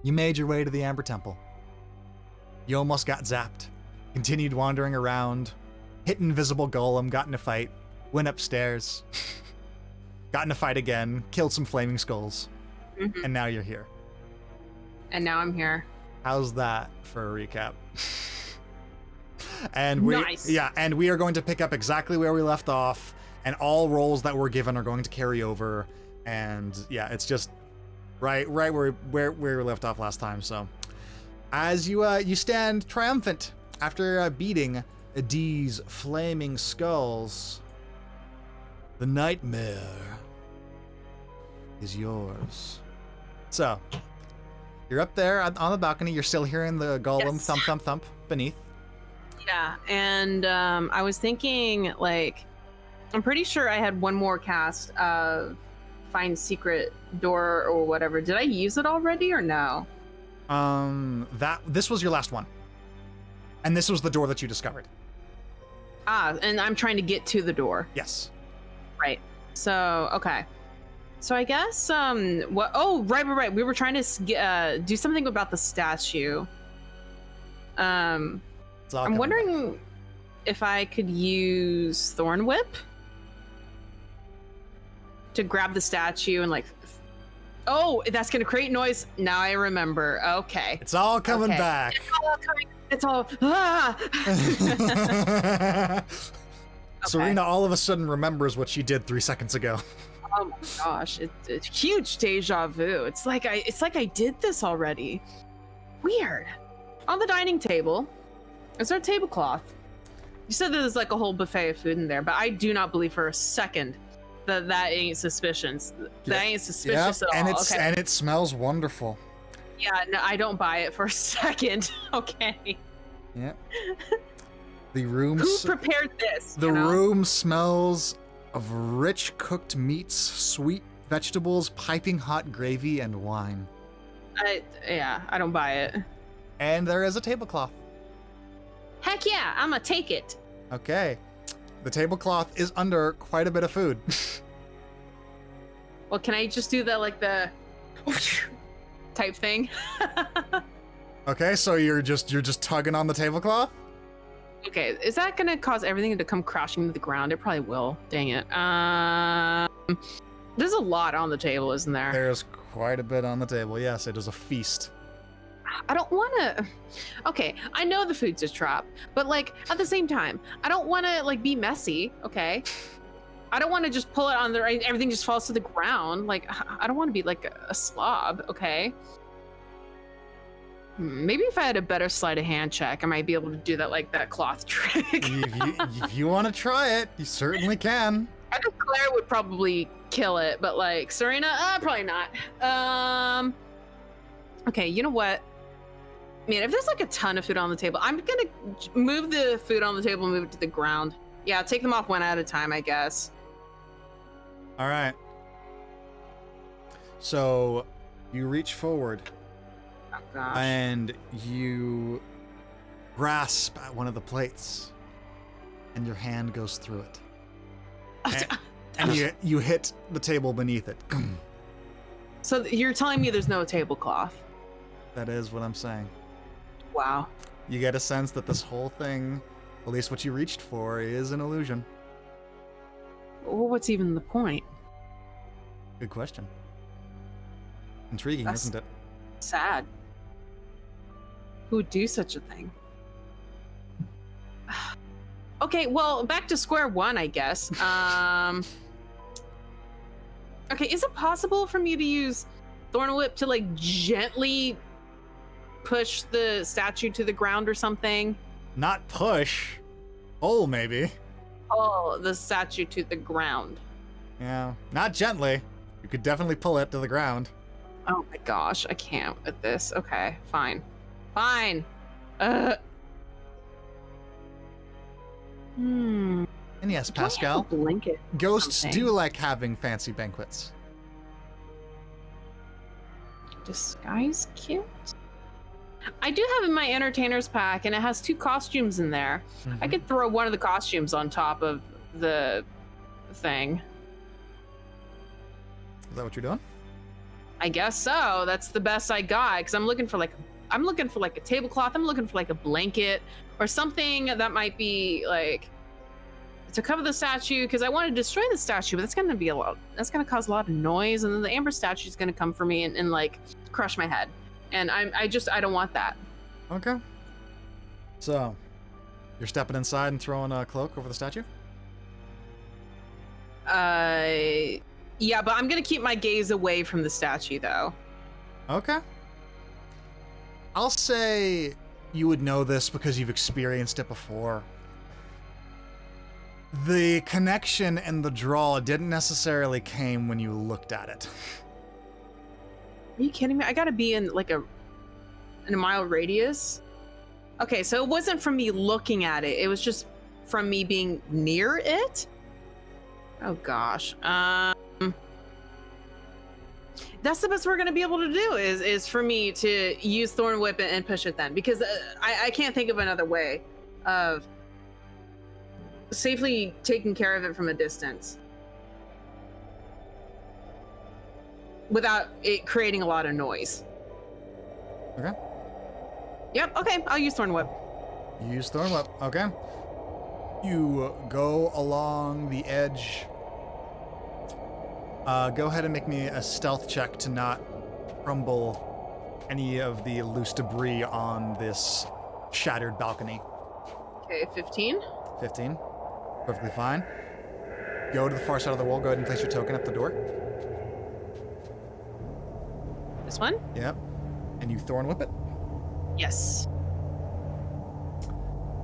You made your way to the Amber Temple. You almost got zapped. Continued wandering around. Hit invisible golem, got in a fight. Went upstairs. Got in a fight again. Killed some flaming skulls. Mm-hmm. And now you're here. And now I'm here. How's that for a recap? And Nice. and we are going to pick up exactly where we left off, and all roles that we're given are going to carry over. And yeah, it's just right where we left off last time. So as you stand triumphant after beating these flaming skulls, the nightmare is yours. So you're up there on the balcony. You're still hearing the golem Yes. thump thump thump beneath. Yeah, and I was thinking, like, I'm pretty sure I had one more cast of Find Secret Door or whatever. Did I use it already or no? This was your last one. And this was the door that you discovered. Ah, and I'm trying to get to the door. Yes. Right. So, okay. So I guess, what? Oh, right. We were trying to do something about the statue. It's all I'm coming wondering back. if I could use Thorn Whip to grab the statue and, like, oh, that's gonna create noise. Now I remember. Okay. It's all coming Okay. back. It's all ah! Serena all of a sudden remembers what she did 3 seconds ago. Oh my gosh, it's huge deja vu. It's like I did this already. Weird. On the dining table, is there a tablecloth? You said there's like a whole buffet of food in there, but I do not believe for a second that ain't suspicious. That ain't suspicious at all. And it smells wonderful. Yeah, no, I don't buy it for a second. Okay. Yep. The room. Who prepared this? The room smells of rich cooked meats, sweet vegetables, piping hot gravy, and wine. I don't buy it. And there is a tablecloth. Heck yeah, I'm gonna take it. Okay. The tablecloth is under quite a bit of food. Well, can I just do the type thing? Okay, so you're just tugging on the tablecloth? Okay, is that gonna cause everything to come crashing to the ground? It probably will. Dang it. There's a lot on the table, isn't there? There's quite a bit on the table. Yes, it is a feast. I don't want to. Okay, I know the food's a trap, but like at the same time, I don't want to like be messy. Okay, I don't want to just pull it on the everything just falls to the ground. Like I don't want to be like a slob. Okay. Maybe if I had a better sleight of hand check, I might be able to do that like that cloth trick. If you want to try it, you certainly can. I think Claire would probably kill it, but like Serena, probably not. Okay, you know what? Man, if there's like a ton of food on the table, I'm gonna move the food on the table and move it to the ground. Yeah, take them off one at a time, I guess. All right. So you reach forward. Oh gosh. And you grasp at one of the plates, and your hand goes through it. And you hit the table beneath it. So you're telling me there's no tablecloth? That is what I'm saying. Wow. You get a sense that this whole thing, at least what you reached for, is an illusion. Well, what's even the point? Good question. Intriguing, isn't it? Sad. Who would do such a thing? Okay, well, back to square one, I guess. Okay, is it possible for me to use Thorn Whip to like gently push the statue to the ground or something? Not push. Pull, maybe. Pull the statue to the ground. Yeah, not gently. You could definitely pull it to the ground. Oh my gosh, I can't with this. Okay, fine. Fine. And yes, Do I have Pascal, a blanket? ghosts something? do like having fancy banquets. Disguise kit? I do have in my entertainer's pack, and it has 2 costumes in there. I could throw one of the costumes on top of the thing. Is that what you're doing? I guess so. That's the best I got, because I'm looking for like a tablecloth. I'm looking for like a blanket or something that might be like to cover the statue, because I want to destroy the statue, but that's going to cause a lot of noise, and then the amber statue is going to come for me and like crush my head, and I don't want that. Okay. So, you're stepping inside and throwing a cloak over the statue? Yeah, but I'm going to keep my gaze away from the statue though. Okay. I'll say you would know this because you've experienced it before. The connection and the draw didn't necessarily came when you looked at it. Are you kidding me? I gotta be in like in a mile radius. Okay, so it wasn't from me looking at it. It was just from me being near it. Oh gosh. That's the best we're gonna be able to do is for me to use Thorn Whip and push it then, because I can't think of another way of safely taking care of it from a distance without it creating a lot of noise. Okay. Yep, okay, I'll use Thorn Whip. You use Thorn Whip, okay. You go along the edge. Go ahead and make me a stealth check to not crumble any of the loose debris on this shattered balcony. Okay, 15. 15. Perfectly fine. Go to the far side of the wall. Go ahead and place your token at the door. This one? Yep. And you Thorn Whip it. Yes.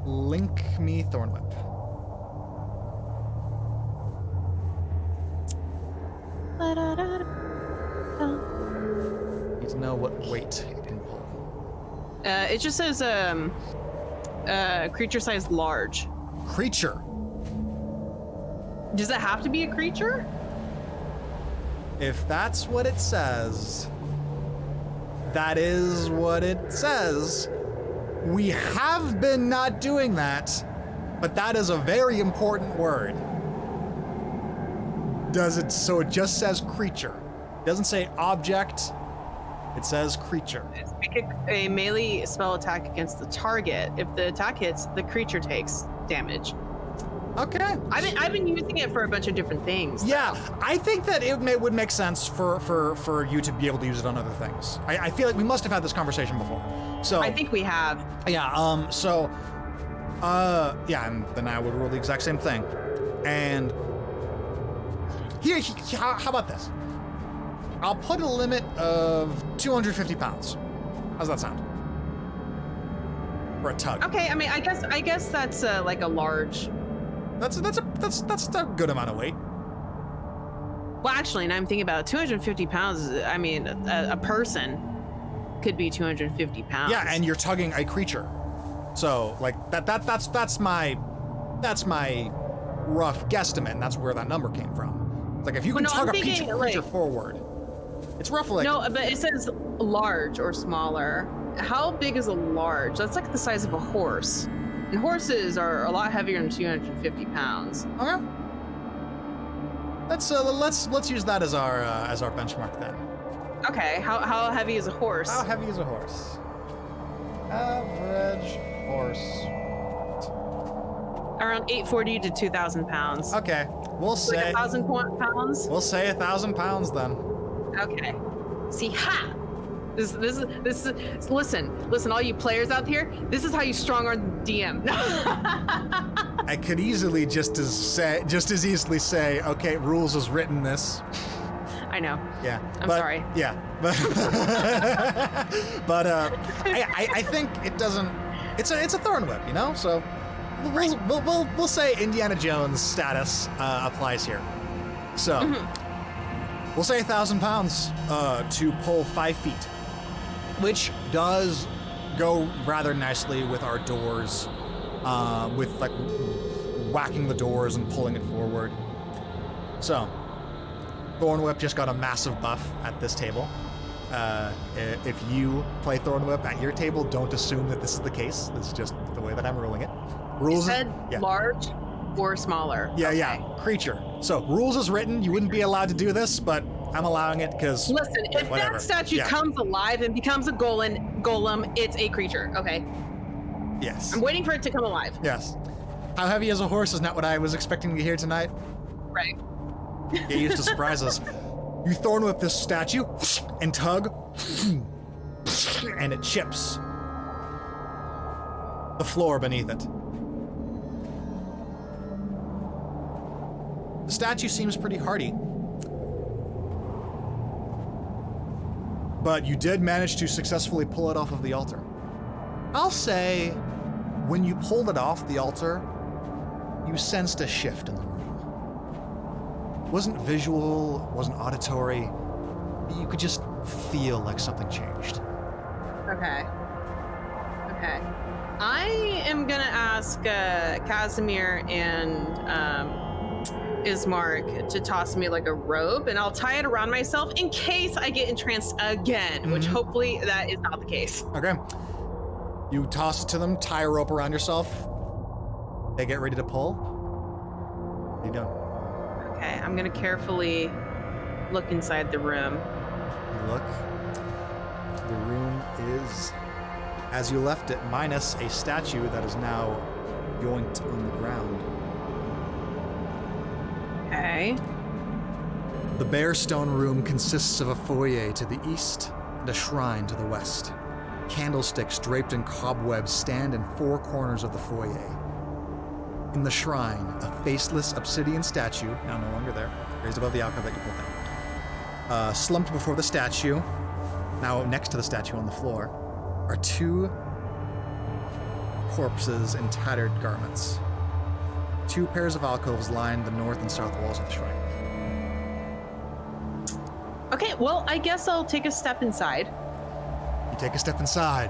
Link me Thorn Whip. Need to know what weight it can pull. It just says creature size large. Creature. Does it have to be a creature? If that's what it says, that is what it says. We have been not doing that, but that is a very important word. So it just says creature. It doesn't say object, it says creature. Make a melee spell attack against the target. If the attack hits, the creature takes damage. Okay. I've been using it for a bunch of different things. Yeah, I think that it would make sense for you to be able to use it on other things. I feel like we must have had this conversation before. So I think we have. Yeah, and then I would roll the exact same thing. And here, how about this? I'll put a limit of 250 pounds. How's that sound? For a tug. Okay, I mean, I guess that's like a large. That's a good amount of weight. Well, actually, and I'm thinking about it, 250 pounds. I mean, a person could be 250 pounds. Yeah, and you're tugging a creature. So like that's my rough guesstimate, and that's where that number came from. Like if you can tug a creature forward, it's roughly like. No, but it says large or smaller. How big is a large? That's like the size of a horse. And horses are a lot heavier than 250 pounds. Okay. Let's use that as our benchmark then. Okay, how heavy is a horse? How heavy is a horse? Average horse. Around 840 to 2,000 pounds. Okay, we'll say. Like 1,000 pounds? We'll say 1,000 pounds then. Okay. See, ha! This is listen, all you players out here, this is how you strong arm the DM. I could easily just as easily say, okay, rules as written this. I know. Yeah. I'm sorry. Yeah. But I think it doesn't. It's a thorn whip, you know. So we'll say Indiana Jones status applies here. So we'll say 1,000 pounds to pull 5 feet, which does go rather nicely with our doors, with like whacking the doors and pulling it forward. So. Thorn Whip just got a massive buff at this table. If you play Thorn Whip at your table, don't assume that this is the case. This is just the way that I'm ruling it. Rules. You said large or smaller. Yeah, okay. Yeah. Creature. So rules as written, you wouldn't be allowed to do this, but I'm allowing it because Listen, if whatever. that statue comes alive and becomes a golem, it's a creature, okay? Yes. I'm waiting for it to come alive. Yes. How heavy is a horse is not what I was expecting to hear tonight. Right. Get used to surprises. You thorn whip this statue and tug, and it chips the floor beneath it. The statue seems pretty hardy, but you did manage to successfully pull it off of the altar. I'll say, when you pulled it off the altar, you sensed a shift in the room. It wasn't visual, it wasn't auditory. You could just feel like something changed. Okay. I am gonna ask Casimir and Ismark to toss me like a rope, and I'll tie it around myself in case I get entranced again, which hopefully that is not the case. Okay. You toss it to them, tie a rope around yourself. They get ready to pull. What are you doing? Okay, I'm gonna carefully look inside the room. You look. The room is as you left it, minus a statue that is now yoinked on the ground. Okay. The bare stone room consists of a foyer to the east and a shrine to the west. Candlesticks draped in cobwebs stand in four corners of the foyer. In the shrine, a faceless obsidian statue, now no longer there, raised above the alcove that you pulled down. Slumped before the statue, now next to the statue on the floor, are two corpses in tattered garments. Two pairs of alcoves line the north and south walls of the shrine. Okay, well, I guess I'll take a step inside. You take a step inside,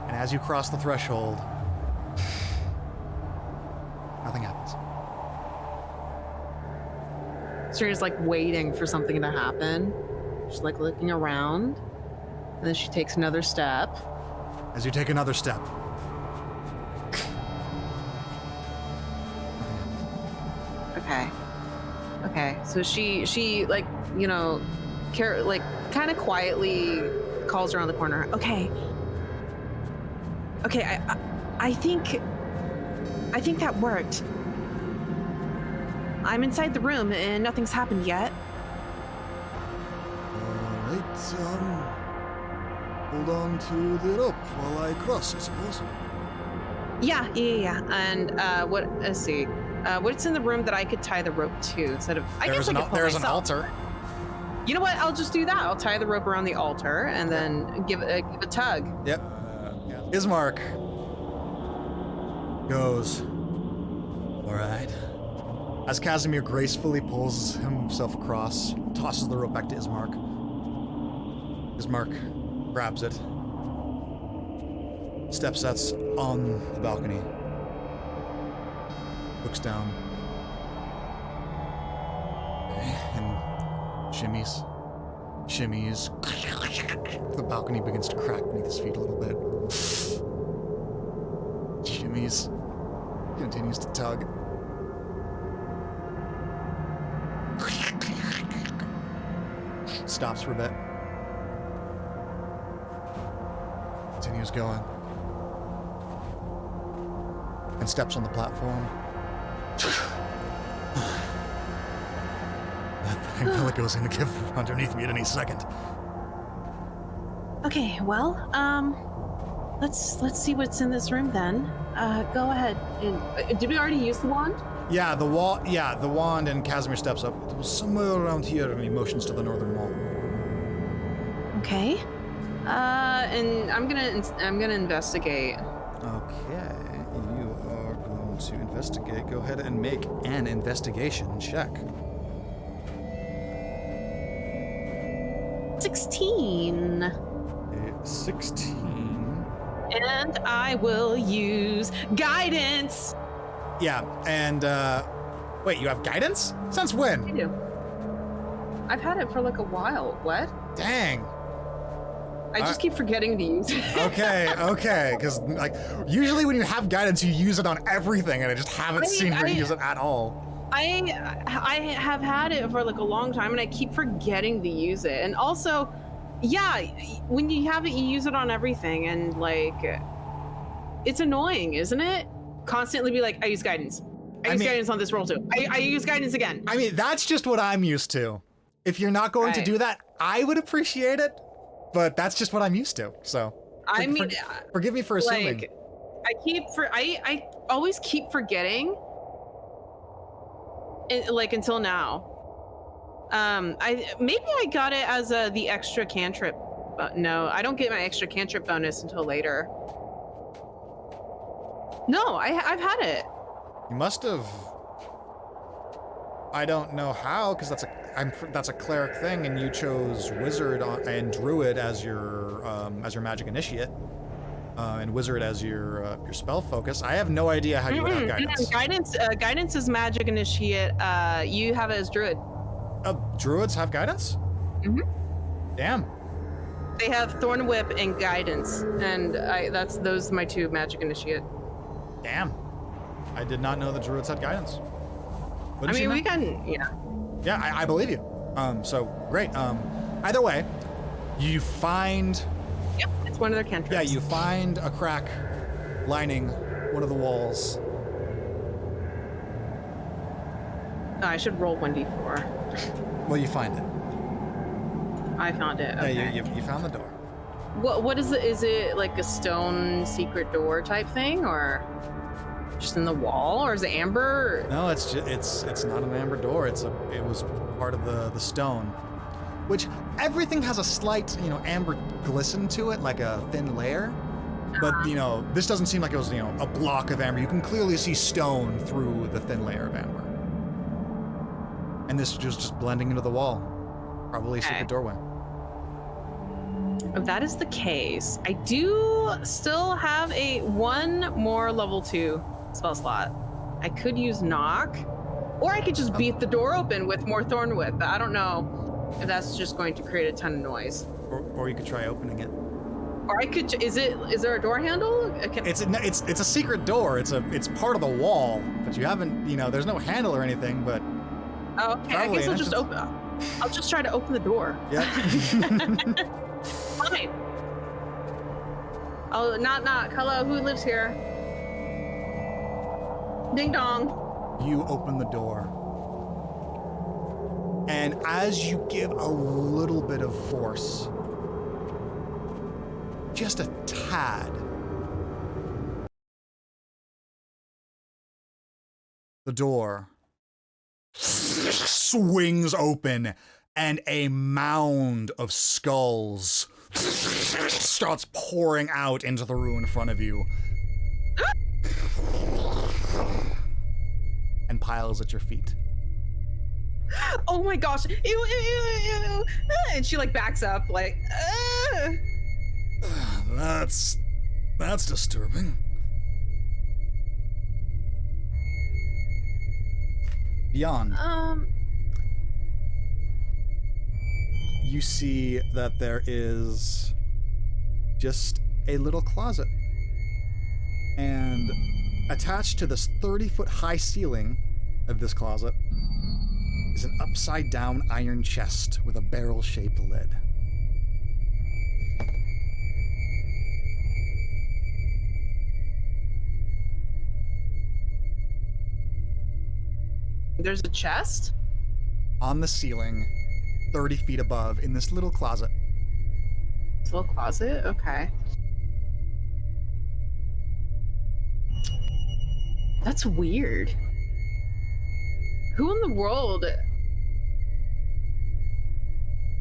and as you cross the threshold, nothing happens. So you're just like waiting for something to happen. She's like looking around, and then she takes another step. As you take another step, Okay. So she like, you know, kind of quietly calls around the corner. Okay, I think that worked. I'm inside the room and nothing's happened yet. Alright, hold on to the rope while I cross, I suppose. Yeah. And let's see. What's in the room that I could tie the rope to instead of? There's an altar. You know what? I'll just do that. I'll tie the rope around the altar and then give it a tug. Yep. Ismark goes. All right. As Casimir gracefully pulls himself across, tosses the rope back to Ismark. Ismark grabs it. Step sets on the balcony. Looks down. Okay, and shimmies. The balcony begins to crack beneath his feet a little bit. Shimmies. Continues to tug. Stops for a bit. Continues going. And steps on the platform. That thing felt like it was going to give underneath me at any second. Okay, well, let's see what's in this room then. Go ahead. And did we already use the wand? Yeah, the wand, and Casimir steps up. It was somewhere around here, and he motions to the northern wall. Okay. And I'm gonna investigate. Okay, you are going to investigate. Go ahead and make an investigation check. 16. 16. And I will use guidance. Yeah, and wait, you have guidance? Since when? I do. I've had it for like a while. What? Dang. I just keep forgetting to use it. Okay, because like usually when you have guidance, you use it on everything, and I just haven't seen her use it at all. I have had it for like a long time, and I keep forgetting to use it. And also, yeah, when you have it, you use it on everything, and like, it's annoying, isn't it? Constantly be like, I use guidance. I use guidance on this roll too. I use guidance again. I mean, that's just what I'm used to. If you're not going to do that, I would appreciate it, but that's just what I'm used to. So, forgive me for assuming. Like, I always keep forgetting. Like until now. Maybe I got it as the extra cantrip. No, I don't get my extra cantrip bonus until later. No, I've had it. You must have. I don't know how, because that's a cleric thing, and you chose wizard and druid as your magic initiate, and wizard as your spell focus. I have no idea how you would have guidance. Guidance is magic initiate. You have it as druid. Druids have guidance? Mm-hmm. Damn. They have thorn whip and guidance, and those are my 2 magic initiate. Damn. I did not know the druids had guidance. I mean, we can, yeah. Yeah, I believe you. So great. Either way, you find. Yep, it's one of their cantrips. Yeah, you find a crack lining one of the walls. Oh, I should roll 1d4. Well, you find it. I found it. Okay. Yeah, you found the door. What is it? Is it like a stone secret door type thing, or just in the wall, or is it amber? No, it's not an amber door. It was part of the stone, which everything has a slight amber glisten to it, like a thin layer. But this doesn't seem like it was a block of amber. You can clearly see stone through the thin layer of amber, and this was just blending into the wall. Probably a secret doorway. If that is the case, I do still have one more level 2 spell slot. I could use knock, or I could just beat the door open with more thorn whip. I don't know if that's just going to create a ton of noise. Or you could try opening it. Or I could. Is there a door handle? It's a secret door. It's part of the wall, but you haven't. There's no handle or anything. But oh, okay. I guess I'll just open. I'll just try to open the door. Yeah. Fine. Oh, knock. Hello, who lives here? Ding dong. You open the door. And as you give a little bit of force, just a tad, the door swings open, and a mound of skulls starts pouring out into the room in front of you and piles at your feet. Oh my gosh. Ew, ew, ew, ew. And she like backs up like, That's disturbing. Beyond. You see that there is just a little closet. And attached to this 30-foot high ceiling of this closet is an upside-down iron chest with a barrel-shaped lid. There's a chest? On the ceiling, 30 feet above, in this little closet. This little closet? Okay. That's weird. Who in the world...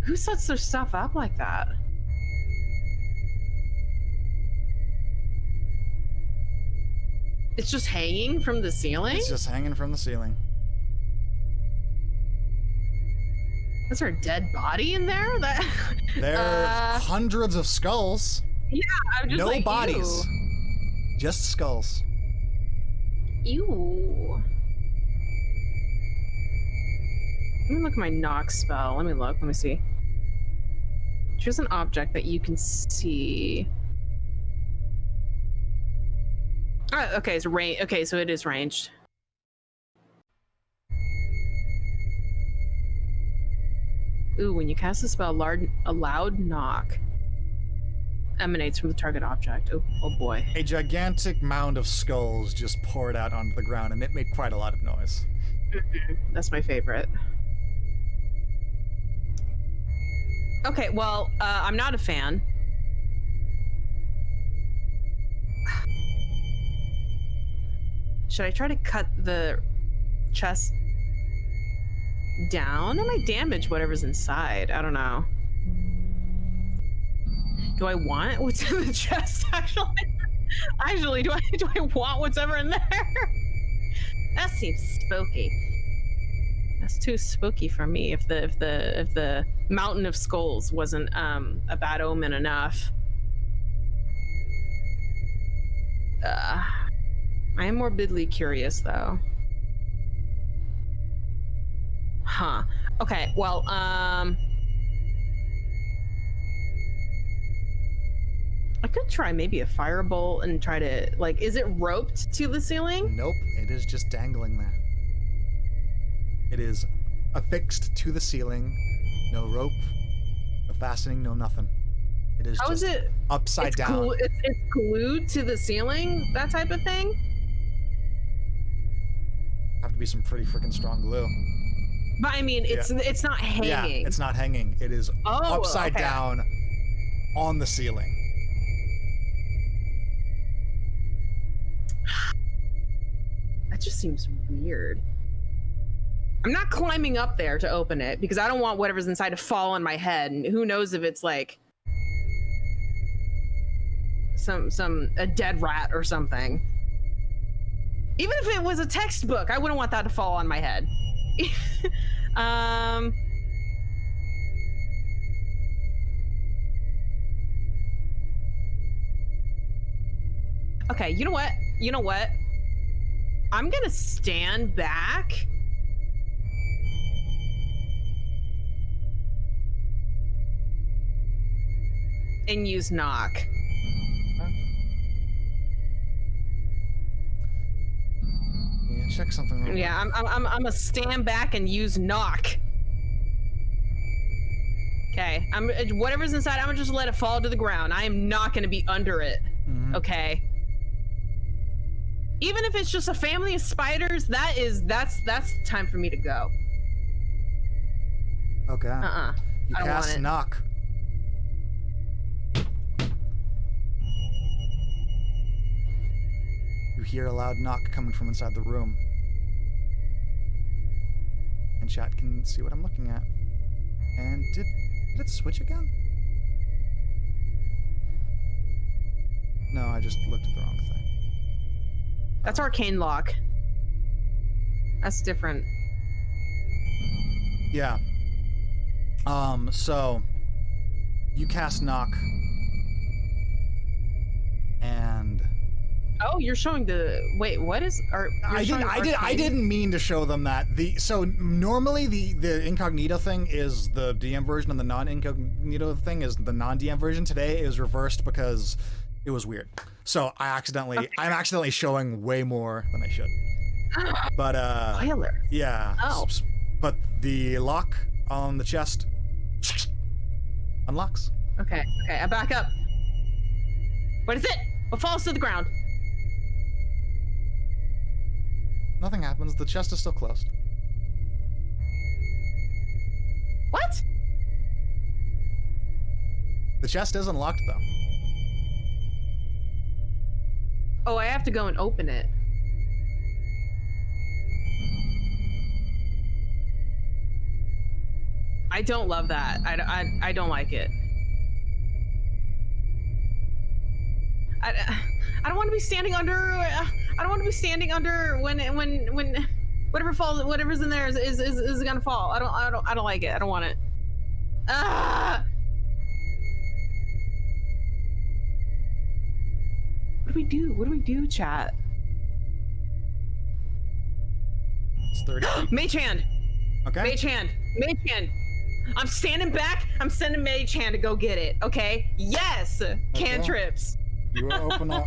Who sets their stuff up like that? It's just hanging from the ceiling? It's just hanging from the ceiling. Is there a dead body in there? There's hundreds of skulls. Yeah, I'm just like, no bodies. Ew. Just skulls. Ew. Let me look at my knock spell. Let me see. Choose an object that you can see. Oh, okay, it's range. Okay, so it is ranged. Ooh, when you cast a spell, a loud knock emanates from the target object. Oh boy. A gigantic mound of skulls just poured out onto the ground, and it made quite a lot of noise. That's my favorite. Okay, well, I'm not a fan. Should I try to cut the chest down? I might damage whatever's inside. I don't know. Do I want what's in the chest, actually? Actually, do I want whatever in there? That seems spooky. That's too spooky for me. If the mountain of skulls wasn't a bad omen enough. I am morbidly curious, though. Huh. Okay, well, I could try maybe a firebolt and try to, like, is it roped to the ceiling? Nope, it is just dangling there. It is affixed to the ceiling. No rope, no fastening, no nothing. It is How just is it upside down. It's glued to the ceiling, that type of thing? Have to be some pretty freaking strong glue. But I mean, it's not hanging. Yeah, it's not hanging. It is upside down on the ceiling. That just seems weird. I'm not climbing up there to open it because I don't want whatever's inside to fall on my head, and who knows if it's like a dead rat or something. Even if it was a textbook, I wouldn't want that to fall on my head. Okay, you know what? You know what? I'm gonna stand back. And use knock. Check something real Yeah, I'm gonna stand back and use knock. Okay, whatever's inside, I'm gonna just let it fall to the ground. I am not gonna be under it. Okay. Even if it's just a family of spiders, that's time for me to go. Okay. You I don't cast want it. knock. You hear a loud knock coming from inside the room. And chat can see what I'm looking at. And did it switch again? No, I just looked at the wrong thing. That's arcane lock. That's different. Yeah. So you cast knock. And oh, you're showing the what is I didn't mean to show them that. So normally the incognito thing is the DM version and the non-incognito thing is the non-DM version. Today is reversed because it was weird. So I'm accidentally showing way more than I should. But Spoiler. yeah. Oh. But the lock on the chest unlocks. Okay, I back up. What is it? What falls to the ground? Nothing happens. The chest is still closed. What? The chest is unlocked though. Oh, I have to go and open it. I don't love that. I don't like it. I don't want to be standing under. I don't want to be standing under when whatever's in there is gonna fall. I don't like it. I don't want it. Ah! What do we do? What do we do, chat? It's 30 feet. Mage hand. Okay. Mage hand. Mage hand. I'm standing back. I'm sending Mage hand to go get it. Okay. Yes. Okay. Cantrips. You will open up.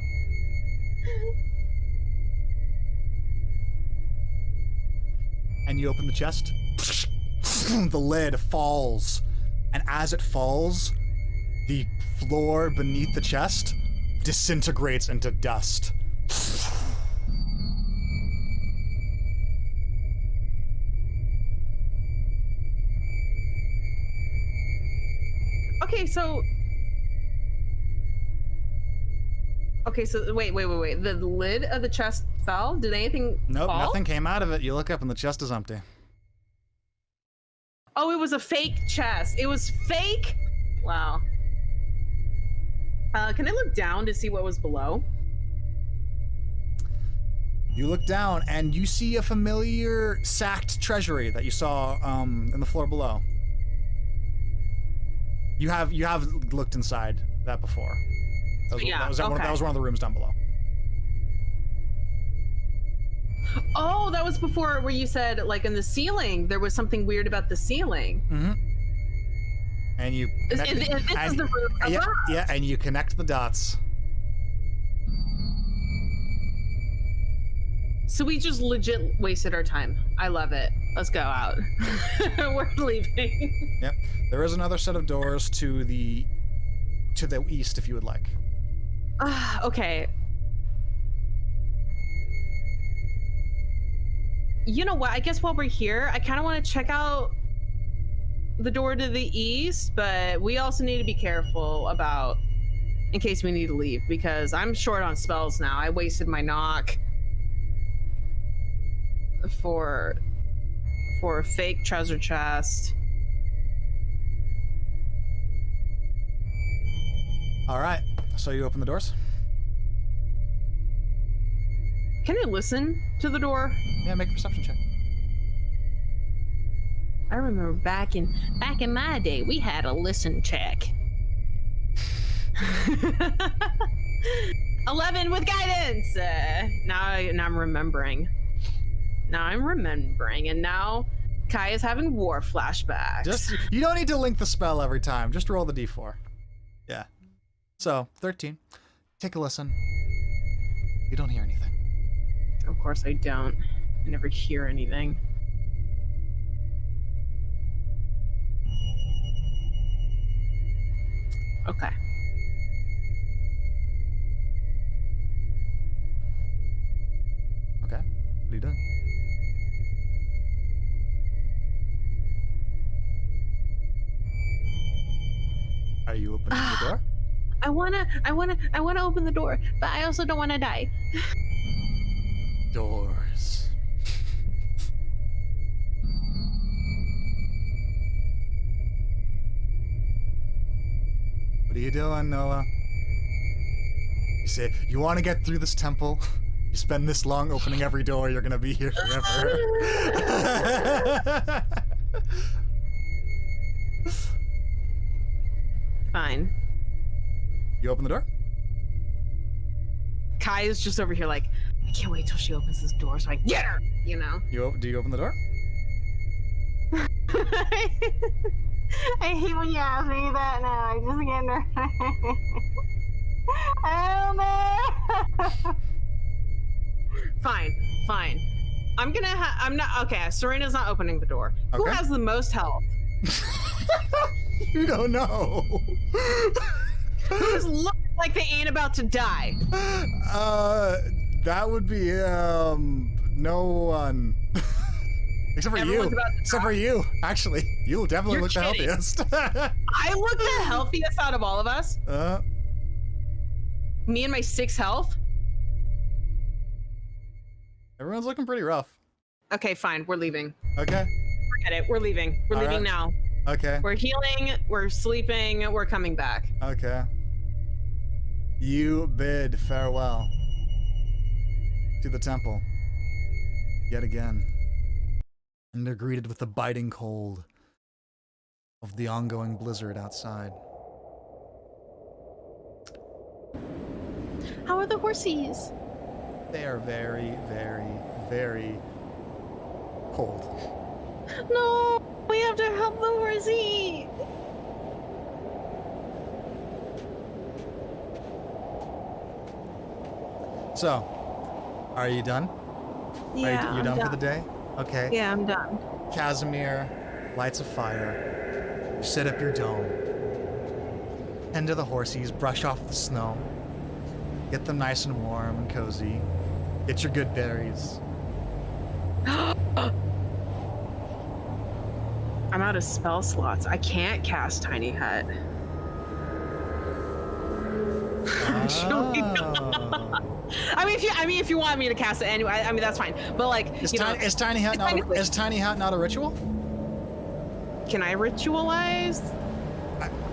And you open the chest. the lid falls, and as it falls, the floor beneath the chest disintegrates into dust. Okay, so wait. The lid of the chest fell? Did anything Nope, fall? nothing came out of it. You look up and the chest is empty. Oh, it was a fake chest. It was fake? Wow. Can I look down to see what was below? You look down and you see a familiar sacked treasury that you saw in the floor below. You have looked inside that before. That was one of the rooms down below. Oh, that was before where you said, like, in the ceiling, there was something weird about the ceiling. Mm-hmm. And you connect, and this is the room above. Yeah, and you connect the dots. So we just legit wasted our time. I love it. Let's go out. We're leaving. Yep. There is another set of doors to the east if you would like. Okay. You know what? I guess while we're here, I kind of want to check out the door to the east, but we also need to be careful about in case we need to leave, because I'm short on spells now. I wasted my knock for a fake treasure chest. All right. So you open the doors? Can I listen to the door? Yeah, make a perception check. I remember back in my day, we had a listen check. 11 with guidance. Now I'm remembering. And now Kai is having war flashbacks. You don't need to link the spell every time. Just roll the d4. Yeah. So 13. Take a listen. You don't hear anything. Of course I don't. I never hear anything. Okay. Okay. What are you doing? Are you opening the door? I wanna open the door, but I also don't wanna die. Doors. What are you doing, Nola? You say, you want to get through this temple? You spend this long opening every door, you're gonna be here forever. Fine. You open the door? Kai is just over here like, I can't wait till she opens this door so I can get her, you know? Do you open the door? I hate when you ask me that now. I just get nervous. Oh no! Fine. I'm not, okay, Serena's not opening the door. Okay. Who has the most health? You don't know. Who's looking like they ain't about to die? That would be, no one. Except for Everyone's you. about to Except for you, actually. You definitely You're look the kidding. healthiest. I look the healthiest out of all of us. Me and my 6 health. Everyone's looking pretty rough. Okay, fine. We're leaving. Okay. Forget it. We're leaving. We're All leaving right. now. Okay. We're healing. We're sleeping. We're coming back. Okay. You bid farewell to the temple yet again, and are greeted with the biting cold of the ongoing blizzard outside. How are the horsies? They are very, very, very cold. No, we have to help the horsey. So, are you done? Yeah, Are you done for the day? Okay. Yeah, I'm done. Casimir, lights a fire, you set up your dome, tend to the horsies, brush off the snow, get them nice and warm and cozy, get your good berries. I'm out of spell slots. I can't cast Tiny Hut. I mean, if you want me to cast it anyway, I mean that's fine. But like, Is Tiny Hut not a ritual? Can I ritualize?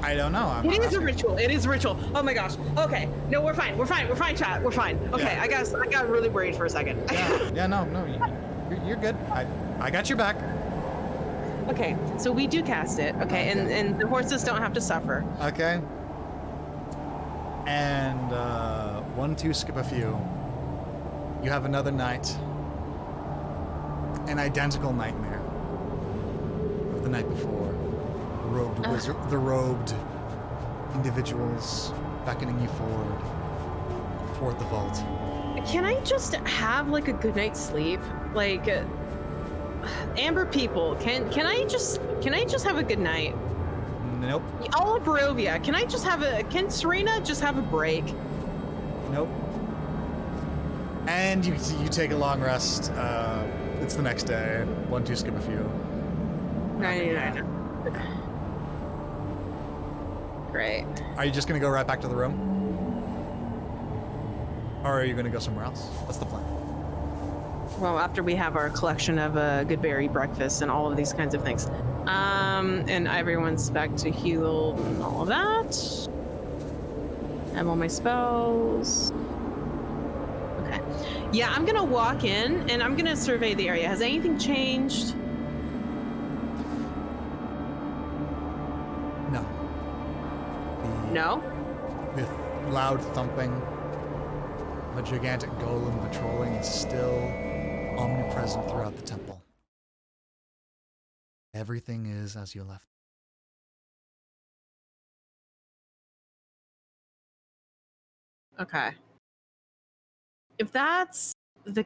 I don't know. It is a ritual. It is a ritual. Oh my gosh. Okay. No, we're fine. We're fine. We're fine, chat. We're fine. Okay. Yeah. I guess I got really worried for a second. Yeah. No. You're good. I got your back. Okay. So we do cast it. Okay. And the horses don't have to suffer. Okay. And 1, 2, skip a few. You have another night. An identical nightmare of the night before. The robed individuals beckoning you forward toward the vault. Can I just have like a good night's sleep? Like, Amber people, can I just have a good night? Nope. All of Barovia, can Serena just have a break? Nope. And you take a long rest. It's the next day. 1, 2, skip a few. 99. Great. Are you just gonna go right back to the room? Or are you gonna go somewhere else? What's the plan? Well, after we have our collection of good berry breakfast and all of these kinds of things. And everyone's back to heal and all of that. I have all my spells. Okay. Yeah, I'm gonna walk in and I'm gonna survey the area. Has anything changed? No. No? The loud thumping of a gigantic golem patrolling is still omnipresent throughout the temple. Everything is as you left. Okay. If that's the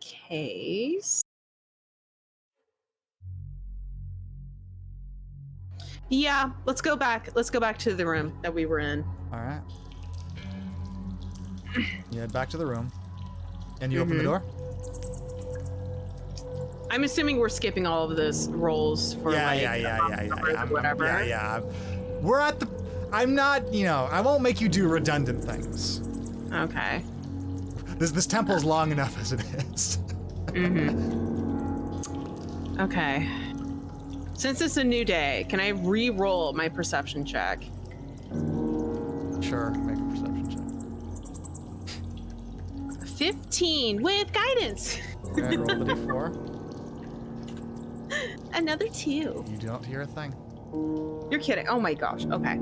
case... Yeah, let's go back. Let's go back to the room that we were in. All right. You head back to the room, and you open the door. I'm assuming we're skipping all of this rolls for whatever. Yeah. We're at the. I'm not. I won't make you do redundant things. Okay. This temple's long enough as it is. Okay. Since it's a new day, can I re-roll my perception check? Sure, make a perception check. 15 with guidance. Okay, roll the d4. Another 2. You don't hear a thing. You're kidding. Oh my gosh. Okay.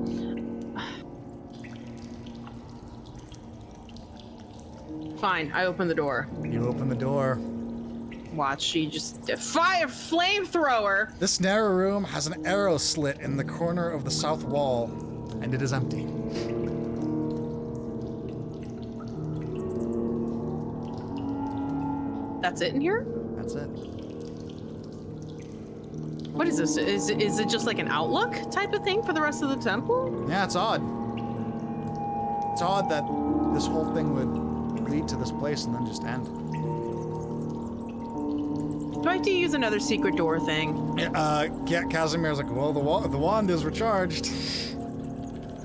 Fine, I open the door. You open the door. Watch, she just fire flamethrower. This narrow room has an arrow slit in the corner of the south wall, and it is empty. That's it in here? That's it. What is this? Is it just like an outlook type of thing for the rest of the temple? Yeah, it's odd. It's odd that this whole thing would lead to this place and then just end. Do I have to use another secret door thing? Casimir's like, well, the wand is recharged.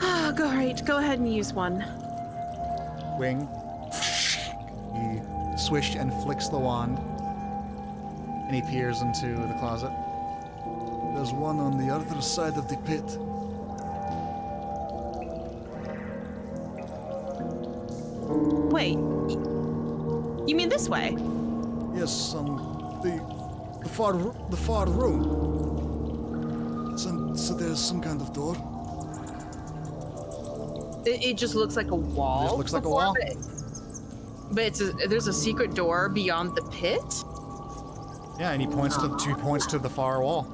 Ah, go ahead and use one. Wing. He swish and flicks the wand, and he peers into the closet. There's one on the other side of the pit. Wait, you mean this way? Yes, the far room. So there's some kind of door. It just looks like a wall. It just looks like a wall. But there's a secret door beyond the pit. Yeah, and he points to the far wall.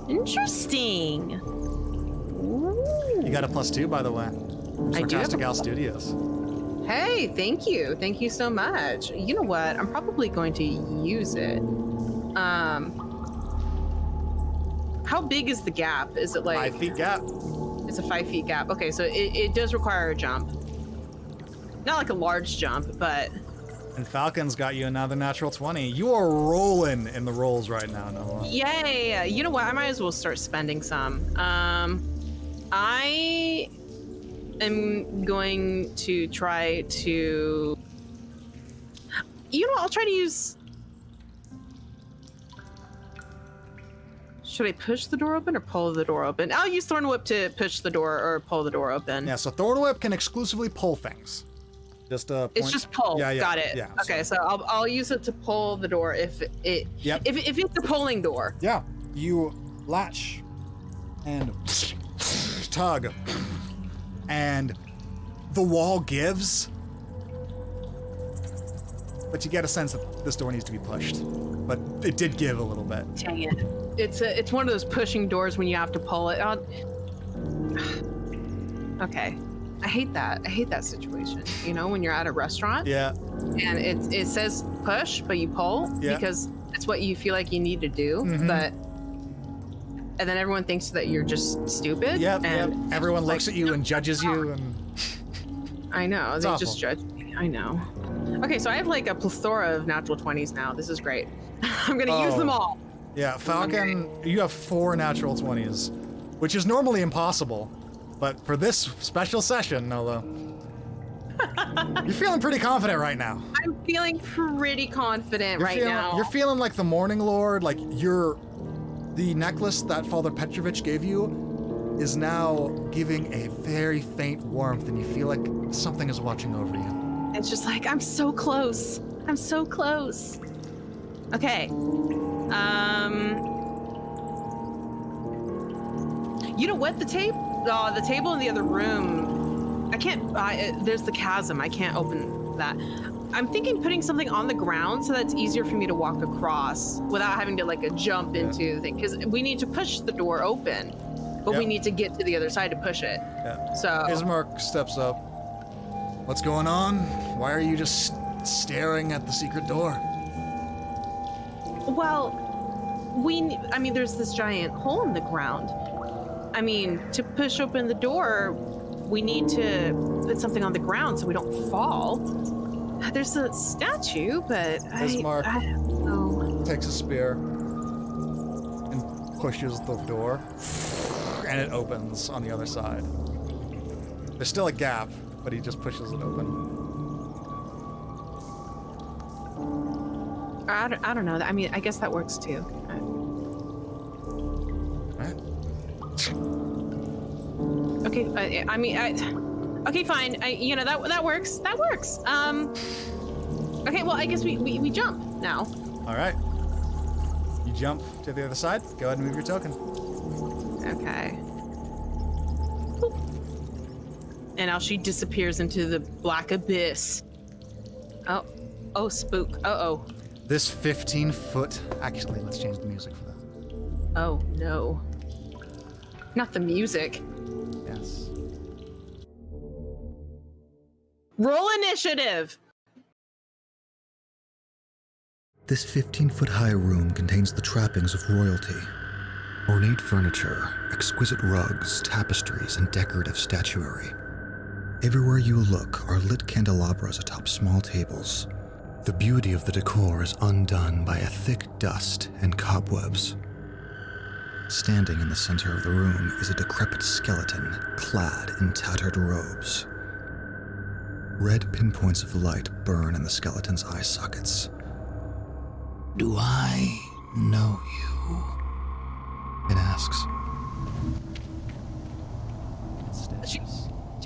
Interesting. Ooh. You got a +2, by the way. I do. Sarcastic Al Studios. Hey, thank you. Thank you so much. You know what? I'm probably going to use it. How big is the gap? Is it like 5 feet gap. It's a 5 feet gap. Okay, so it does require a jump. Not like a large jump, but. And Falcon's got you another natural 20. You are rolling in the rolls right now, Nola. Yay! You know what? I might as well start spending some. I am going to try to. You know what? I'll try to use. Should I push the door open or pull the door open? I'll use Thorn Whip to push the door or pull the door open. Yeah, so Thorn Whip can exclusively pull things. Just It's just pull. Yeah, Got it. Yeah, okay, so I'll use it to pull the door if it. Yep. If it's a pulling door. Yeah, you latch and tug, and the wall gives, but you get a sense that this door needs to be pushed. But it did give a little bit. Dang it! It's one of those pushing doors when you have to pull it. Okay. I hate that situation. You know, when you're at a restaurant. Yeah. And it says push, but you pull because it's what you feel like you need to do. Mm-hmm. And then everyone thinks that you're just stupid. Yep. And Everyone looks at you and judges you, and I know it's they awful. just judge me. I know. Okay, so I have like a plethora of natural 20s now. This is great. I'm gonna use them all. Yeah, Falcon, you have 4 natural 20s, which is normally impossible. But for this special session, Nola, you're feeling pretty confident right now. I'm feeling pretty confident now. You're feeling like the Morning Lord, like the necklace that Father Petrovich gave you is now giving a very faint warmth, and you feel like something is watching over you. It's just like, I'm so close. I'm so close. Okay. You know what? The table in the other room, I can't, there's the chasm. I can't open that. I'm thinking putting something on the ground so that's easier for me to walk across without having to like a jump into the thing. Because we need to push the door open, but we need to get to the other side to push it. Yeah. So Ismark steps up. What's going on? Why are you just staring at the secret door? Well, I mean, there's this giant hole in the ground. I mean, to push open the door, we need to put something on the ground so we don't fall. There's a statue, but Ismark I don't know. takes a spear and pushes the door, and it opens on the other side. There's still a gap, but he just pushes it open. I don't know. I mean, I guess that works too. Right. Okay, okay, fine. You know that works. That works. Okay, well, I guess we jump now. All right. You jump to the other side. Go ahead and move your token. Okay. Boop. And now she disappears into the black abyss. Oh, spook. Uh-oh. This 15-foot. Actually, let's change the music for that. Oh no. Not the music. Yes. Roll initiative. This 15-foot high room contains the trappings of royalty. Ornate furniture, exquisite rugs, tapestries, and decorative statuary. Everywhere you look are lit candelabras atop small tables. The beauty of the decor is undone by a thick dust and cobwebs. Standing in the center of the room is a decrepit skeleton clad in tattered robes. Red pinpoints of light burn in the skeleton's eye sockets. "Do I know you?" it asks.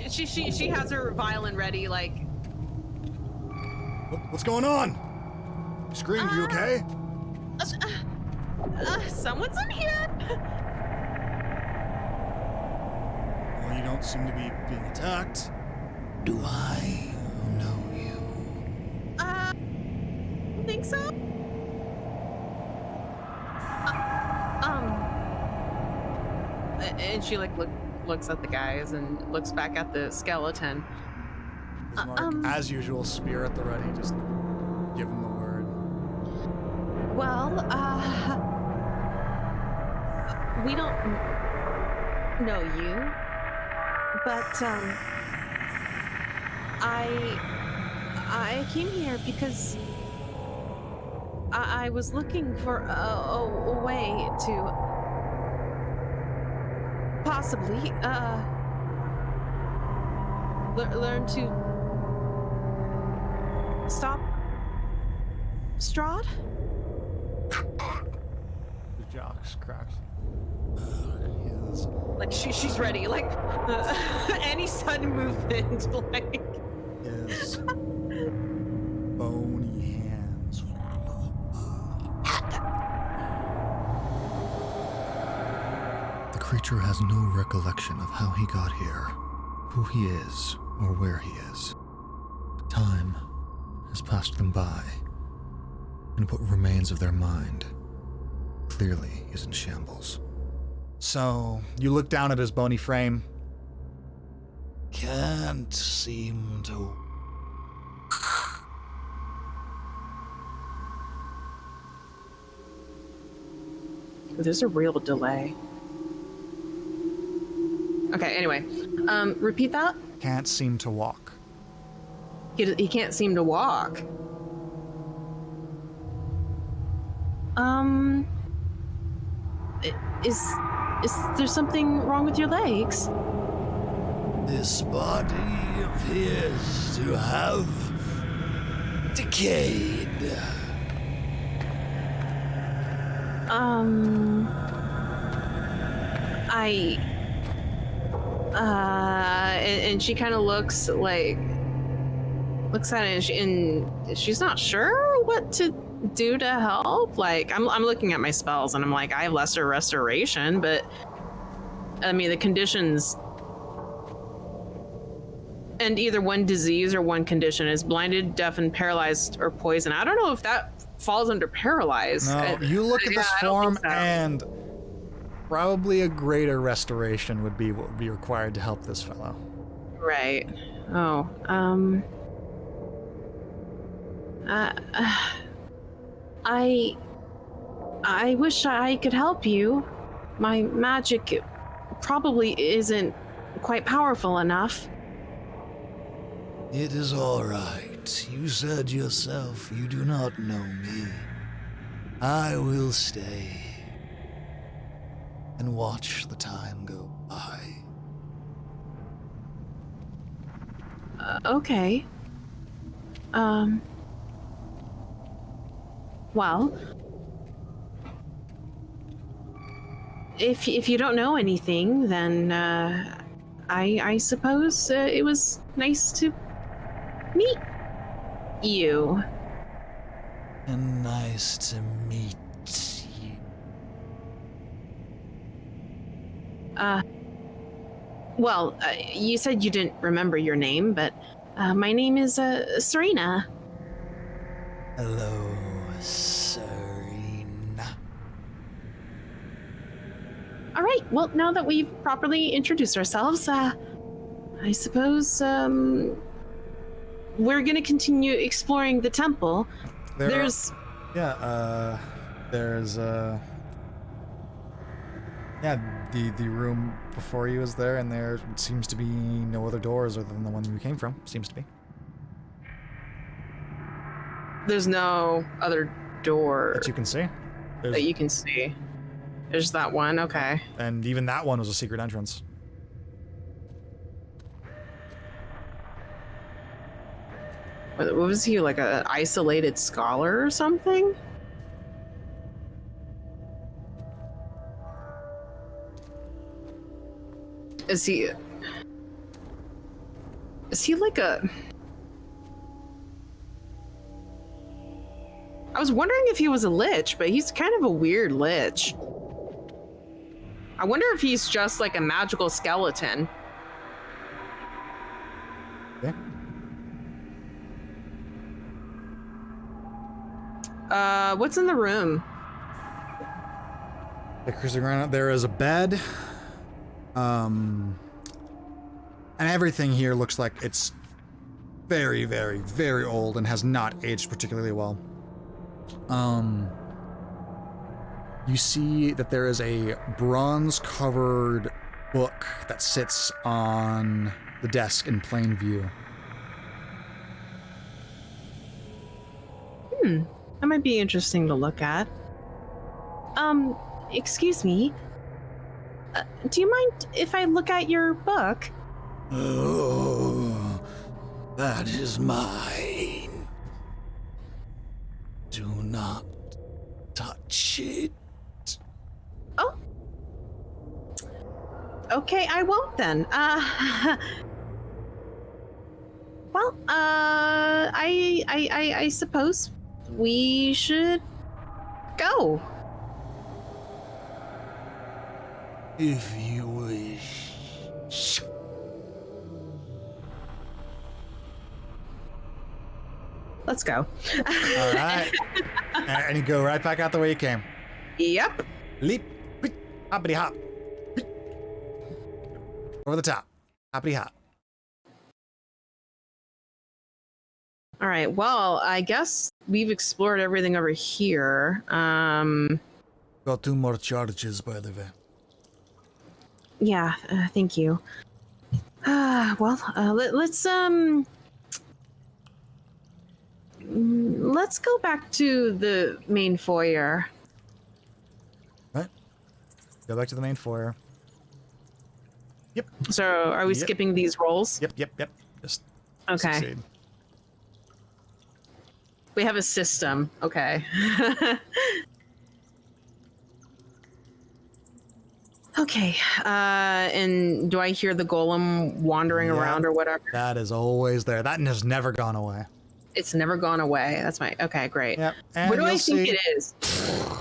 She has her violin ready, like. What's going on? You screamed, you okay? Someone's in here. Well, you don't seem to be being attacked. "Do I know you?" I think so. And she like looks at the guys and looks back at the skeleton. Ismark, as usual, spear at the ready. Just give him the word. Well, we don't know you, but I came here because I was looking for a way to possibly learn to stop Strahd. The jocks cracks. Yes. Like she's ready. Like any sudden movement, like His bony hands. The creature has no recollection of how he got here, who he is, or where he is. Time has passed them by, and what remains of their mind clearly is in shambles. So, you look down at his bony frame. Can't seem to. there's a real delay. Okay, anyway. Repeat that. Can't seem to walk. He can't seem to walk. Is there something wrong with your legs? This body appears to have decayed. And she kind of looks at it, and she's not sure what to do to help. Like, I'm looking at my spells, and I'm like, I have lesser restoration, but I mean, the conditions, and either one disease or one condition is blinded, deafened, paralyzed, or poison. I don't know if that falls under paralyzed. No, you look at this I don't form, think so. and probably a greater restoration would be what would be required to help this fellow. Right. Oh, I wish I could help you. My magic probably isn't quite powerful enough. It is all right. You said yourself you do not know me. I will stay and watch the time go by. Okay. Well, if you don't know anything, then I suppose it was nice to meet you. And nice to meet you. Well, you said you didn't remember your name, but my name is Serena. Hello, Serena. All right. Well, now that we've properly introduced ourselves, I suppose we're gonna continue exploring the temple. There's the room before you is there, and there seems to be no other doors other than the one you came from. Seems to be. There's no other door That you can see. that you can see. There's that one. Okay. And even that one was a secret entrance. What was he, like an isolated scholar or something? Is he like a... I was wondering if he was a lich, but he's kind of a weird lich. I wonder if he's just like a magical skeleton. Yeah. What's in the room? There is a bed. And everything here looks like it's very, very, very old and has not aged particularly well. you see that there is a bronze-covered book that sits on the desk in plain view. That might be interesting to look at. Excuse me. Do you mind if I look at your book? Oh, that is mine. Do not touch it. Oh. Okay, I won't then. Well, I suppose we should go. If you wish. Let's go. All right. And you go right back out the way you came. Yep. Leap, beep, hoppity hop. Beep. Over the top. Hoppity hop. All right. Well, I guess we've explored everything over here. Got 2 more charges, by the way. Yeah. Thank you. Let's go back to the main foyer. Right. Go back to the main foyer. Yep. So, are we skipping these rolls? Yep. Just Okay. succeed. We have a system. Okay. Okay. And do I hear the golem wandering around or whatever? That is always there. That has never gone away. It's never gone away. That's my... Okay, great. Yep. And What do I you'll think see it is?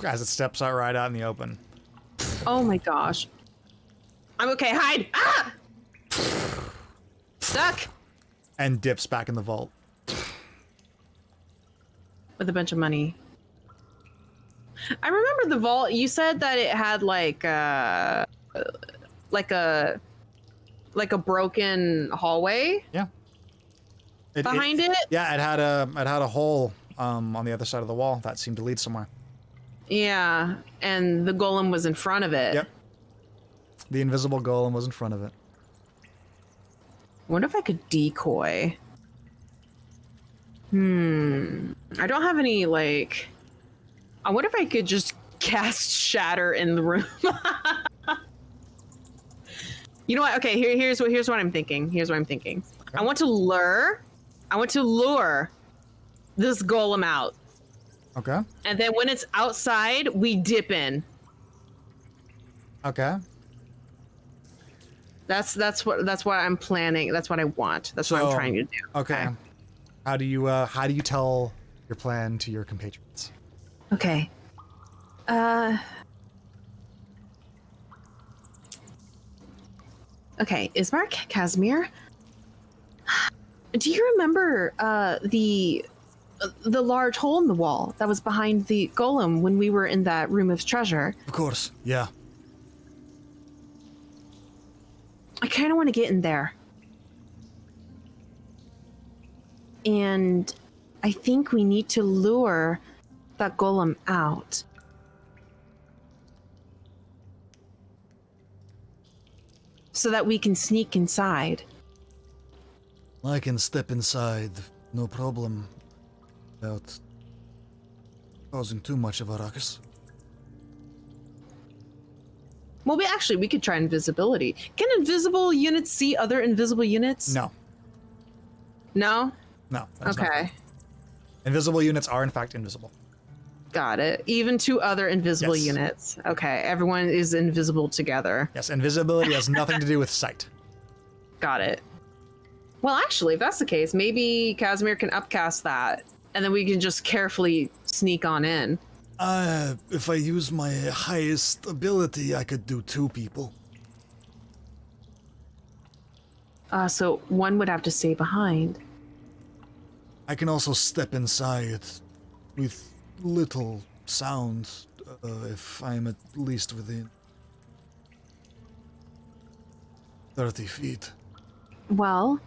as it steps out right out in the open. Oh my gosh. I'm okay. Hide! Ah! Stuck! And dips back in the vault. With a bunch of money. I remember the vault. You said that it had like a broken hallway. Yeah. Behind it? Yeah, it had a hole on the other side of the wall that seemed to lead somewhere. Yeah, and the golem was in front of it. Yep. The invisible golem was in front of it. I wonder if I could decoy. I don't have any, like... I wonder if I could just cast Shatter in the room. You know what? Okay, here's what I'm thinking. Okay. I want to lure this golem out. Okay. And then when it's outside, we dip in. Okay. That's what I'm planning. That's what I want. That's what I'm trying to do. Okay. How do you tell your plan to your compatriots? Okay. Okay, Ismark, Casimir, do you remember the large hole in the wall that was behind the golem when we were in that room of treasure? Of course, yeah. I kind of want to get in there. And I think we need to lure that golem out. So that we can sneak inside. I can step inside, no problem, without causing too much of a ruckus. Well, we could try invisibility. Can invisible units see other invisible units? No. No? No. That's not Okay. good. Invisible units are in fact invisible. Got it. Even to other invisible Yes. units. Okay, everyone is invisible together. Yes, invisibility has nothing to do with sight. Got it. Well, actually, if that's the case, maybe Casimir can upcast that, and then we can just carefully sneak on in. If I use my highest ability, I could do 2 people. So one would have to stay behind. I can also step inside with little sound if I'm at least within 30 feet. Well,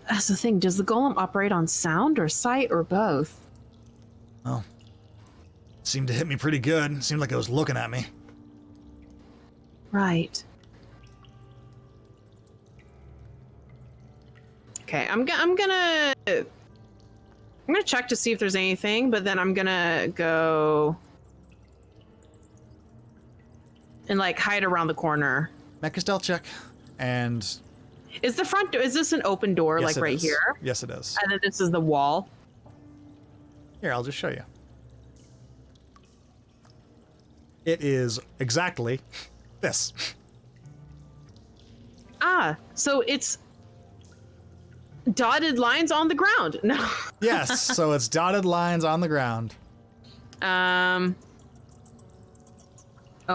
that's the thing. Does the golem operate on sound or sight or both? Oh. Seemed to hit me pretty good. Seemed like it was looking at me. Right. Okay, I'm gonna check to see if there's anything, but then I'm gonna go and like hide around the corner. Make a stealth check, and Is this an open door, yes, like it right is. here? Yes, it is. And then this is the wall. Here, I'll just show you. It is exactly this. Ah, so it's dotted lines on the ground. No. Yes, so it's dotted lines on the ground. Oh,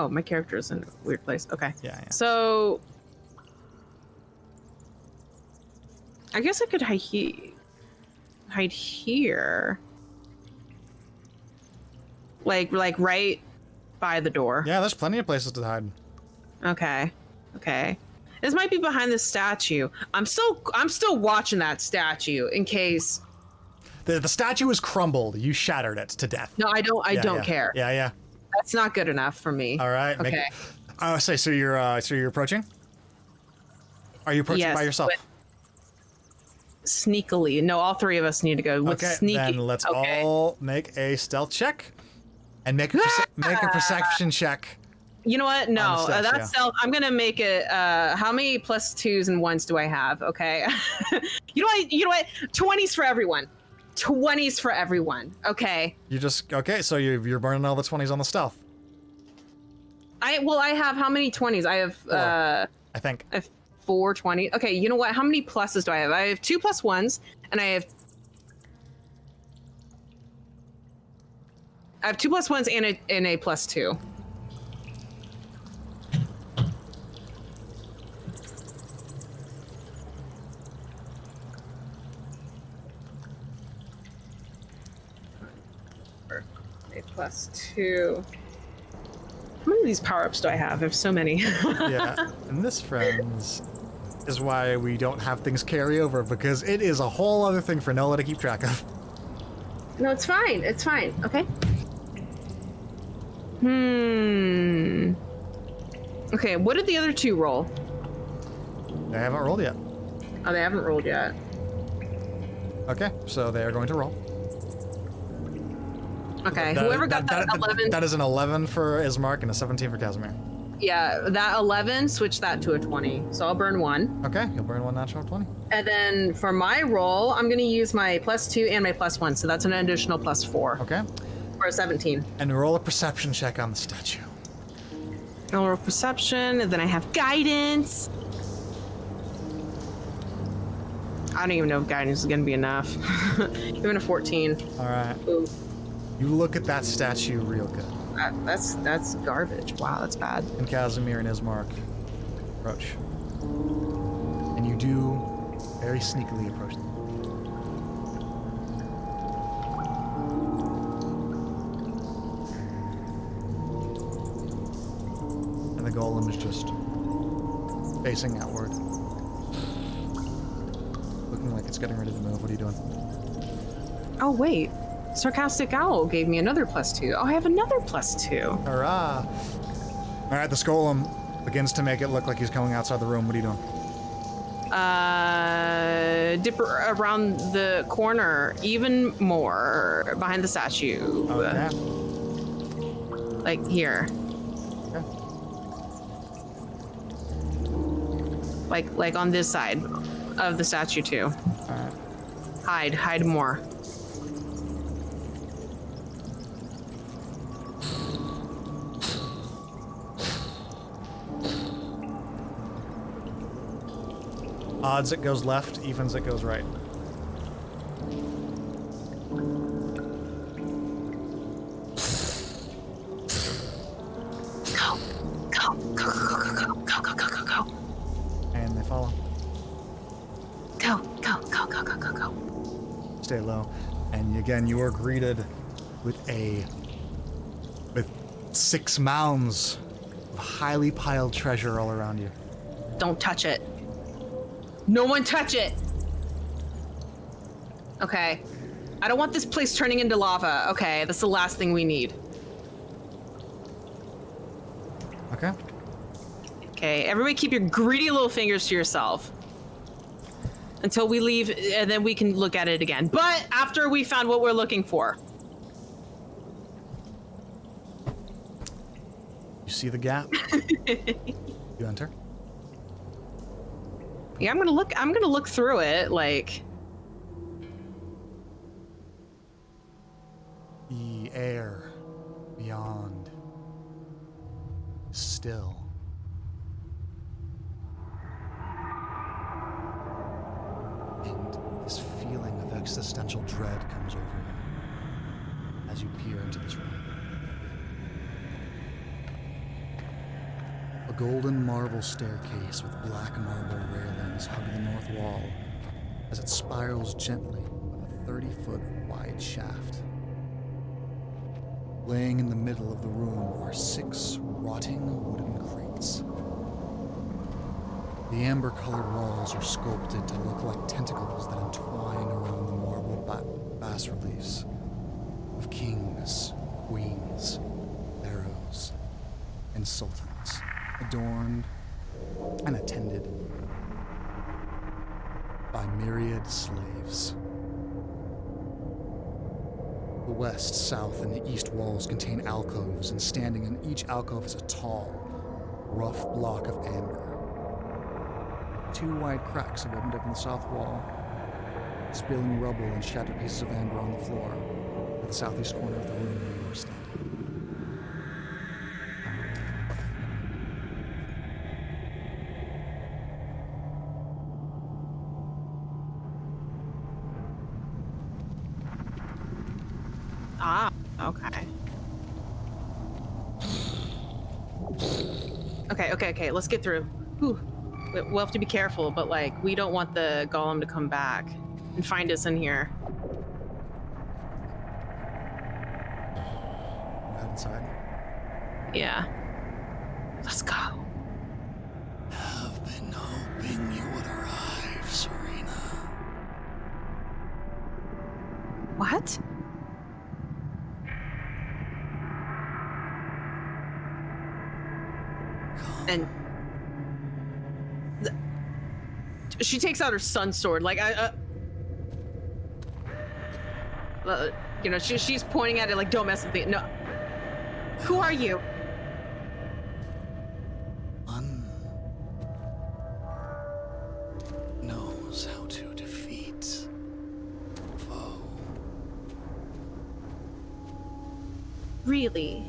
my character is in a weird place. Okay. Yeah. So I guess I could hide here. Like right by the door. Yeah, there's plenty of places to hide. Okay. This might be behind the statue. I'm still watching that statue in case. The statue is crumbled. You shattered it to death. No, I don't care. Yeah. That's not good enough for me. All right. Okay. So you're approaching? Are you approaching by yourself? Sneakily. No, all three of us need to go with Okay, sneaky. then let's all make a stealth check and make a perception check. You know what? No, On the statue. that's self. I'm gonna make it. How many +2s and 1s do I have? Okay. You know what? 20s for everyone. 20s for everyone. Okay. So you're burning all the 20s on the stealth. I have how many 20s? I have I think. I have 4 20. Okay. You know what? How many pluses do I have? I have 2 +1s, and I have 2 +1s and a +2. A +2. How many of these power-ups do I have? I have so many. Yeah. And this, friends, is why we don't have things carry over, because it is a whole other thing for Nola to keep track of. No, it's fine. It's fine. Okay. Okay, what did the other 2 roll? They haven't rolled yet. Oh, they haven't rolled yet. Okay, so they are going to roll. Okay, whoever got that 11. That is an 11 for Ismark and a 17 for Casimir. Yeah, that 11, switch that to a 20. So I'll burn 1. Okay, you'll burn 1 natural 20. And then for my roll, I'm going to use my +2 and my +1. So that's an additional +4. Okay. For a 17. And roll a perception check on the statue. I'll roll perception, and then I have guidance. I don't even know if guidance is going to be enough. Even a 14. All right. Ooh. You look at that statue real good. That's garbage. Wow, that's bad. And Casimir and Ismark approach. And you do very sneakily approach them. And the golem is just facing outward. Looking like it's getting ready to move. What are you doing? Oh, wait. Sarcastic Owl gave me another +2. Oh, I have another +2. Hurrah! All right, the golem begins to make it look like he's coming outside the room. What are you doing? Dip around the corner even more behind the statue. Okay. Like here. Okay. Like on this side of the statue too. All right. Hide more. Odds it goes left, evens it goes right. Go. And they follow. Go. Stay low. And again, you are greeted with 6 mounds of highly piled treasure all around you. Don't touch it. No one touch it. Okay. I don't want this place turning into lava. Okay, that's the last thing we need. Okay, everybody keep your greedy little fingers to yourself. Until we leave, and then we can look at it again. But after we found what we're looking for. You see the gap? You enter? Yeah, I'm gonna look through it, like... The air beyond is still. And this feeling of existential dread comes over you as you peer into this room. A golden marble staircase with black marble railings hug the north wall as it spirals gently with a 30-foot wide shaft. Laying in the middle of the room are 6 rotting wooden crates. The amber-colored walls are sculpted to look like tentacles that entwine around the marble bas-reliefs of kings, queens, pharaohs, and sultans, adorned and attended by myriad slaves. The west, south, and the east walls contain alcoves, and standing in each alcove is a tall, rough block of amber. 2 wide cracks have opened up in the south wall, spilling rubble and shattered pieces of amber on the floor at the southeast corner of the room where you were standing. Ah, okay. Okay, let's get through. Whew. We'll have to be careful, but like, we don't want the golem to come back and find us in here. We'll head inside. Yeah. Let's go. I've been hoping you would arrive, Serena. What? And she takes out her sun sword, like you know, she's pointing at it like, don't mess with me. No. Who are you? One knows how to defeat a foe. Really?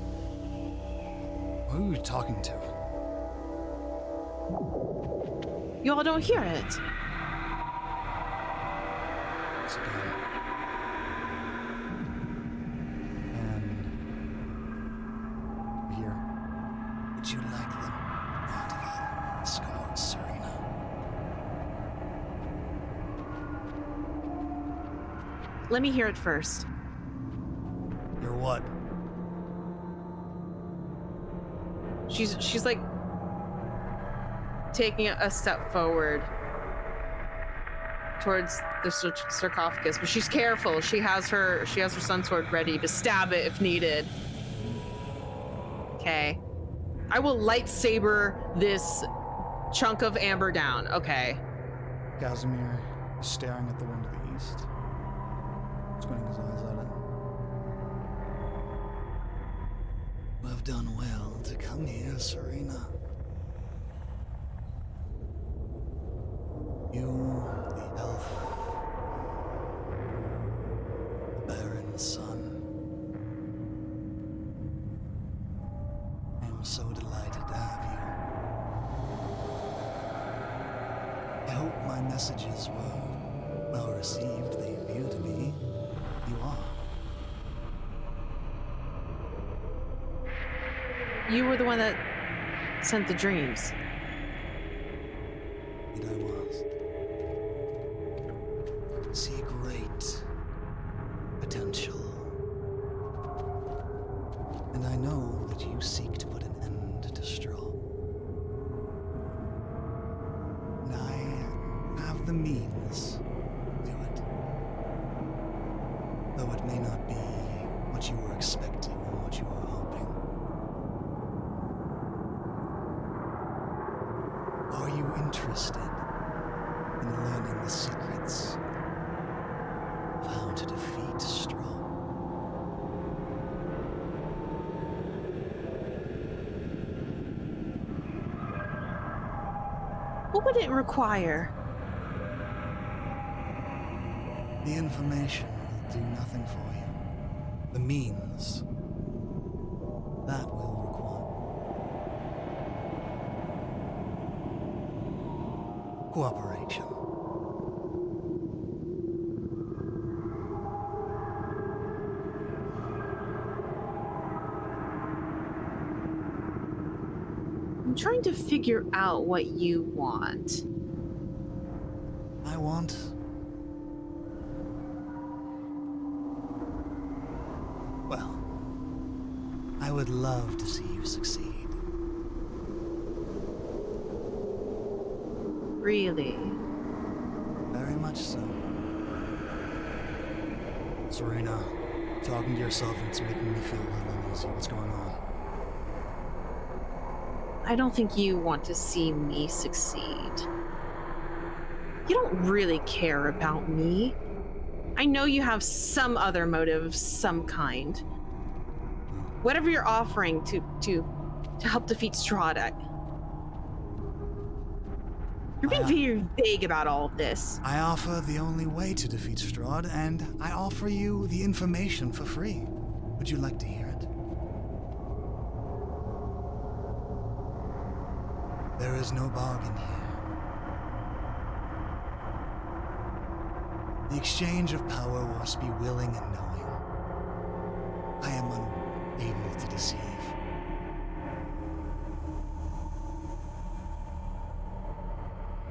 Who are you talking to? Y'all don't hear it. Once again. And here. Would you like them out of our scars, Serena? Let me hear it first. You're what? She's like taking a step forward towards the sarcophagus, but she's careful. She has her sun sword ready to stab it if needed. Okay. I will lightsaber this chunk of amber down. Okay. Casimir is staring at the one to the east, squinting his eyes at it. You have done well to come here, Serena. You, the elf, the barren sun. I am so delighted to have you. I hope my messages were well received. They appear to be. You are. You were the one that sent the dreams. It I was. See great potential. And I know that you seek to put an end to Strahd. And I have the means to do it. Though it may not be what you were expecting or what you were hoping. Are you interested in learning the secrets of how to defeat Strahd? What would it require? The information will do nothing for you. The means, that will require cooperation. I'm trying to figure out what you want. I want well, I would love to see you succeed. Really? Very much so. Serena, talking to yourself and it's making me feel a little uneasy. What's going on? I don't think you want to see me succeed. You don't really care about me. I know you have some other motive of some kind. Whatever you're offering to help defeat Strahd. You're being very vague about all of this. I offer the only way to defeat Strahd, and I offer you the information for free. Would you like to hear it? There is no bargain here. The exchange of power must be willing and knowing. I am unable to deceive.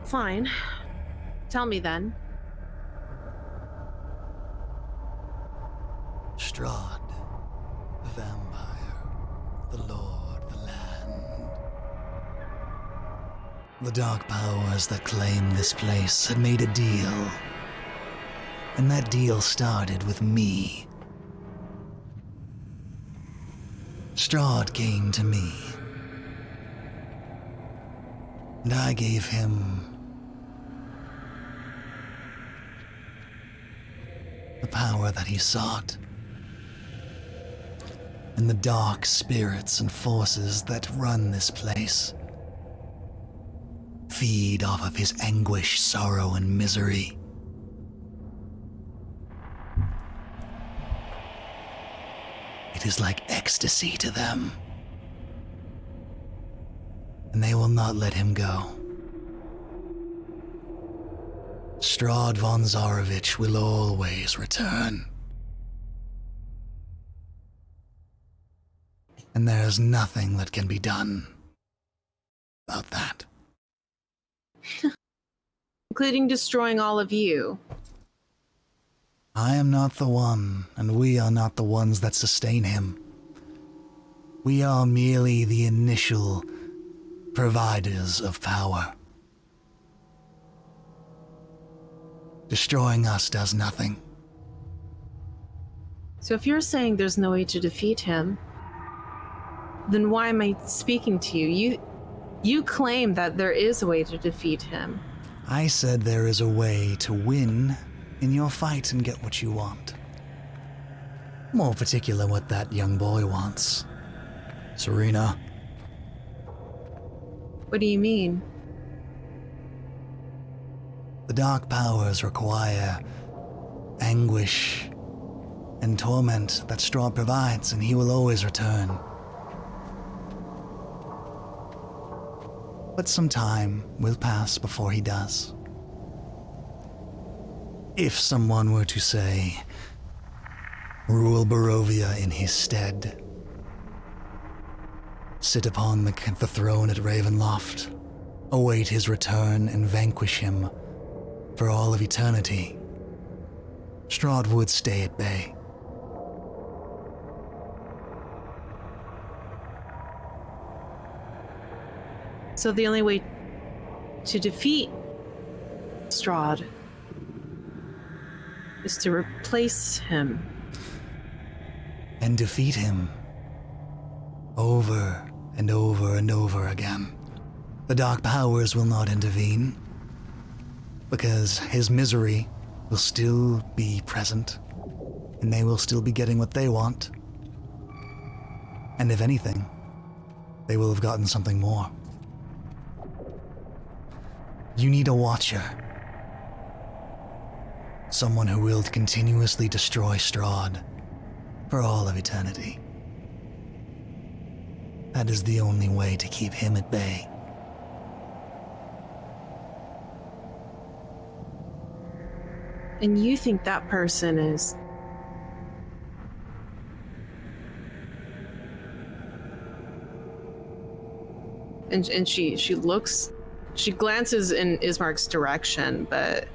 Fine. Tell me then. Strahd, the vampire, the lord, the land. The dark powers that claim this place had made a deal. And that deal started with me. Strahd came to me. And I gave him the power that he sought. And the dark spirits and forces that run this place feed off of his anguish, sorrow, and misery. It is like ecstasy to them. And they will not let him go. Strahd von Zarovich will always return. And there's nothing that can be done about that. Including destroying all of you. I am not the one, and we are not the ones that sustain him. We are merely the initial providers of power. Destroying us does nothing. So if you're saying there's no way to defeat him, then why am I speaking to you? You claim that there is a way to defeat him. I said there is a way to win in your fight and get what you want. More particular what that young boy wants. Serena. What do you mean? The dark powers require anguish and torment that Strahd provides, and he will always return. But some time will pass before he does. If someone were to say, rule Barovia in his stead, sit upon the throne at Ravenloft, await his return and vanquish him for all of eternity, Strahd would stay at bay. So the only way to defeat Strahd is to replace him. And defeat him over and over and over again. The dark powers will not intervene, because his misery will still be present, and they will still be getting what they want. And if anything, they will have gotten something more. You need a watcher. Someone who will continuously destroy Strahd for all of eternity. That is the only way to keep him at bay. And you think that person is... And she looks... She glances in Ismark's direction, but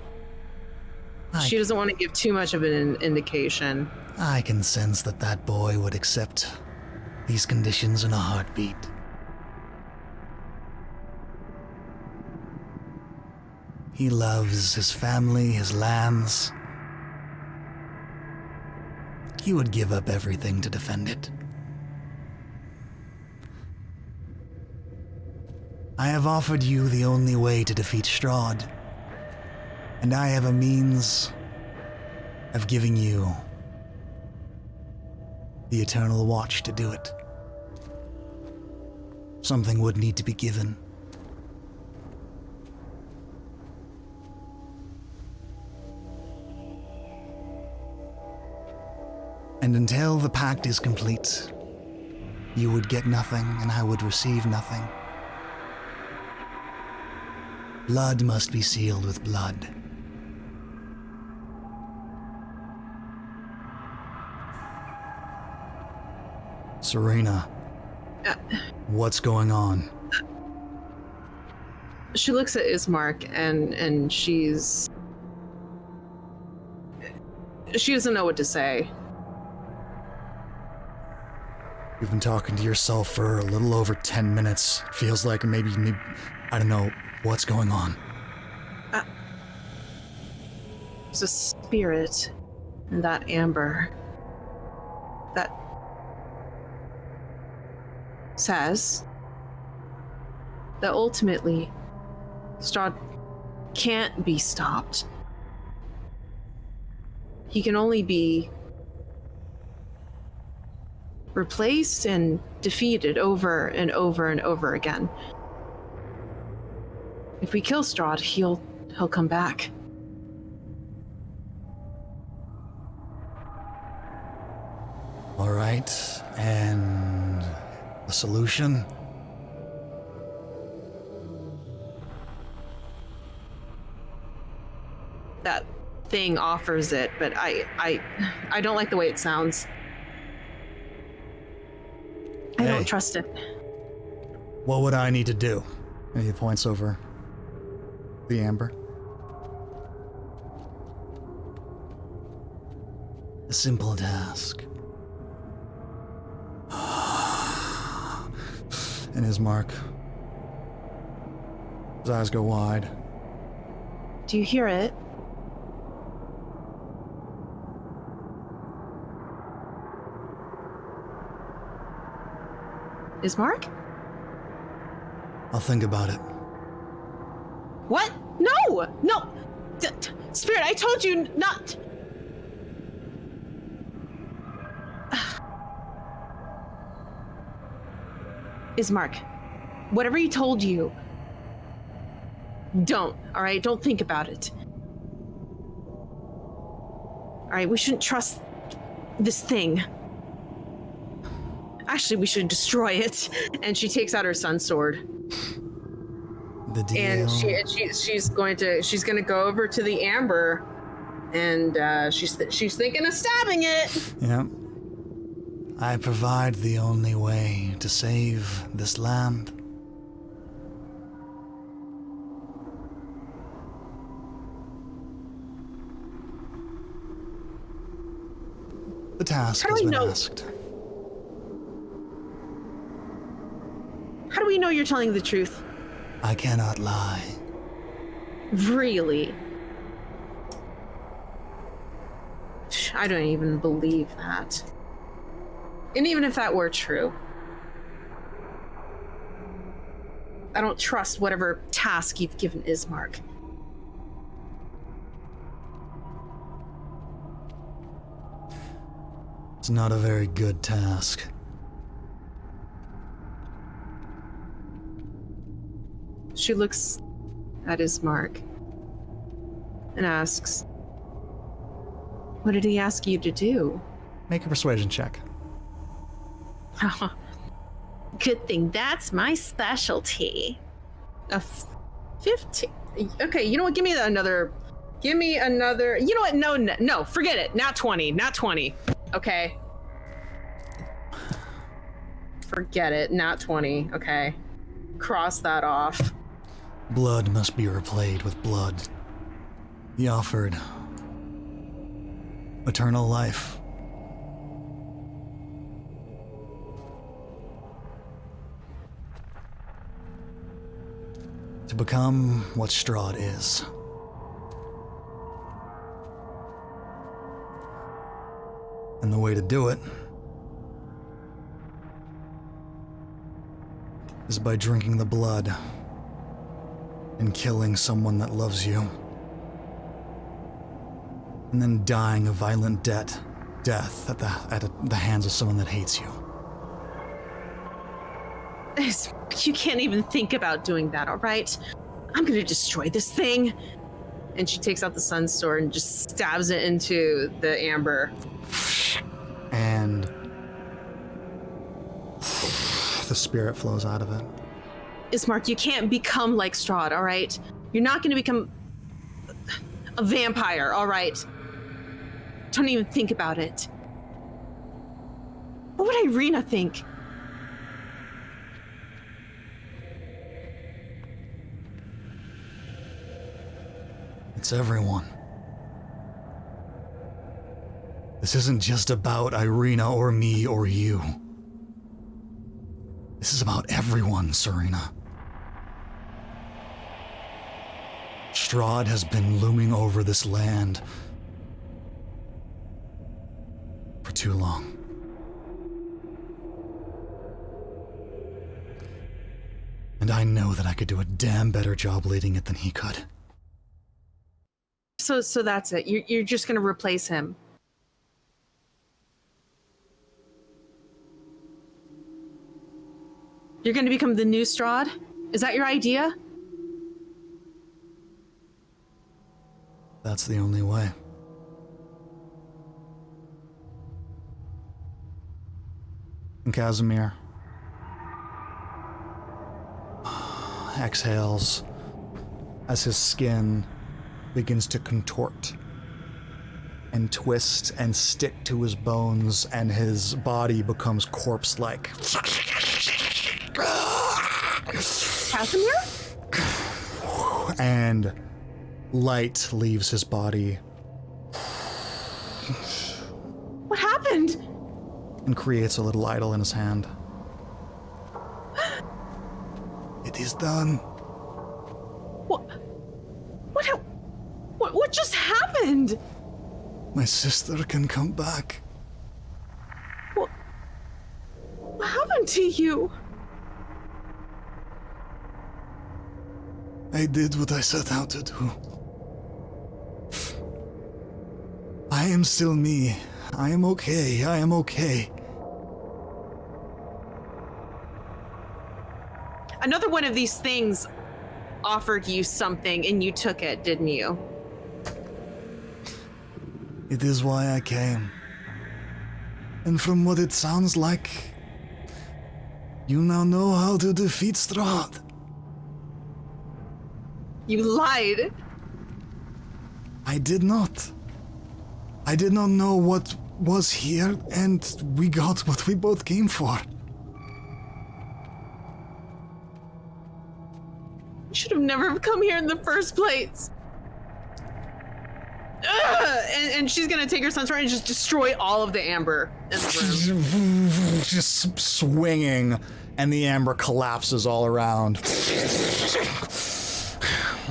she doesn't want to give too much of an indication. I can sense that that boy would accept these conditions in a heartbeat. He loves his family, his lands. He would give up everything to defend it. I have offered you the only way to defeat Strahd, and I have a means of giving you the Eternal Watch to do it. Something would need to be given. And until the pact is complete, you would get nothing and I would receive nothing. Blood must be sealed with blood. Serena, what's going on? She looks at Ismark and she doesn't know what to say. You've been talking to yourself for a little over 10 minutes. Feels like maybe I don't know what's going on. There's a spirit in that amber that says that ultimately Strahd can't be stopped. He can only be replaced and defeated over and over and over again. If we kill Strahd, he'll come back. All right, and the solution? That thing offers it, but I don't like the way it sounds. I don't trust it. What would I need to do? And he points over the amber. A simple task. And Ismark, his eyes go wide. Do you hear it? Ismark? I'll think about it. What? No! No! Spirit, I told you not... Ismark, whatever he told you, don't, all right? Don't think about it. All right, we shouldn't trust this thing. Actually, we should destroy it. And she takes out her sun sword. The deal. And she's gonna go over to the amber, and she's thinking of stabbing it. Yeah. I provide the only way to save this land. The task has been asked. How do we know you're telling the truth? I cannot lie. Really? I don't even believe that. And even if that were true, don't trust whatever task you've given Ismark. It's not a very good task. She looks at Ismark and asks, "What did he ask you to do?" Make a persuasion check. Good thing that's my specialty. A 15. Okay, you know what? Give me another. You know what? No, forget it. Not 20. Not 20. Okay. Forget it. Not 20. Okay. Cross that off. Blood must be replayed with blood. He offered eternal life. To become what Strahd is. And the way to do it is by drinking the blood and killing someone that loves you. And then dying a violent death at the hands of someone that hates you. You can't even think about doing that, all right? I'm gonna destroy this thing. And she takes out the sun sword and just stabs it into the amber. And the spirit flows out of it. Ismark, you can't become like Strahd, all right? You're not gonna become a vampire, all right? Don't even think about it. What would Irina think? It's everyone. This isn't just about Irina or me or you. This is about everyone, Serena. Strahd has been looming over this land for too long. And I know that I could do a damn better job leading it than he could. So that's it. You're just gonna replace him. You're gonna become the new Strahd? Is that your idea? That's the only way. And Casimir exhales as his skin begins to contort and twist and stick to his bones, and his body becomes corpse-like. Casimir? And light leaves his body What happened? and creates a little idol in his hand. It is done. What just happened? My sister can come back. What happened to you? I did what I set out to do. I am still me. I am okay. I am okay. Another one of these things offered you something and you took it, didn't you? It is why I came. And from what it sounds like, you now know how to defeat Strahd. You lied. I did not. I did not know what was here, and we got what we both came for. You should have never come here in the first place. And she's gonna take her sun sword and just destroy all of the amber in the room. Just swinging, and the amber collapses all around.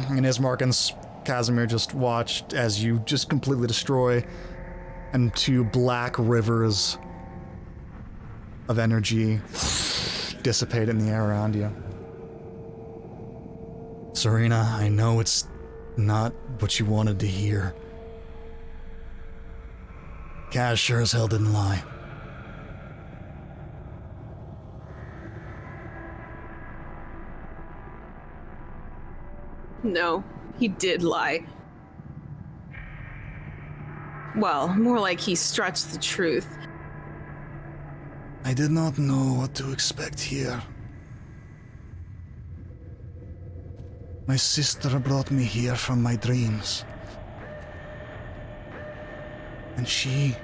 And Ismark and Casimir just watched as you just completely destroy, and two black rivers of energy dissipate in the air around you. Serena, I know it's not what you wanted to hear. Kaz sure as hell didn't lie. No, he did lie. Well, more like he stretched the truth. I did not know what to expect here. My sister brought me here from my dreams. And she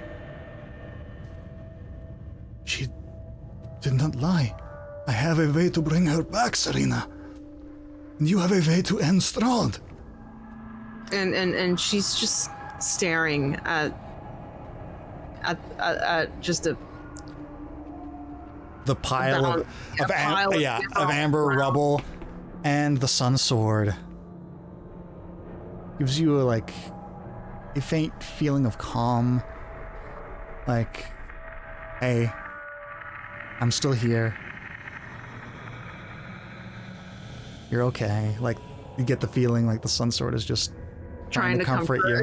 did not lie. I have a way to bring her back, Serena. And you have a way to end Strahd. And she's just staring at just The pile Down. of Yeah, pile of- of amber wow. rubble, and the sun sword gives you a faint feeling of calm. Like, hey, I'm still here. You're okay. Like, you get the feeling like the sun sword is just trying to comfort you.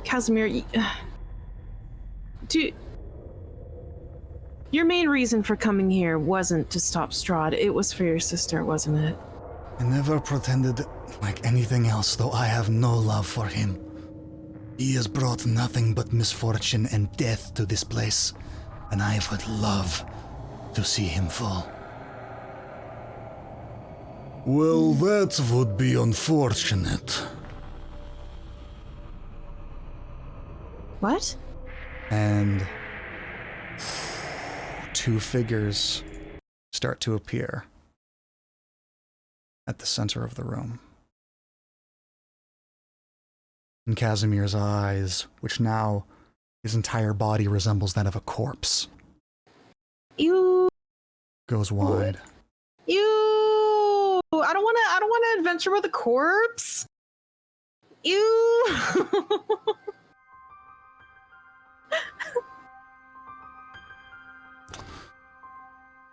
Casimir, your main reason for coming here wasn't to stop Strahd. It was for your sister, wasn't it? I never pretended like anything else, though I have no love for him. He has brought nothing but misfortune and death to this place, and I would love to see him fall. Well, that would be unfortunate. What? And two figures start to appear at the center of the room. And Casimir's eyes, which now his entire body resembles that of a corpse, You. goes wide. I don't want to adventure with a corpse. You.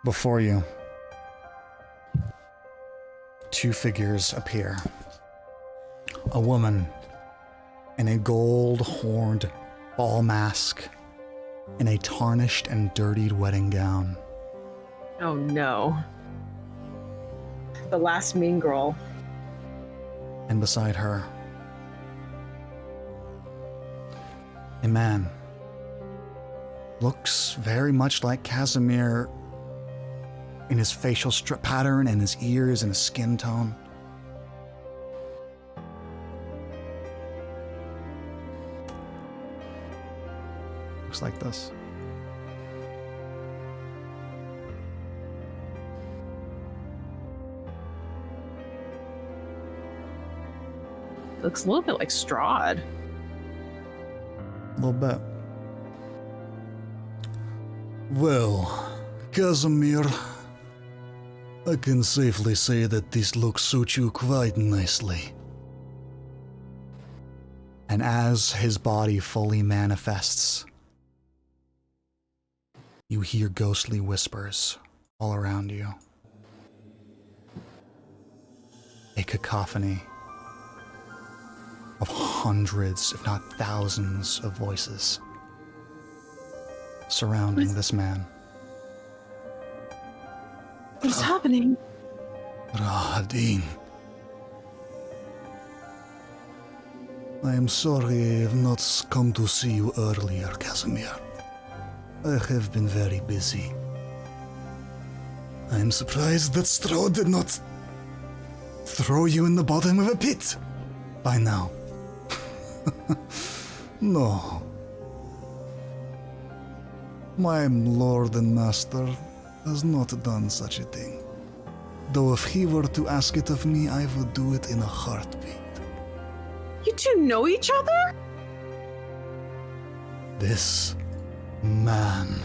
Before you, two figures appear. A woman in a gold-horned ball mask and a tarnished and dirtied wedding gown. Oh no. The last mean girl. And beside her, a man. Looks very much like Casimir in his facial pattern and his ears and his skin tone. Looks like this. Looks a little bit like Strahd. A little bit. Well, Casimir, I can safely say that this look suits you quite nicely. And as his body fully manifests, you hear ghostly whispers all around you. A cacophony of hundreds, if not thousands, of voices surrounding this man. What's happening? Rahadin. I am sorry I have not come to see you earlier, Casimir. I have been very busy. I am surprised that Strahd did not throw you in the bottom of a pit by now. No. My lord and master has not done such a thing. Though if he were to ask it of me, I would do it in a heartbeat. You two know each other? This man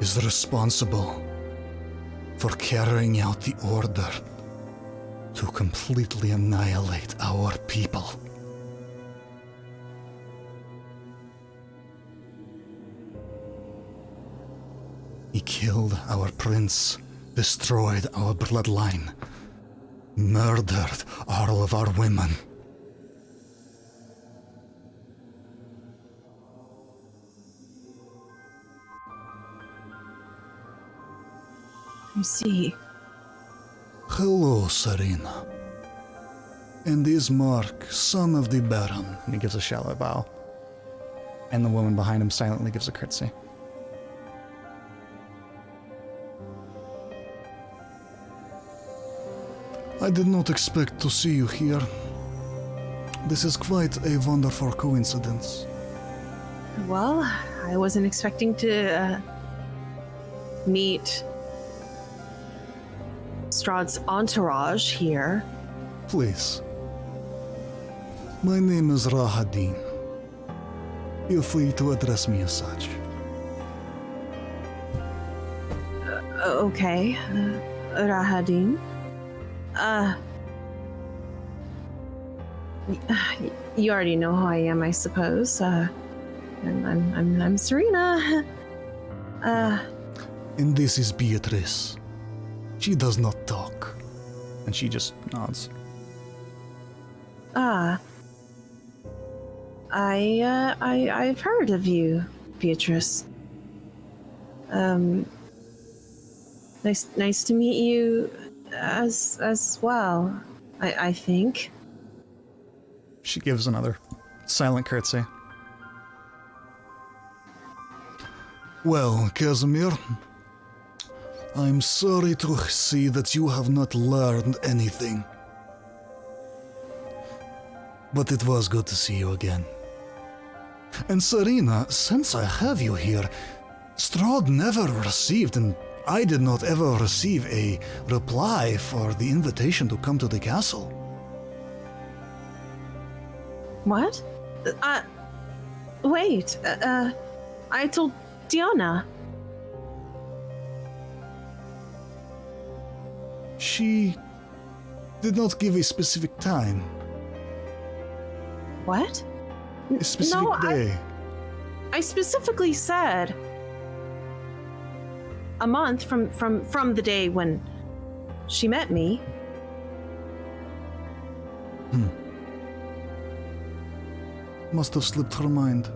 is responsible for carrying out the order to completely annihilate our people. He killed our prince, destroyed our bloodline, murdered all of our women. I see. Hello, Serena. And is Mark, son of the Baron. And he gives a shallow bow. And the woman behind him silently gives a curtsy. I did not expect to see you here. This is quite a wonderful coincidence. Well, I wasn't expecting to meet Strahd's entourage here. Please. My name is Rahadin. Feel free to address me as such. Okay, Rahadin. You already know who I am, I suppose. I'm Serena. And this is Beatrice. She does not talk. And she just nods. I've heard of you, Beatrice. Nice to meet you as well, I think. She gives another silent curtsy. Well, Casimir, I'm sorry to see that you have not learned anything. But it was good to see you again. And Serena, since I have you here, Strahd never received, and I did not ever receive a reply for the invitation to come to the castle. What? Wait, I told Diana. She did not give a specific time, What? a specific No, day. I specifically said a month from the day when she met me. Must have slipped her mind.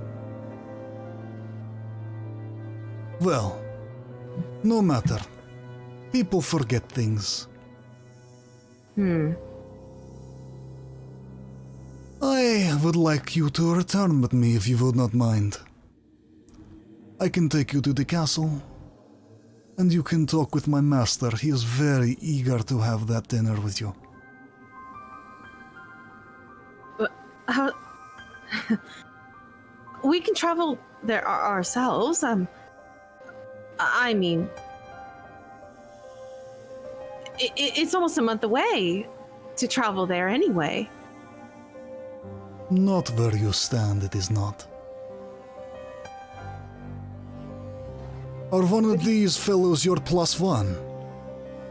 Well, no matter. People forget things. I would like you to return with me if you would not mind. I can take you to the castle, and you can talk with my master. He is very eager to have that dinner with you. How? We can travel there ourselves. I mean, it's almost a month away to travel there anyway. Not where you stand, it is not. Are one of these fellows your +1?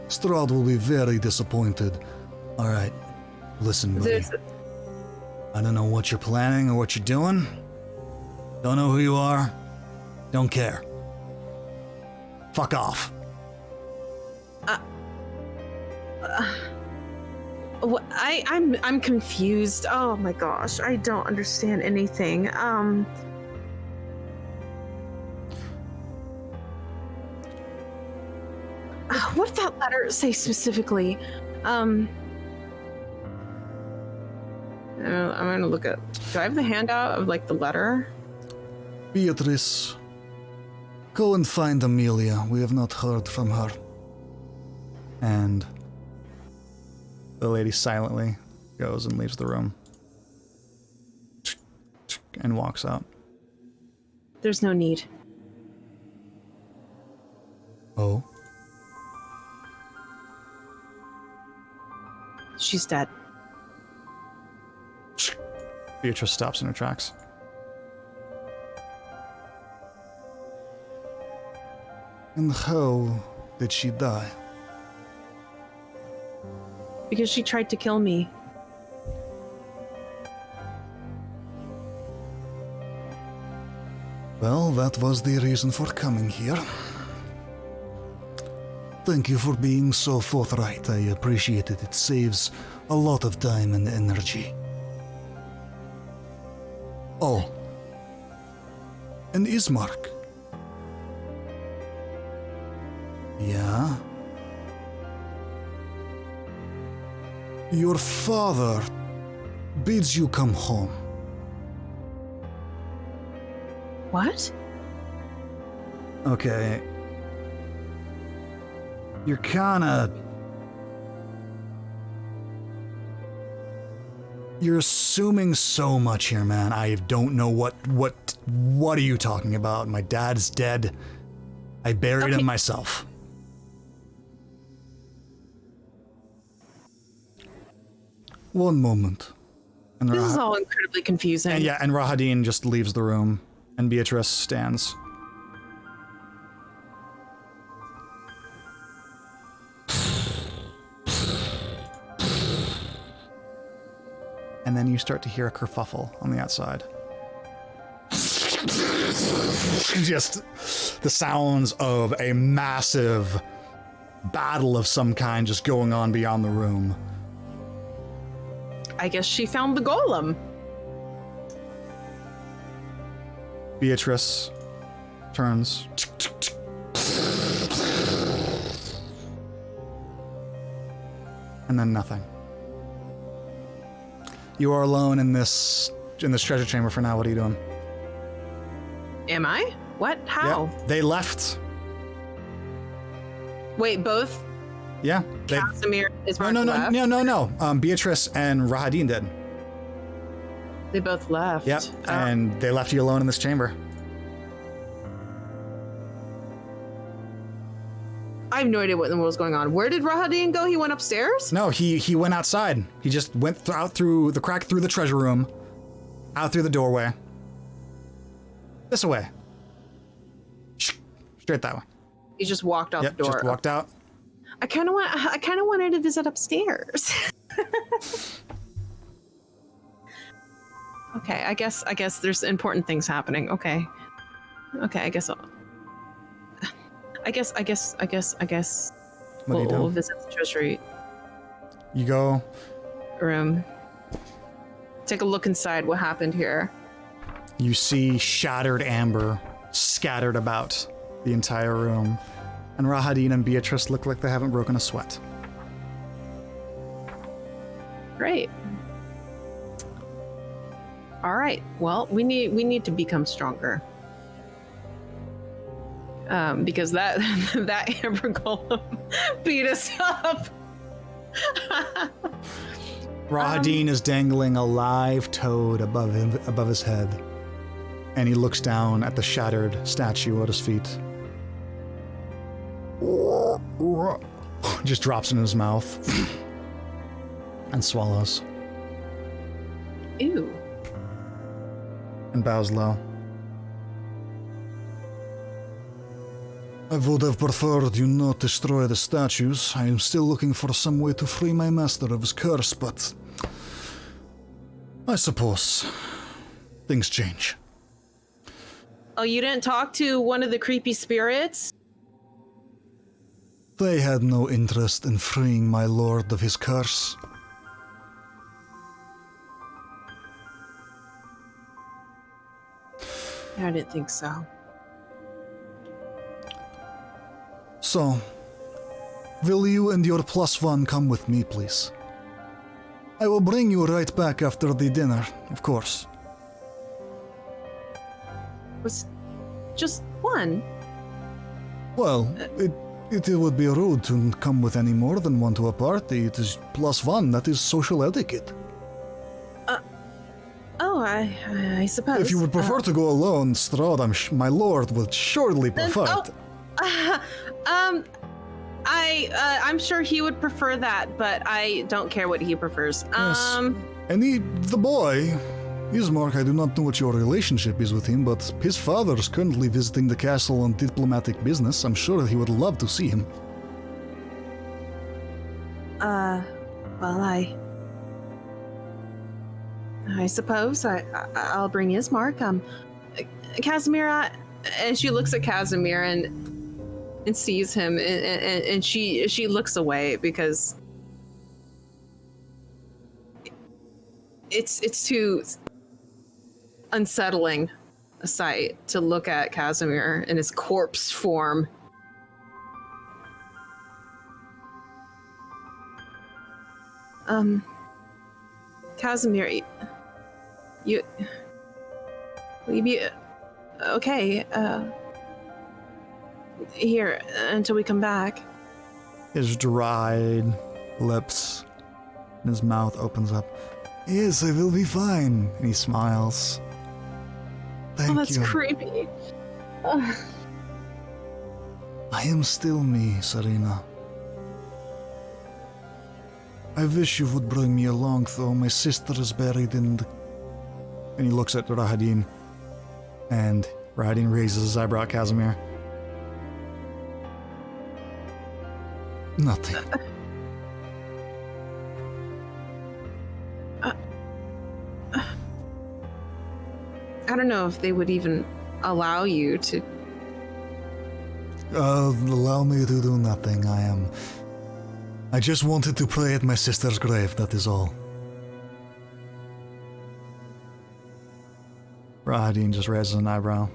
Strahd will be very disappointed. Alright, listen, buddy. I don't know what you're planning or what you're doing. Don't know who you are. Don't care. Fuck off. I'm confused. Oh my gosh, I don't understand anything. What did that letter say specifically? I'm gonna look at. Do I have the handout of like the letter? Beatrice, go and find Amelia. We have not heard from her. And the lady silently goes and leaves the room. And walks out. There's no need. Oh? She's dead. Beatrice stops in her tracks. And how did she die? because she tried to kill me. Well, that was the reason for coming here. Thank you for being so forthright. I appreciate it. It saves a lot of time and energy. Oh. And Ismark. Yeah? Your father bids you come home. What? Okay. You're kinda... You're assuming so much here, man. I don't know what are you talking about? My dad's dead. I buried him myself. One moment. And This is all incredibly confusing. And yeah, and Rahadin just leaves the room, and Beatrice stands. And then you start to hear a kerfuffle on the outside. Just the sounds of a massive battle of some kind just going on beyond the room. I guess she found the golem. Beatrice turns. And then nothing. You are alone in this treasure chamber for now. What are you doing? Am I? What? How? Yeah, they left. Wait, both? Yeah. They, Casimir is no. Beatrice and Rahadin did. They both left. Yep. And they left you alone in this chamber. I have no idea what in the world was going on. Where did Rahadin go? He went upstairs? No, he went outside. He just went out through the crack through the treasure room, out through the doorway. This way. Straight that way. He just walked out the door. Just walked out. I kind of wanted to visit upstairs. Okay, I guess there's important things happening. Okay, I guess What do you do? we'll visit the treasury You go. room. Take a look inside. What happened here? You see shattered amber scattered about the entire room, and Rahadin and Beatrice look like they haven't broken a sweat. Great. All right. Well, we need to become stronger. Because that amber golem beat us up. Rahadin is dangling a live toad above his head, and he looks down at the shattered statue at his feet. Just drops in his mouth and swallows Ew. and bows low. I would have preferred you not destroy the statues. I am still looking for some way to free my master of his curse, but I suppose things change. Oh, you didn't talk to one of the creepy spirits? They had no interest in freeing my lord of his curse. I didn't think so. So, will you and your +1 come with me, please? I will bring you right back after the dinner, of course. Was just one? Well, it would be rude to come with any more than one to a party. It is +1, that is social etiquette. Oh, I suppose. If you would prefer to go alone, Strahd, my lord, would surely prefer it. I'm sure he would prefer that, but I don't care what he prefers. Yes. And the boy, Ismark, I do not know what your relationship is with him, but his father is currently visiting the castle on diplomatic business. I'm sure he would love to see him. Well, I suppose I'll bring Ismark. Casimir, and she looks at Casimir and sees him, and she looks away because it's too unsettling a sight to look at Casimir in his corpse form. Casimir, will you be okay? Here until we come back. His dried lips and his mouth opens up. Yes, I will be fine. And he smiles. Thank you. That's creepy. I am still me, Serena. I wish you would bring me along, though. My sister is buried in the... And he looks at Rahadin. And Rahadin raises his eyebrow at Casimir. Nothing. I don't know if they would even allow you to... Allow me to do nothing. I just wanted to pray at my sister's grave, that is all. Rahadin just raises an eyebrow.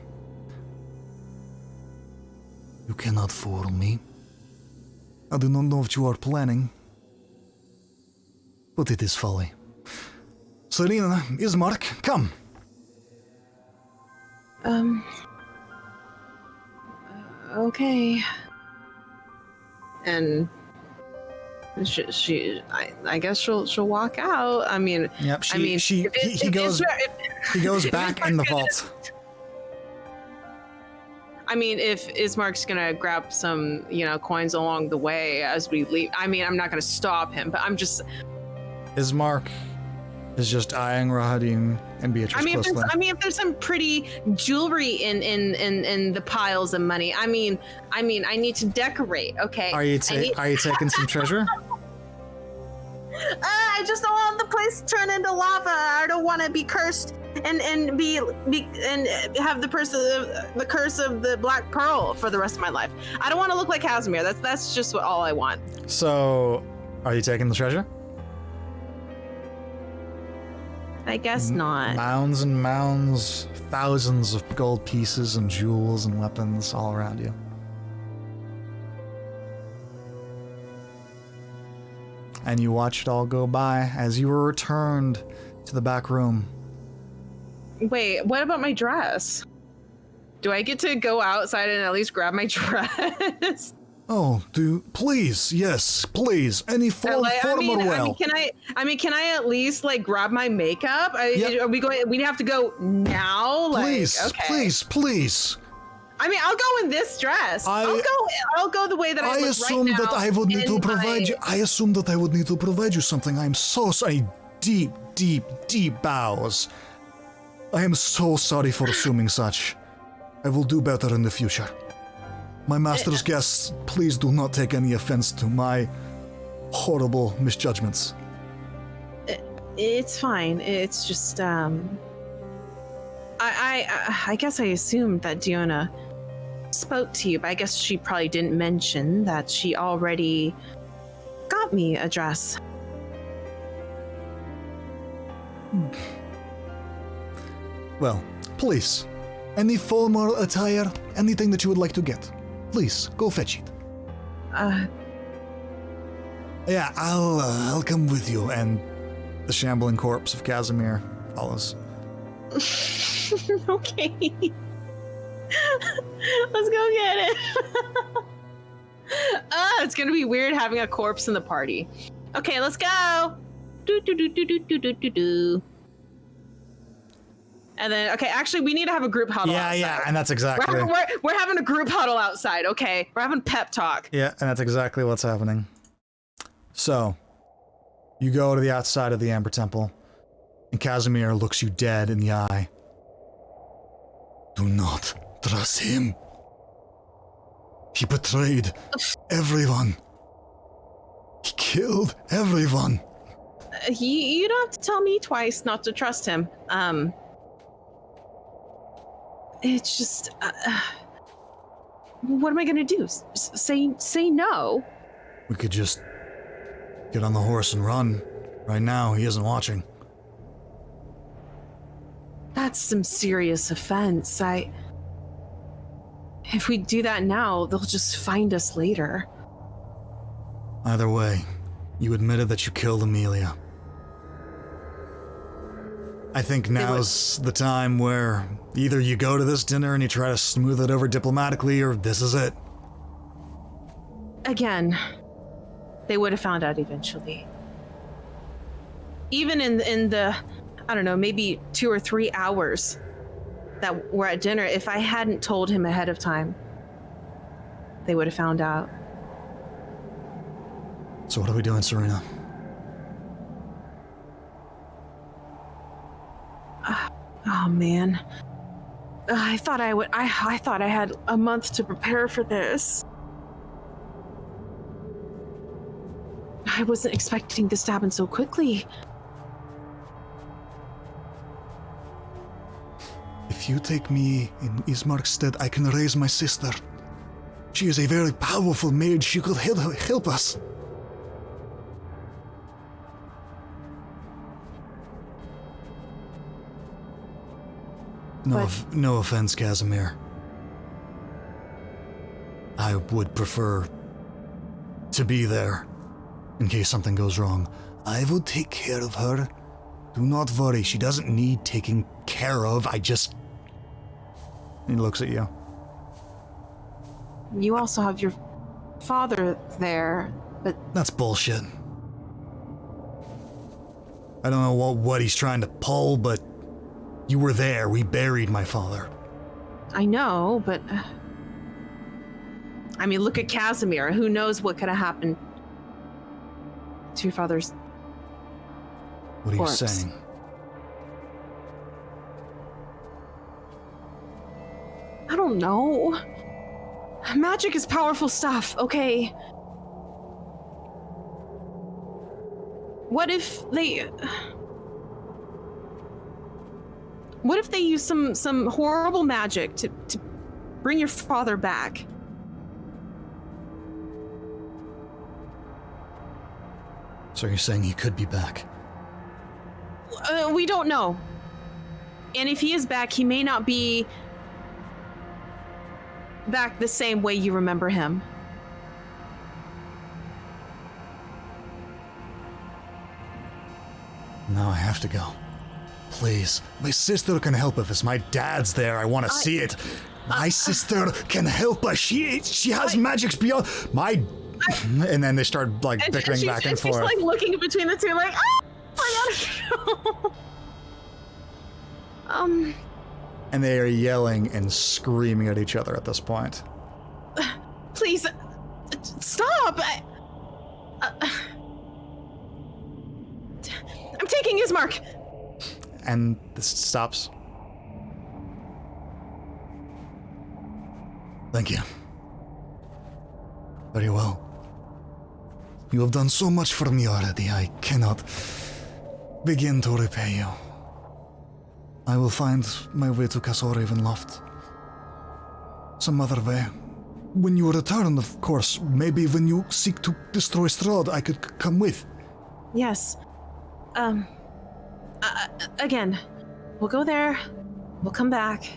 You cannot fool me. I do not know what you are planning, but it is folly. Serena, Ismark, come. Okay. And I guess she'll walk out. I mean, Yep. He goes back in the vault. I mean, if Ismark's gonna grab some, coins along the way as we leave, I mean, I'm not gonna stop him, but I'm just. Ismark is just eyeing Rahadin and Beatrice closely. If there's some pretty jewelry in the piles of money, I mean, I need to decorate. Okay. Are you taking some treasure? I just don't want the place to turn into lava. I don't want to be cursed and have the curse of the Black Pearl for the rest of my life. I don't want to look like Casimir. That's just all I want. So, are you taking the treasure? I guess not. Mounds and mounds, thousands of gold pieces and jewels and weapons all around you. And you watch it all go by as you were returned to the back room. Wait, what about my dress? Do I get to go outside and at least grab my dress? Oh, please, yes, please. Any form well. Can I at least grab my makeup? Yep. Are we going? We have to go now. Please, okay. please. I mean, I'll go in this dress. I'll go the way that I look assume right now. that I would need to provide you. I assume that I would need to provide you something. I am so sorry. Deep bows. I am so sorry for assuming such. I will do better in the future. My master's guests, please do not take any offense to my horrible misjudgments. It's fine. It's just, I guess I assumed that Diona spoke to you, but I guess she probably didn't mention that she already got me a dress. Well, please, any formal attire, anything that you would like to get, please, go fetch it. Yeah, I'll come with you, and the shambling corpse of Casimir follows. Okay. Let's go get it. It's gonna be weird having a corpse in the party. Okay, let's go. Do. And then, okay, actually, we need to have a group huddle outside. Yeah, and that's exactly... We're having a group huddle outside, okay? We're having pep talk. Yeah, and that's exactly what's happening. So, you go to the outside of the Amber Temple, and Casimir looks you dead in the eye. Do not trust him. He betrayed everyone. He killed everyone. You don't have to tell me twice not to trust him. It's just, what am I gonna do? Say no? We could just get on the horse and run. Right now, he isn't watching. That's some serious offense. If we do that now, they'll just find us later. Either way, you admitted that you killed Amelia. I think now's the time where either you go to this dinner and you try to smooth it over diplomatically, or this is it. Again, they would have found out eventually. Even in the, I don't know, maybe 2 or 3 hours that we're at dinner, if I hadn't told him ahead of time, they would have found out. So what are we doing, Serena? Oh man. I thought I had a month to prepare for this. I wasn't expecting this to happen so quickly. If you take me in Ismark's stead, I can raise my sister. She is a very powerful mage. She could help us. No offense, Casimir. I would prefer to be there in case something goes wrong. I will take care of her. Do not worry, she doesn't need taking care of. He looks at you. You also have your father there, but... That's bullshit. I don't know what he's trying to pull, but you were there. We buried my father. I know, but... I mean, look at Casimir. Who knows what could have happened to your father's What are corpse. you saying? I don't know. Magic is powerful stuff, okay? What if they use some horrible magic to bring your father back? So you're saying he could be back? We don't know. And if he is back, he may not be back the same way you remember him. Now I have to go. Please. My sister can help us. My dad's there. I want to see it. My sister can help us. She has magics beyond my... And then they start like bickering back and forth. She's like looking in between the two like, oh my god. And they are yelling and screaming at each other at this point. Please, stop! I'm taking his mark. And this stops. Thank you. Very well. You have done so much for me already. I cannot begin to repay you. I will find my way to Castle Ravenloft. Some other way. When you return, of course. Maybe when you seek to destroy Strahd, I could come with. Yes. Again, we'll go there. We'll come back.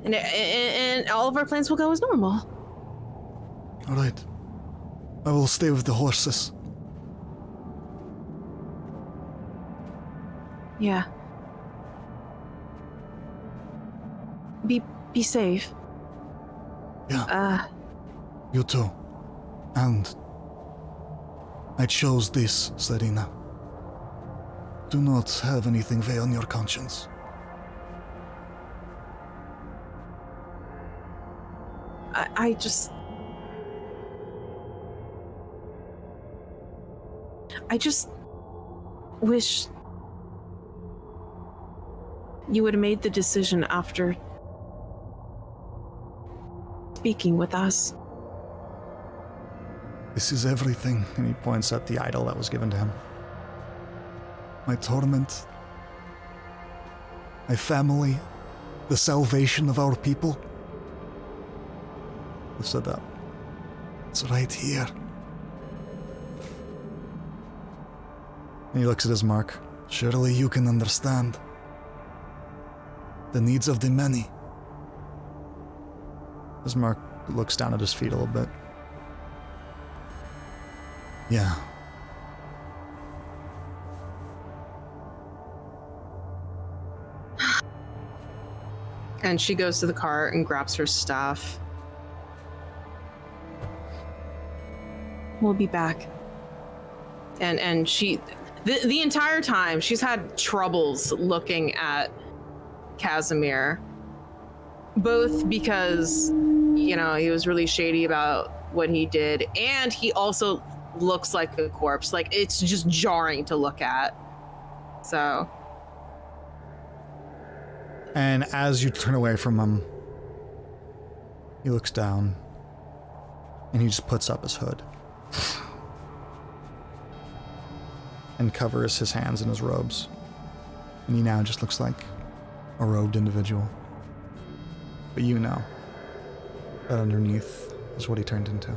And all of our plans will go as normal. All right. I will stay with the horses. Yeah. Be safe. Yeah. You too. And I chose this, Serena. Do not have anything weigh on your conscience. I just wish you would have made the decision after speaking with us. This is everything. And he points at the idol that was given to him. my torment, my family, the salvation of our people. Who said that? It's right here. And he looks at his mark. Surely you can understand the needs of the many. His mark looks down at his feet a little bit. Yeah. And she goes to the car and grabs her stuff. We'll be back. And she, the entire time, she's had troubles looking at Casimir. Both because, you know, he was really shady about what he did, and he also looks like a corpse. Like, it's just jarring to look at. So. And as you turn away from him, he looks down and he just puts up his hood and covers his hands in his robes. And he now just looks like a robed individual. But you know that underneath is what he turned into.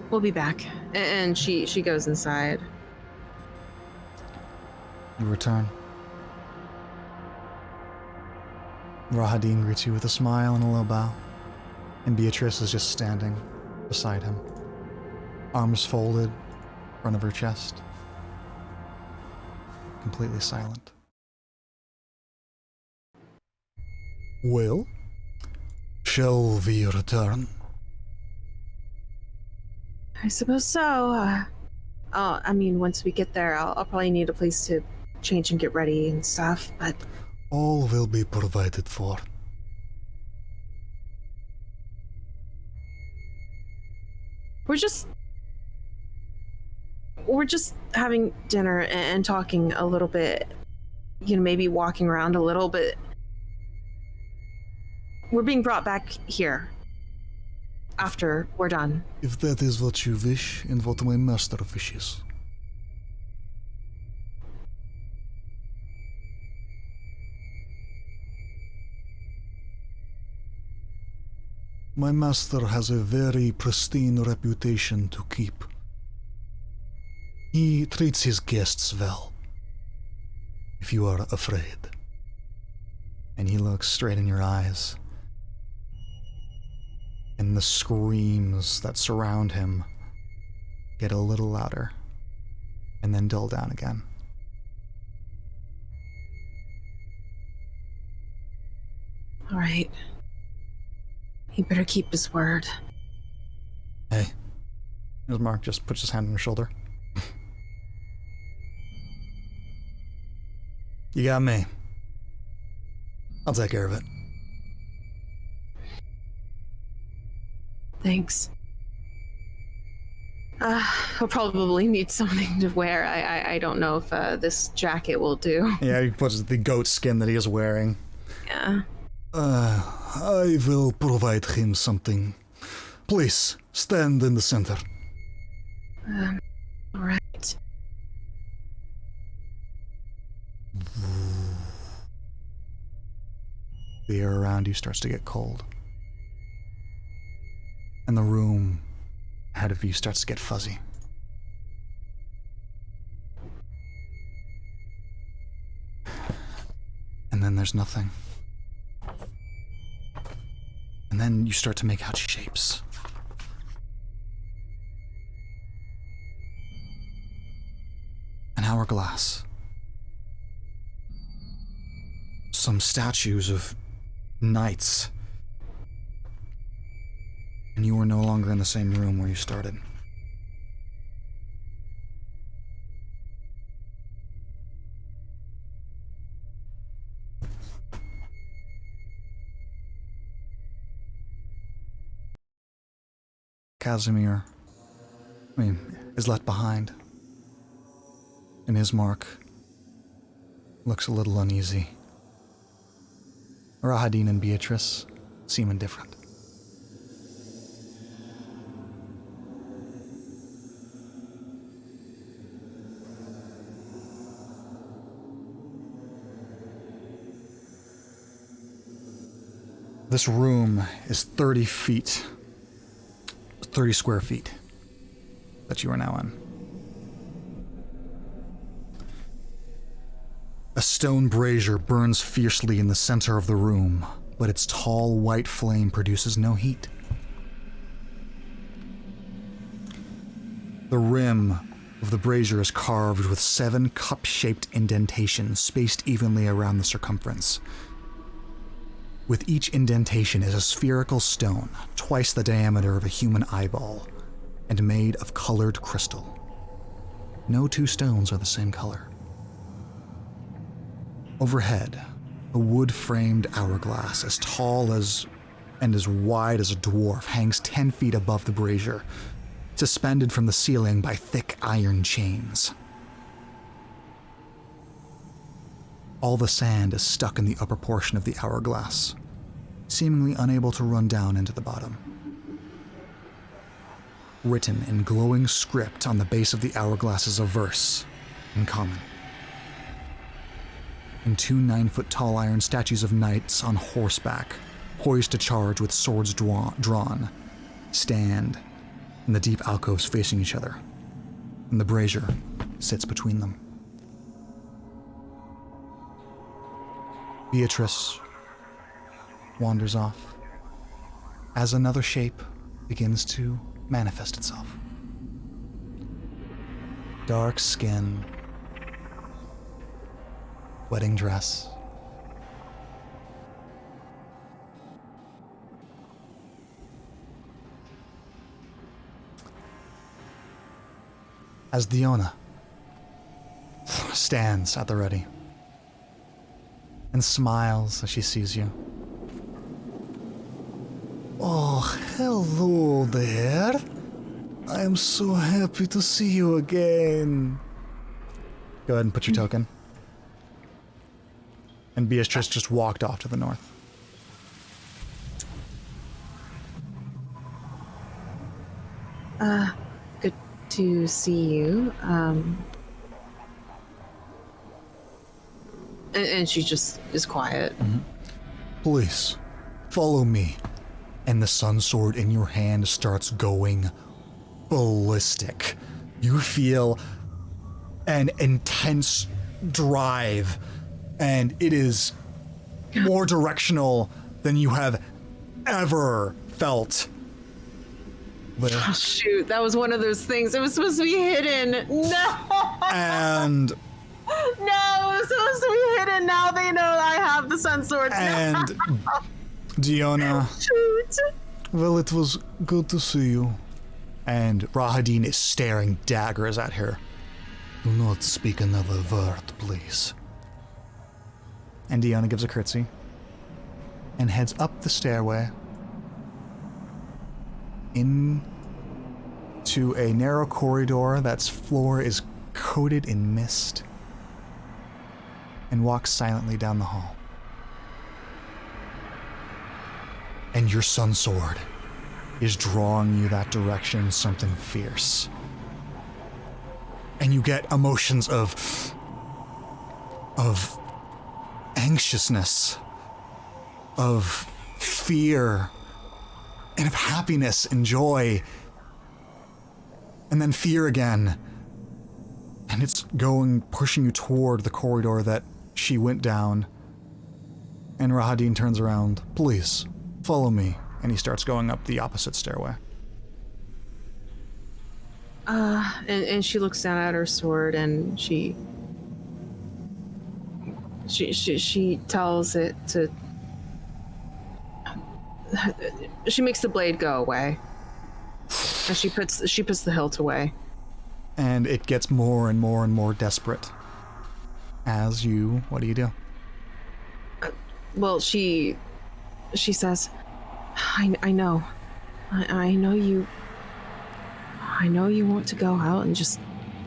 We'll be back. And she goes inside. You return. Rahadin greets you with a smile and a low bow, and Beatrice is just standing beside him, arms folded in front of her chest, completely silent. Well, shall we return? I suppose so. I mean, once we get there, I'll probably need a place to change and get ready and stuff, but... All will be provided for. We're just having dinner and talking a little bit. You know, maybe walking around a little bit. We're being brought back here after we're done. If that is what you wish, and what my master wishes. My master has a very pristine reputation to keep. He treats his guests well. If you are afraid. And he looks straight in your eyes. And the screams that surround him get a little louder and then dull down again. All right. He better keep his word. Hey. As Mark just puts his hand on your shoulder. You got me. I'll take care of it. Thanks. I'll probably need something to wear. I don't know if this jacket will do. Yeah, he puts the goat skin that he is wearing. Yeah. I will provide him something. Please, stand in the center. All right. The air around you starts to get cold. And the room ahead of you starts to get fuzzy. And then there's nothing. And then you start to make out shapes. An hourglass. Some statues of knights. And you are no longer in the same room where you started. Casimir, is left behind. And his mark looks a little uneasy. Rahadin and Beatrice seem indifferent. This room is 30 feet, 30 square feet that you are now in. A stone brazier burns fiercely in the center of the room, but its tall white flame produces no heat. The rim of the brazier is carved with 7 cup-shaped indentations spaced evenly around the circumference. With each indentation is a spherical stone, twice the diameter of a human eyeball, and made of colored crystal. No 2 stones are the same color. Overhead, a wood-framed hourglass as tall as and as wide as a dwarf hangs 10 feet above the brazier, suspended from the ceiling by thick iron chains. All the sand is stuck in the upper portion of the hourglass, seemingly unable to run down into the bottom. Written in glowing script on the base of the hourglass is a verse, in common. And 2 9-foot-tall iron statues of knights on horseback, poised to charge with swords drawn, stand in the deep alcoves facing each other, and the brazier sits between them. Beatrice wanders off as another shape begins to manifest itself. Dark skin, wedding dress. As Diona stands at the ready and smiles as she sees you. Oh, hello there. I am so happy to see you again. Go ahead and put your token. And Beatrice just walked off to the north. Good to see you. And she just is quiet. Mm-hmm. Please, follow me. And the sun sword in your hand starts going ballistic. You feel an intense drive, and it is more directional than you have ever felt. Oh, shoot, that was one of those things. It was supposed to be hidden. No! And... No, it was supposed to be hidden. Now they know I have the sun sword. And... Diona... Shoot! Well, it was good to see you. And Rahadin is staring daggers at her. Do not speak another word, please. And Diona gives a curtsy and heads up the stairway into a narrow corridor that's floor is coated in mist, and walks silently down the hall. And your sun sword is drawing you that direction, something fierce. And you get emotions of anxiousness, of fear, and of happiness and joy. And then fear again. And it's pushing you toward the corridor that she went down. And Rahadin turns around. Please, follow me. And he starts going up the opposite stairway. And she looks down at her sword and she tells it to... She makes the blade go away. And she puts the hilt away. And it gets more and more and more desperate. As you... What do you do? Well, she says, I know. I know you want to go out and just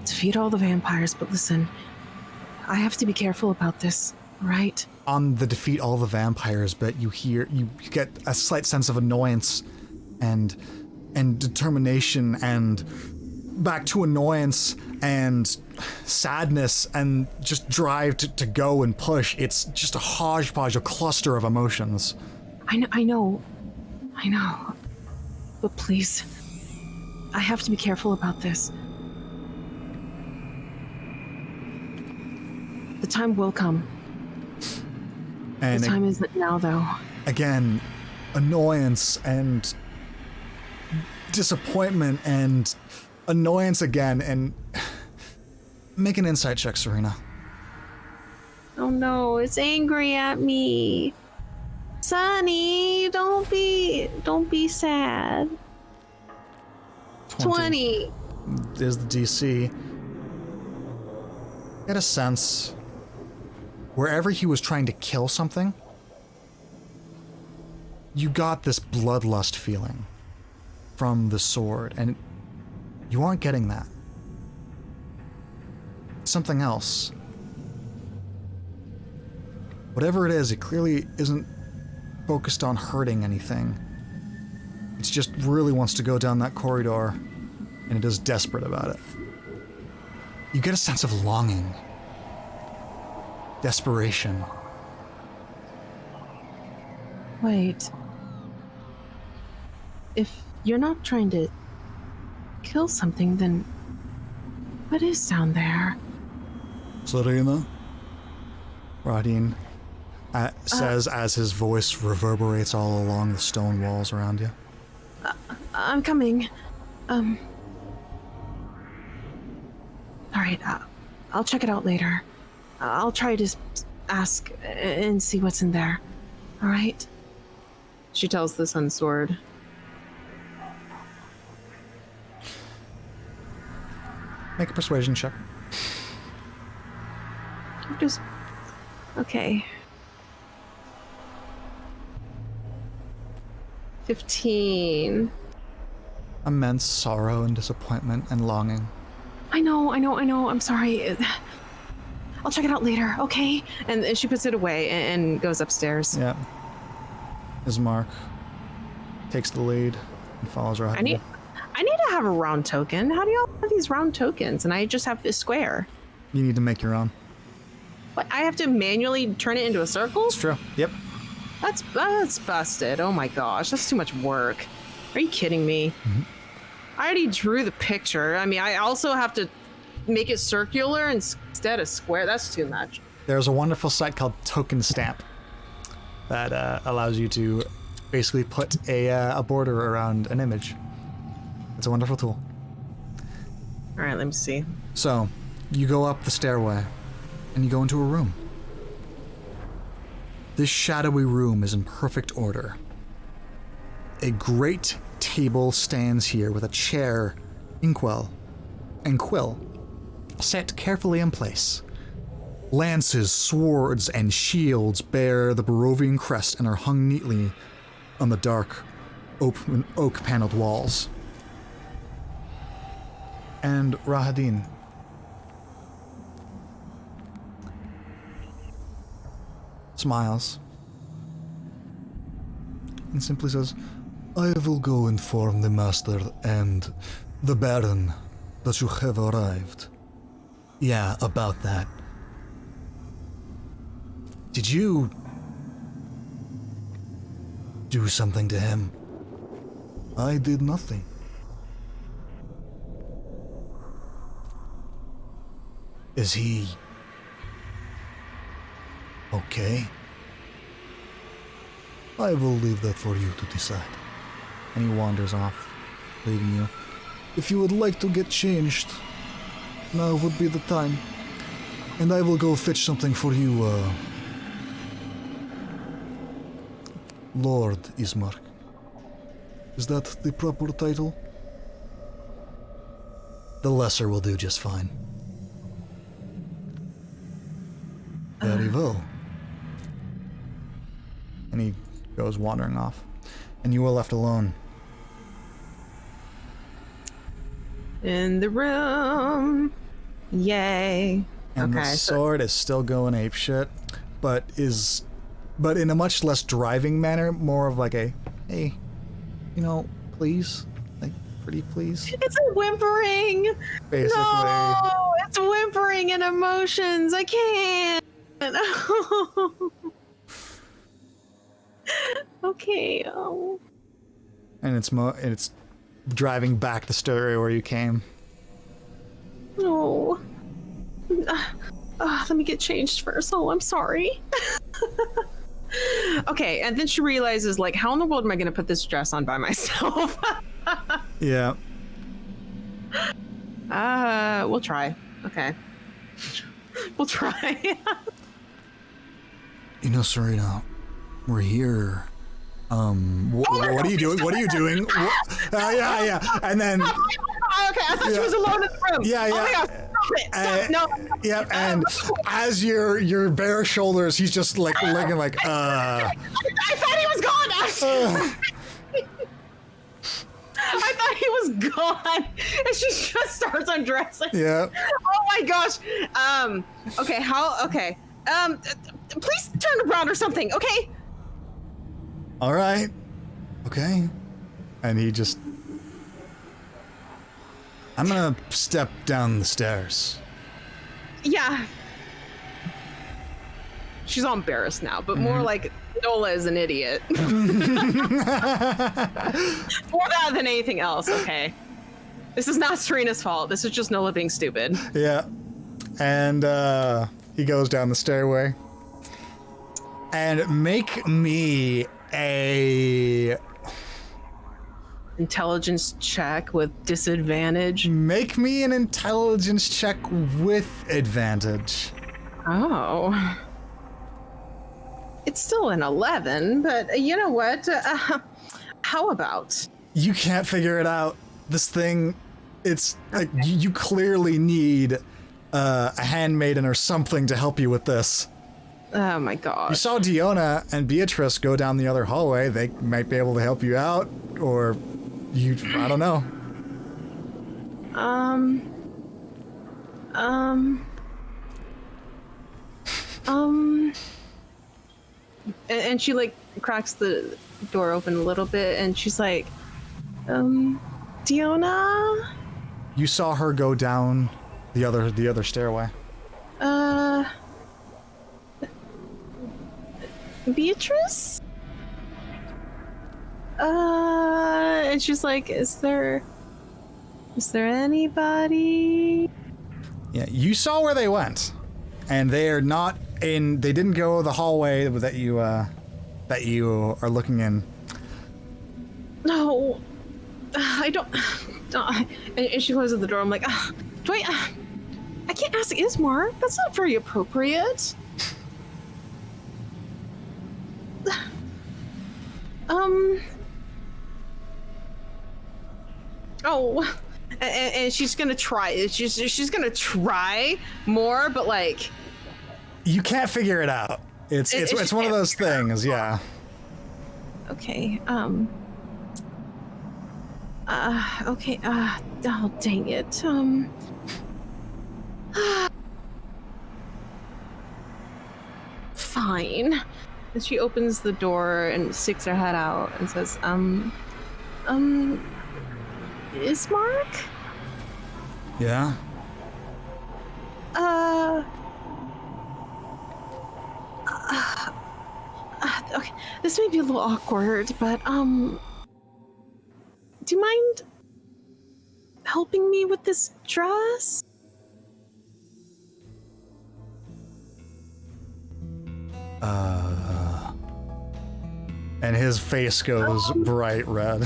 defeat all the vampires, but listen, I have to be careful about this, right? On the defeat all the vampires, but you get a slight sense of annoyance and determination and back to annoyance and sadness and just drive to go and push. It's just a hodgepodge, a cluster of emotions. I know. But please, I have to be careful about this. The time will come. And the time isn't now, though. Again, annoyance and disappointment and annoyance again, and make an insight check, Serena. Oh no, it's angry at me. Sonny, don't be sad. 20 is the DC. Get a sense, wherever he was trying to kill something, you got this bloodlust feeling from the sword, and you aren't getting that. Something else. Whatever it is, it clearly isn't focused on hurting anything. It just really wants to go down that corridor, and it is desperate about it. You get a sense of longing, desperation. Wait. If you're not trying to kill something, then what is down there? Serena? Rahadin says as his voice reverberates all along the stone walls around you. I'm coming. Alright, I'll check it out later. I'll try to ask and see what's in there. Alright? She tells the Sun Sword. Make a persuasion check. Just... Okay. 15. Immense sorrow and disappointment and longing. I know. I'm sorry. I'll check it out later, okay? And she puts it away and goes upstairs. Yeah. Ismark takes the lead and follows Rahadin. I need to have a round token. How do y'all have these round tokens? And I just have this square. You need to make your own. What? I have to manually turn it into a circle? It's true. Yep. That's busted. Oh my gosh, that's too much work. Are you kidding me? Mm-hmm. I already drew the picture. I mean, I also have to make it circular instead of square. That's too much. There's a wonderful site called Token Stamp that allows you to basically put a border around an image. It's a wonderful tool. All right, let me see. So, you go up the stairway, and you go into a room. This shadowy room is in perfect order. A great table stands here with a chair, inkwell, and quill set carefully in place. Lances, swords, and shields bear the Barovian crest and are hung neatly on the dark, oak-paneled walls. And Rahadin. Smiles and simply says, I will go inform the Master and the Baron that you have arrived. Yeah, about that. Did you do something to him? I did nothing. Is he okay? I will leave that for you to decide. And he wanders off, leaving you. If you would like to get changed, now would be the time. And I will go fetch something for you, Lord Ismark. Is that the proper title? The lesser will do just fine. Very well. And he goes wandering off. And you are left alone. In the room. Yay. And okay, the sword is still going apeshit, but in a much less driving manner, more of like a, hey, please, like, pretty please. It's a whimpering. Basically. No, it's whimpering and emotions. I can't. Okay. Oh. And it's driving back the stairway where you came. No. Let me get changed first. Oh, I'm sorry. Okay, and then she realizes, like, how in the world am I going to put this dress on by myself? Yeah. We'll try. Okay. We'll try. You know, Serena, we're here. What are you doing? What are you doing? Yeah. And then. Okay, I thought she was alone in the room. Yeah. Oh my God, stop it. Stop. No. Yeah, and as your bare shoulders, he's just like looking like, I thought he was gone. I thought he was gone. And she just starts undressing. Yeah. Oh my gosh. Okay, okay. Please turn around or something, okay? All right. Okay. And he just. I'm gonna step down the stairs. Yeah. She's all embarrassed now, but more like Nola is an idiot. More that than anything else, okay? This is not Serena's fault. This is just Nola being stupid. Yeah. And he goes down the stairway. And make me a intelligence check with disadvantage. Make me an intelligence check with advantage. Oh. It's still an 11, but you know what? How about? You can't figure it out. This thing, it's like you clearly need a handmaiden or something to help you with this. Oh my gosh. You saw Diona and Beatrice go down the other hallway. They might be able to help you out, or I don't know. And she like cracks the door open a little bit, and she's like, Diona? You saw her go down the other stairway. Beatrice? And she's like, is there anybody? Yeah, you saw where they went, and they are not in. They didn't go the hallway that you are looking in. No, I don't. And she closes the door. I'm like, do I can't ask Ismar. That's not very appropriate. Oh, and she's gonna try. She's gonna try more, but like, you can't figure it out. It's one of those things, yeah. Okay. Okay. Oh, dang it. Fine. And she opens the door and sticks her head out and says, Ismark? Yeah? Okay, this may be a little awkward, but, do you mind helping me with this dress? And his face goes bright red.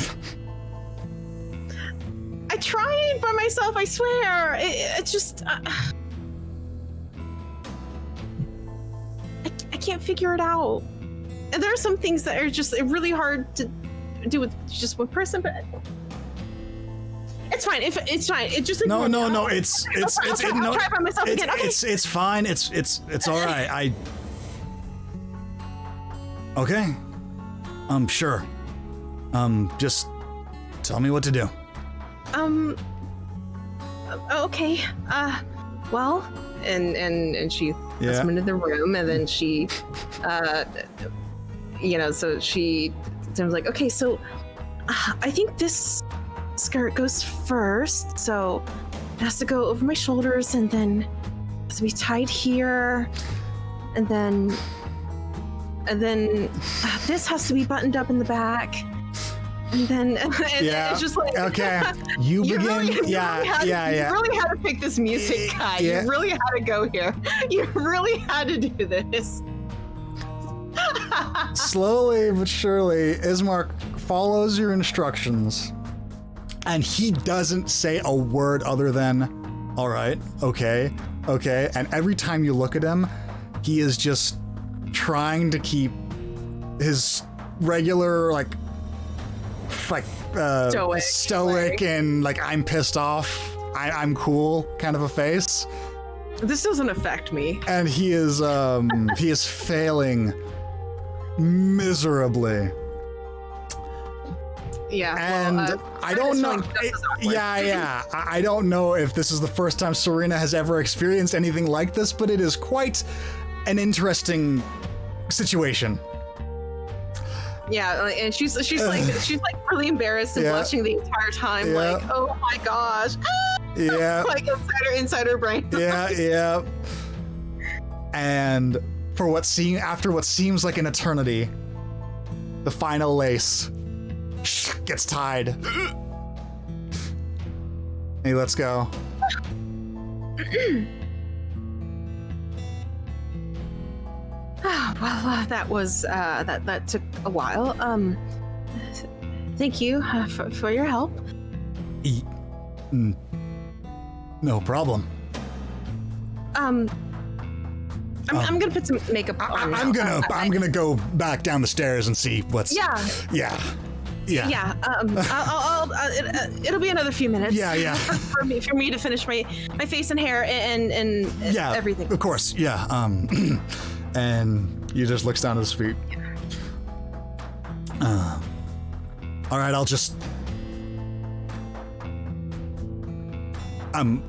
I tried by myself, I swear. It's just... I can't figure it out. And there are some things that are just really hard to do with just one person, but... It's fine. It's fine. It just... No. It's I'll try by myself again. Okay. It's fine. It's all right. Okay. Sure. Just tell me what to do. Okay. Well, and she puts him into the room, and then she, so she was like, okay, so I think this skirt goes first, so it has to go over my shoulders, and then it has to be tied here, and then And then this has to be buttoned up in the back. And then Yeah. it's just like, Okay. You begin. You really had to pick this music guy. Yeah. You really had to go here. You really had to do this. Slowly but surely, Ismark follows your instructions, and he doesn't say a word other than, all right, okay. And every time you look at him, he is just trying to keep his regular, stoic and like, I'm pissed off, I'm cool kind of a face. This doesn't affect me. And he is failing miserably. Yeah. And well, I don't know. I don't know if this is the first time Serena has ever experienced anything like this, but it is quite an interesting situation. Yeah, and she's like really embarrassed and blushing the entire time, like, oh my gosh. Yeah. Like inside her brain. Yeah. And after what seems like an eternity, the final lace gets tied. Hey, let's go. Well, that was that took a while. Thank you for your help. No problem. I'm gonna put some makeup on. I'm gonna go back down the stairs and see what's. Yeah. It'll be another few minutes. Yeah. for me to finish my face and hair and everything. Of course. Yeah. And he just looks down at his feet. All right. I'll just.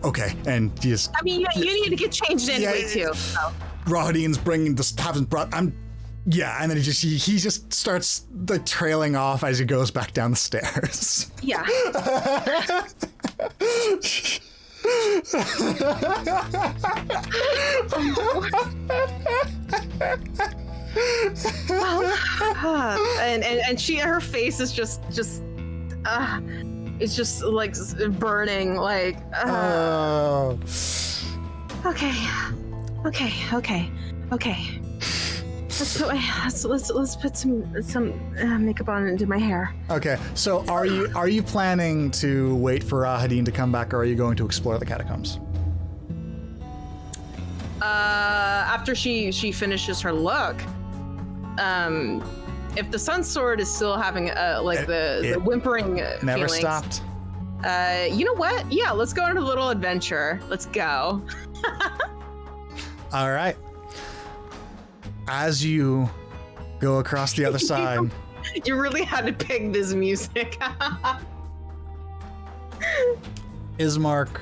Okay. And you just. I mean, you need to get changed anyway too. So. Rahadin's bringing this. Haven't brought. Yeah, and then he just starts like trailing off as he goes back down the stairs. Yeah. And her face is just it's just like burning, like. Okay. Let's put some makeup on and do my hair. Okay, so are you planning to wait for Rahadin to come back, or are you going to explore the catacombs? After she finishes her look, if the Sun Sword is still having the whimpering never feelings, stopped. You know what? Yeah, let's go on a little adventure. Let's go. All right. As you go across the other side, you really had to pick this music. Ismark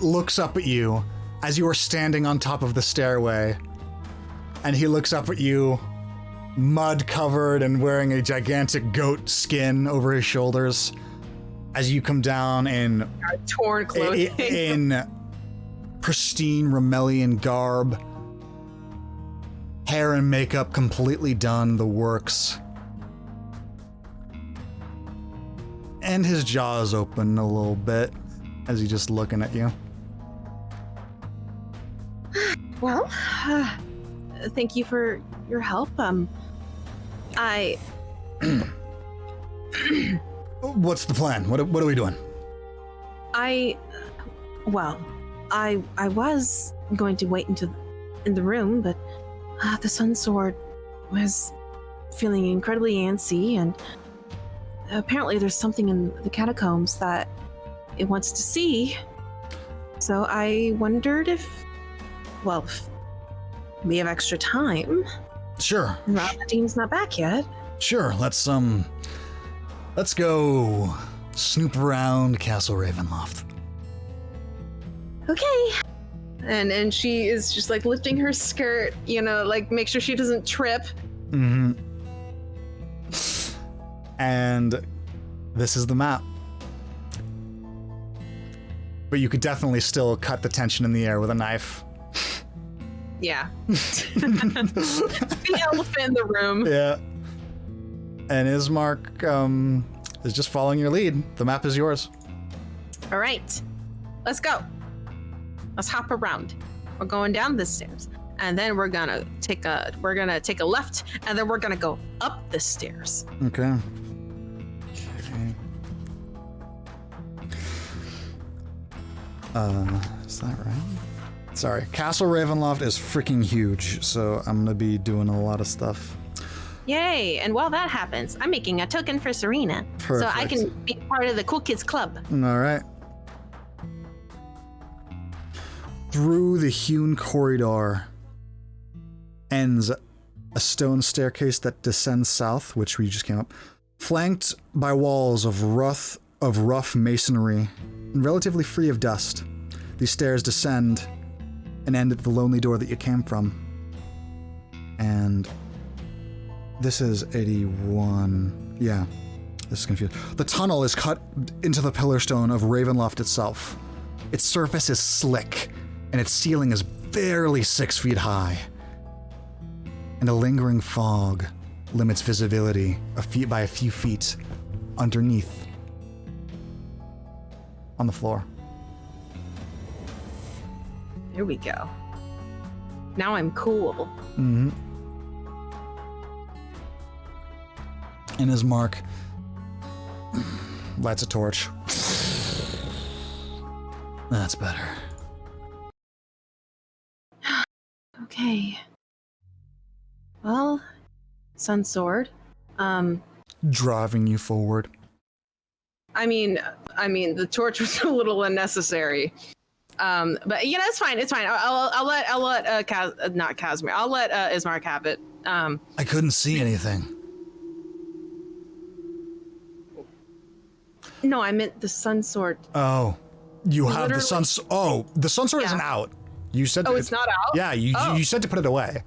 looks up at you as you are standing on top of the stairway, and he looks up at you, mud covered and wearing a gigantic goat skin over his shoulders, as you come down in torn clothing, in pristine Remelian garb. Hair and makeup completely done, the works. And his jaw is open a little bit as he's just looking at you. Well, thank you for your help. What's the plan? What are we doing? I was going to wait in the room, but the Sun Sword was feeling incredibly antsy, and apparently there's something in the catacombs that it wants to see. So I wondered if we have extra time. Sure. Rahadin's not back yet. Sure. Let's go snoop around Castle Ravenloft. Okay. And she is just like lifting her skirt, like make sure she doesn't trip. Mm-hmm. And this is the map. But you could definitely still cut the tension in the air with a knife. Yeah. The elephant in the room. Yeah. And Ismark is just following your lead. The map is yours. All right, let's go. Let's hop around. We're going down the stairs, and then we're gonna take a left, and then we're gonna go up the stairs. Okay. Is that right? Sorry. Castle Ravenloft is freaking huge, so I'm gonna be doing a lot of stuff. Yay! And while that happens, I'm making a token for Serena, so I can be part of the Cool Kids Club. All right. Through the hewn corridor ends a stone staircase that descends south, which we just came up, flanked by walls of rough masonry and relatively free of dust. These stairs descend and end at the lonely door that you came from. And this is 81. Yeah, this is confused. The tunnel is cut into the pillar stone of Ravenloft itself. Its surface is slick, and its ceiling is barely 6 feet high. And a lingering fog limits visibility by a few feet underneath on the floor. Here we go. Now I'm cool. Mm-hmm. And Ismark lights a torch. That's better. Okay. Well, Sun Sword. Driving you forward. I mean, the torch was a little unnecessary. But you know, it's fine. It's fine. I'll let not Casimir. I'll let Ismark have it. I couldn't see anything. No, I meant the Sun Sword. Oh, you have the sun. Oh, the sun sword isn't out. You said. Oh, it's not out. Yeah, you said to put it away.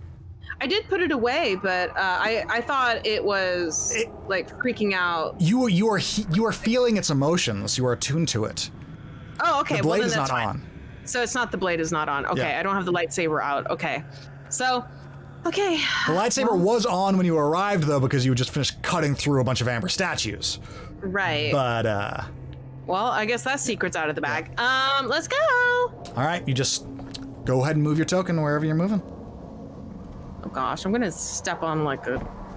I did put it away, but I thought it was like freaking out. You are feeling its emotions. You are attuned to it. Oh, okay. The blade well, then is that's not fine. on. So it's not the blade is not on. Okay, Yeah. I don't have the lightsaber out. Okay, so okay. The lightsaber was on when you arrived, though, because you just finished cutting through a bunch of amber statues. Right. But well, I guess that secret's out of the bag. Let's go. all right, you just go ahead and move your token wherever you're moving. Oh gosh, I'm gonna step on like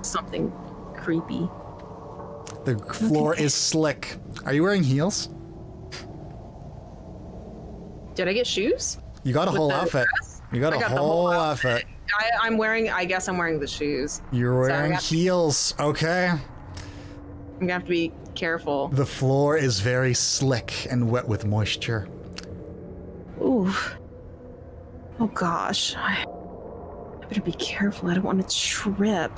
something creepy. The floor is slick. Are you wearing heels? Did I get shoes? You got a whole the outfit. dress? You got I a got the whole whole outfit. I guess I'm wearing the shoes. You're So I wearing got- heels. Okay. I'm gonna have to be careful. The floor is very slick and wet with moisture. Ooh. Oh gosh. I better be careful. I don't want to trip.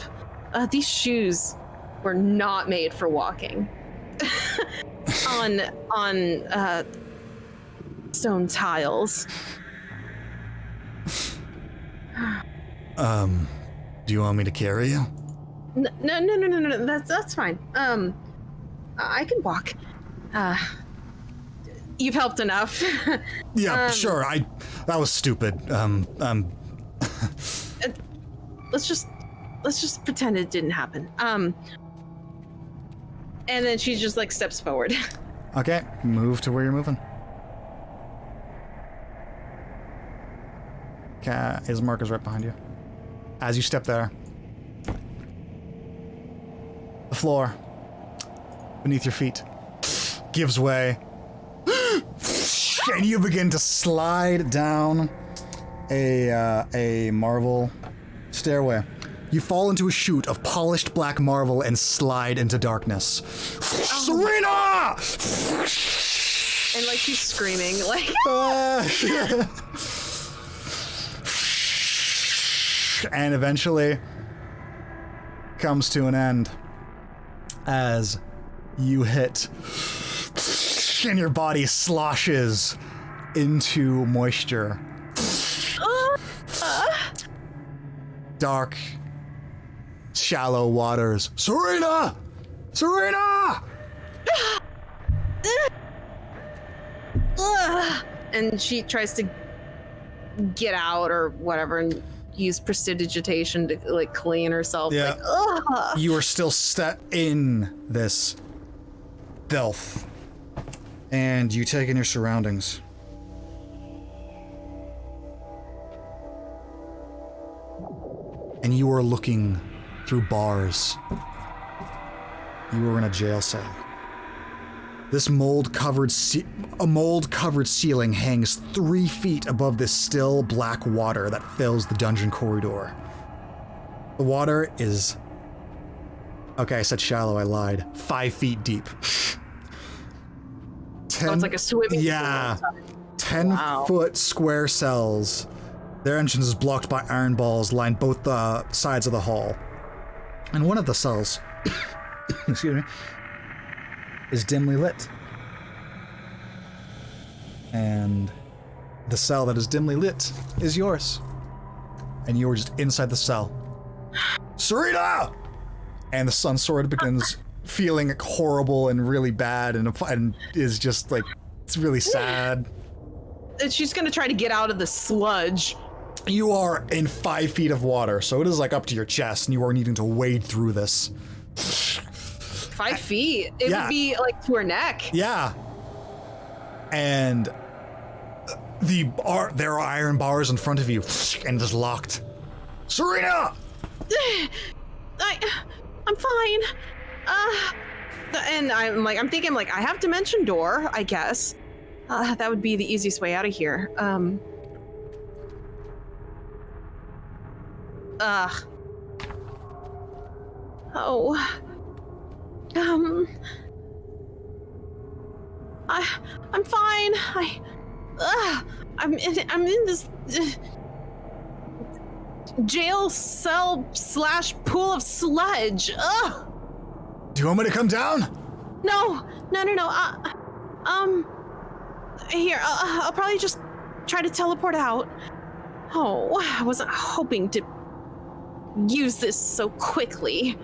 These shoes were not made for walking. on stone tiles. Do you want me to carry you? No. That's fine. I can walk. You've helped enough. Yeah, sure. That was stupid. Let's just pretend it didn't happen. And then she just like steps forward. Okay, move to where you're moving. Okay, Ismark is right behind you. As you step there, the floor beneath your feet gives way, and you begin to slide down a marble stairway. You fall into a chute of polished black marble and slide into darkness. Serena! And like she's screaming, like and eventually comes to an end as you hit and your body sloshes into moisture. Dark, shallow waters. Serena! Serena! and she tries to get out or whatever and use prestidigitation to like clean herself. Yeah. Like, ugh. You are still set in this filth, and you take in your surroundings. And you are looking through bars. You are in a jail cell. This mold-covered ceiling hangs 3 feet above this still black water that fills the dungeon corridor. The water is... Okay, I said shallow, I lied. 5 feet deep. Oh, it's like a swimming pool. Yeah. 10-foot square cells. Their entrance is blocked by iron balls lined both sides of the hall. And one of the cells, excuse me, is dimly lit. And the cell that is dimly lit is yours. And you are just inside the cell. Serena! And the sun sword begins feeling horrible and really bad and is just like, it's really sad. And she's gonna try to get out of the sludge. You are in 5 feet of water, so it is like up to your chest, and you are needing to wade through this. 5 feet? It Yeah. would be like to her neck. Yeah. And there are iron bars in front of you, and it is locked. Serena! I'm fine. And I'm thinking I have dimension door, I guess. That would be the easiest way out of here. Oh. I'm fine. I'm in this jail cell / pool of sludge. Ugh. Do you want me to come down? No. Here, I'll probably just try to teleport out. Oh, I wasn't hoping to use this so quickly.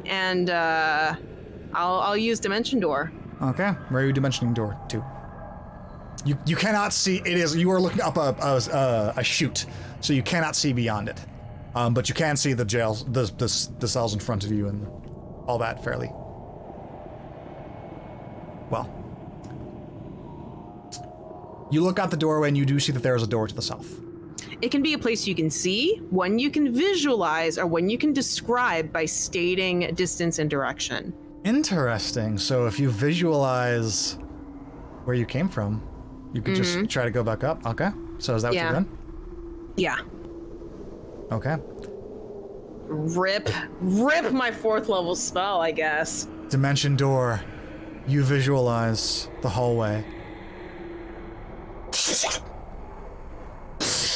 And I'll use Dimension Door. Okay, where are you dimensioning door to? You cannot see. You are looking up a chute, so you cannot see beyond it. But you can see the jails, the cells in front of you, and all that fairly well. You look out the doorway, and you do see that there is a door to the south. It can be a place you can see, one you can visualize, or one you can describe by stating distance and direction. Interesting. So if you visualize where you came from, you could just try to go back up. Okay. So is that what you're doing? Yeah. Okay. Rip my 4th level spell, I guess. Dimension door. You visualize the hallway.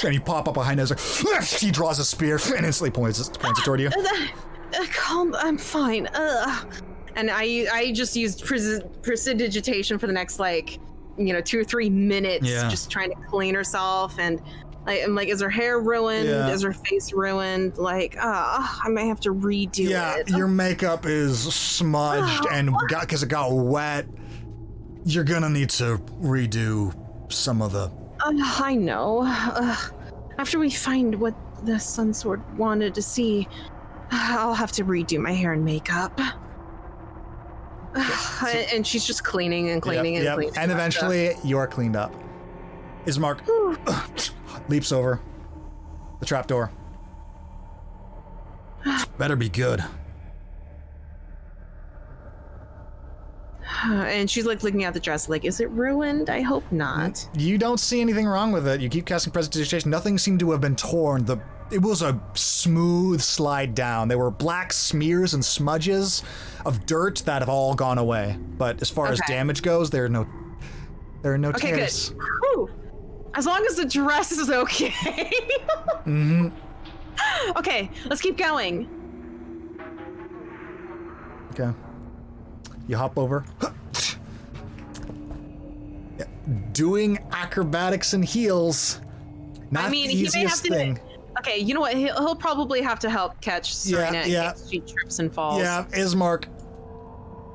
And you pop up behind us. He draws a spear and instantly points it toward you. Calm. I'm fine. And I just used prestidigitation for the next 2 or 3 minutes, just trying to clean herself. And I'm like, is her hair ruined? Yeah. Is her face ruined? I might have to redo it. Yeah, your makeup is smudged and because it got wet. You're gonna need to redo some of the... I know. After we find what the Sun Sword wanted to see, I'll have to redo my hair and makeup. And she's just cleaning and cleaning and cleaning. And eventually, you are cleaned up. Ismark leaps over the trapdoor. Better be good. And she's looking at the dress is it ruined? I hope not. You don't see anything wrong with it. You keep casting prestidigitation. Nothing seemed to have been torn. It was a smooth slide down. There were black smears and smudges of dirt that have all gone away. But as far as damage goes, there are no tears. Good. Whew. As long as the dress is okay. Okay, let's keep going. Okay. You hop over. Doing acrobatics and heels. Not the easiest thing. Okay, you know what? He'll probably have to help catch Serena in case she trips and falls. Yeah, Ismark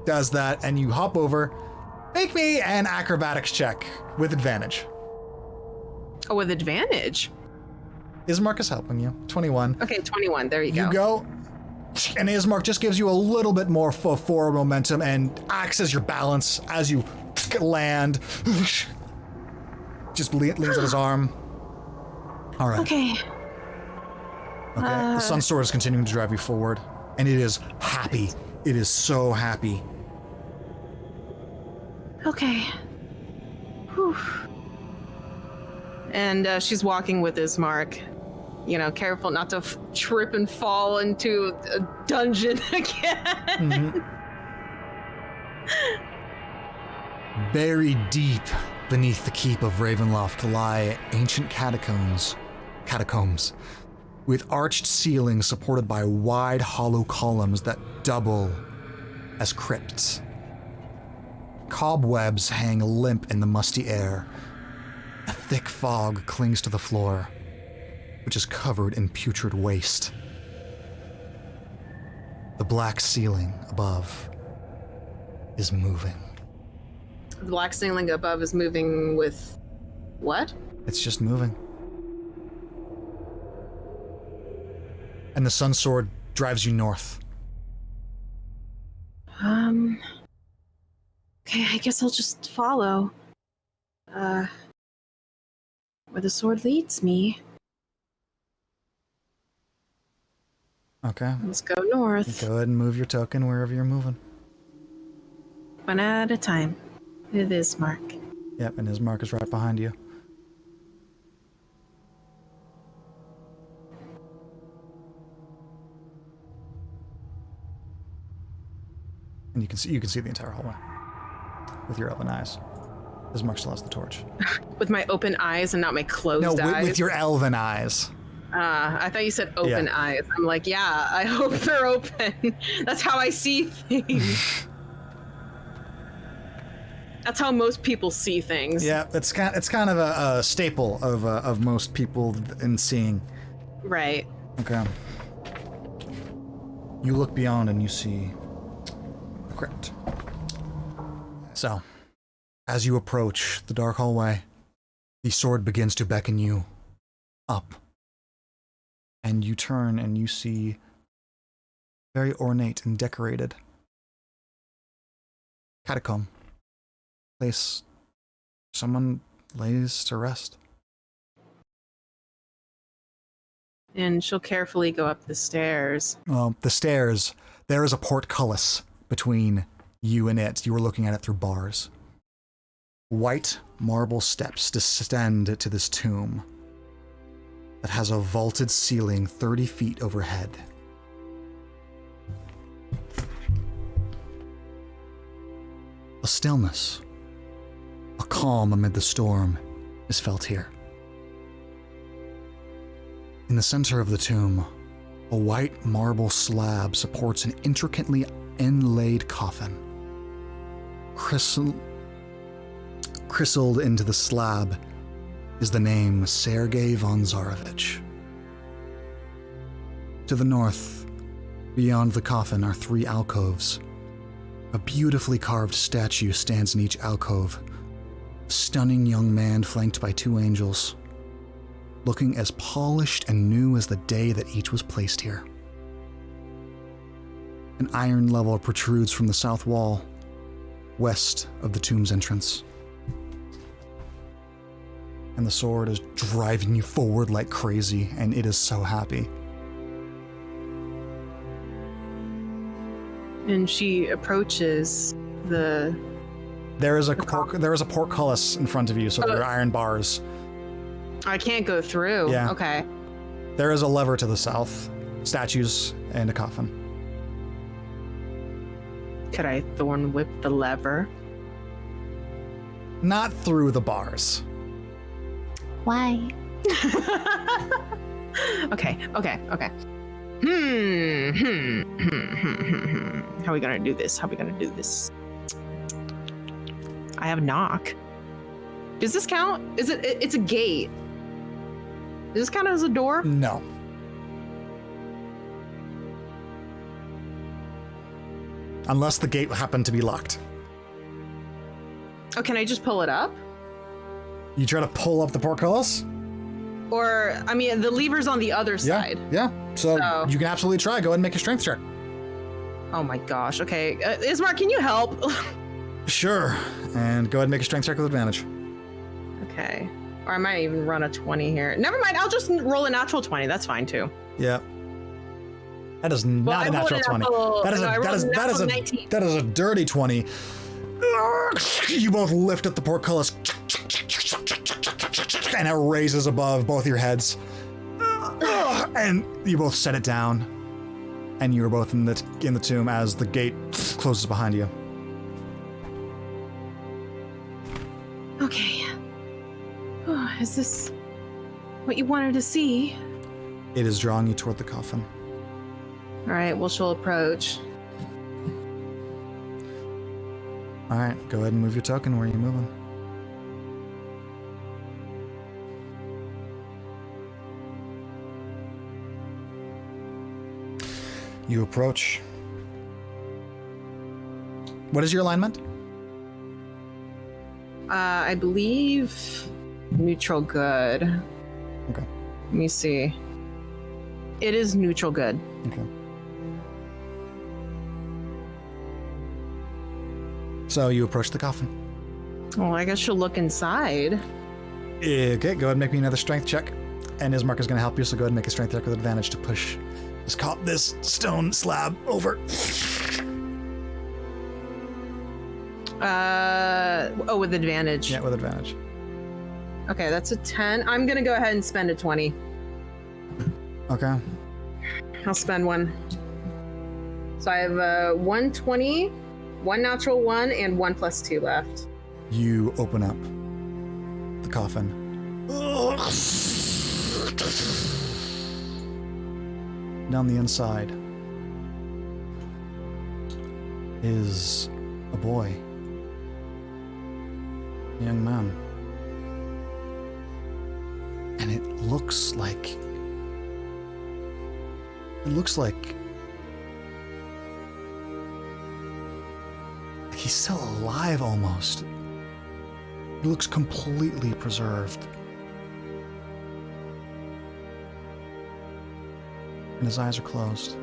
does that, and you hop over. Make me an acrobatics check with advantage. Oh, with advantage. Ismark is helping you. 21. Okay, 21. There you go. You go, and Ismark just gives you a little bit more forward momentum and acts as your balance as you land. Just leans on his arm. All right. Okay. Okay. The Sun Sword is continuing to drive you forward, and it is happy. It is so happy. Okay. Whew. And she's walking with Ismark. You know, careful not to trip and fall into a dungeon again. Buried deep beneath the keep of Ravenloft lie ancient catacombs, with arched ceilings supported by wide hollow columns that double as crypts. Cobwebs hang limp in the musty air. A thick fog clings to the floor, which is covered in putrid waste. The black ceiling above is moving. The black ceiling above is moving with what? It's just moving. And the Sun Sword drives you north. Okay, I guess I'll just follow. Where the sword leads me. Okay. Let's go north. Go ahead and move your token wherever you're moving. One at a time. It is Mark. Yep, and his mark is right behind you. And you can see the entire hallway with your open eyes. His mark still has the torch. With my open eyes and not my closed eyes? With your elven eyes. I thought you said open eyes. I'm like, yeah, I hope they're open. That's how I see things. That's how most people see things. Yeah, it's kind of a staple of most people in seeing. Right. Okay. You look beyond and you see the crypt. So, as you approach the dark hallway, the sword begins to beckon you up. And you turn and you see very ornate and decorated catacomb. Place someone lays to rest. And she'll carefully go up the stairs. Well, the stairs, there is a portcullis between you and it. You were looking at it through bars. White marble steps descend to this tomb that has a vaulted ceiling 30 feet overhead. A stillness, a calm amid the storm, is felt here. In the center of the tomb, a white marble slab supports an intricately inlaid coffin. Chrisled into the slab is the name Sergei von Zarovich. To the north, beyond the coffin, are 3 alcoves. A beautifully carved statue stands in each alcove. A stunning young man flanked by 2 angels, looking as polished and new as the day that each was placed here. An iron level protrudes from the south wall, west of the tomb's entrance. And the sword is driving you forward like crazy, and it is so happy. And she approaches the... There is a portcullis in front of you, so there are iron bars. I can't go through. Yeah. Okay. There is a lever to the south, statues, and a coffin. Could I thorn whip the lever? Not through the bars. Why? Okay. How are we gonna do this? I have knock. Does this count? It's a gate. Does this count as a door? No. Unless the gate happened to be locked. Oh, can I just pull it up? You try to pull up the portcullis? Or, I mean, the lever's on the other side. Yeah. So you can absolutely try. Go ahead and make a strength check. Oh my gosh. Okay. Ismar, can you help? Sure. And go ahead and make a strength check with advantage. Okay. Or I might even run a 20 here. Never mind. I'll just roll a natural 20. That's fine too. Yeah. That is not a natural 20. That is a dirty 20. You both lift up the portcullis, and it raises above both your heads. And you both set it down, and you are both in the tomb as the gate closes behind you. Okay. Oh, is this what you wanted to see? It is drawing you toward the coffin. All right, well, she'll approach. All right, go ahead and move your token. Where are you moving? You approach. What is your alignment? I believe neutral good. Okay. Let me see. It is neutral good. Okay. So you approach the coffin. Well, I guess she'll look inside. Okay, go ahead and make me another strength check. And Ismark is going to help you, so go ahead and make a strength check with advantage to push this stone slab over. With advantage. Yeah, with advantage. Okay, that's a 10. I'm going to go ahead and spend a 20. Okay. I'll spend one. So I have 120, 1 natural 1, and 1 plus 2 left. You open up the coffin. Down the inside is a boy, a young man. And it looks like he's still alive almost. He looks completely preserved. And his eyes are closed.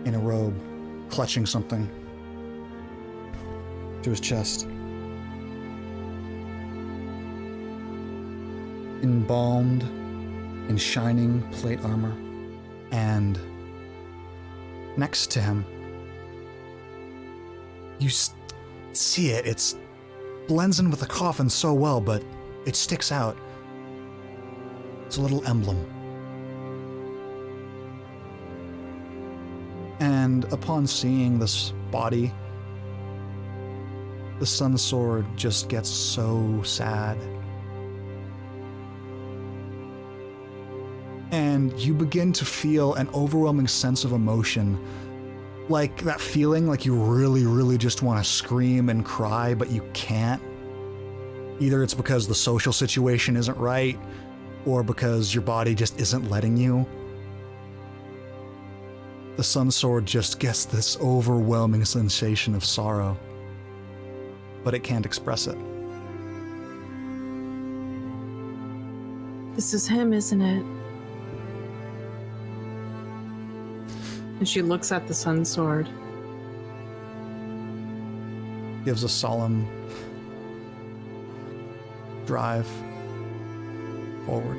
In a robe, clutching something to his chest. Embalmed in shining plate armor. And next to him, you see it. It's blends in with the coffin so well, but it sticks out. It's a little emblem. And upon seeing this body, the Sun Sword just gets so sad. And you begin to feel an overwhelming sense of emotion. Like that feeling like you really, really just want to scream and cry, but you can't. Either it's because the social situation isn't right, or because your body just isn't letting you. The Sun Sword just gets this overwhelming sensation of sorrow, but it can't express it. This is him, isn't it? And she looks at the Sun Sword. Gives a solemn drive forward.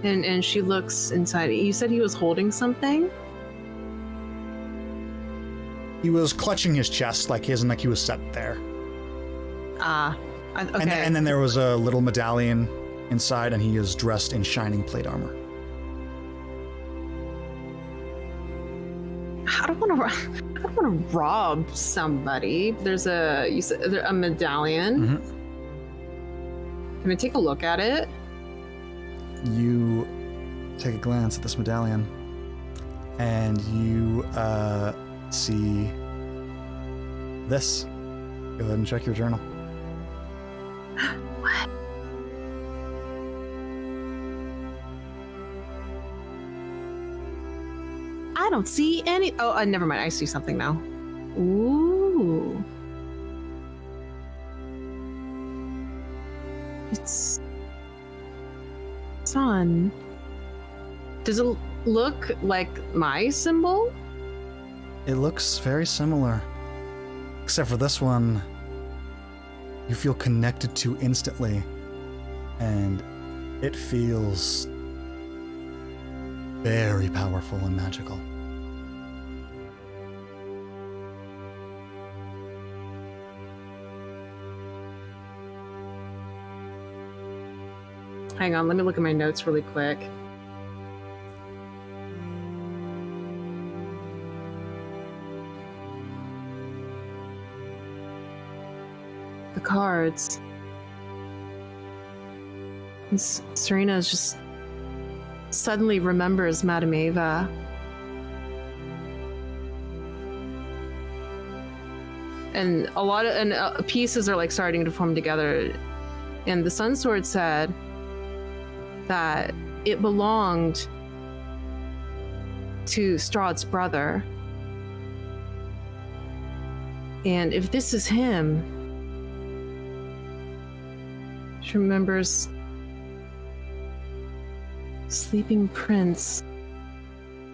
And she looks inside. You said he was holding something? He was clutching his chest, like he was set there. Okay. And then there was a little medallion inside, and he is dressed in shining plate armor. I don't want to rob somebody. There's a medallion. Mm-hmm. Can I take a look at it? You take a glance at this medallion, and you see this. Go ahead and check your journal. What? I don't see any. Oh, never mind. I see something now. Ooh. It's sun. Does it look like my symbol? It looks very similar. Except for this one, you feel connected to instantly. And it feels very powerful and magical. Hang on, let me look at my notes really quick. The cards. And Serena just suddenly remembers Madame Ava. And a lot of pieces are like starting to form together. And the Sun Sword said that it belonged to Strahd's brother. And if this is him, she remembers Sleeping Prince,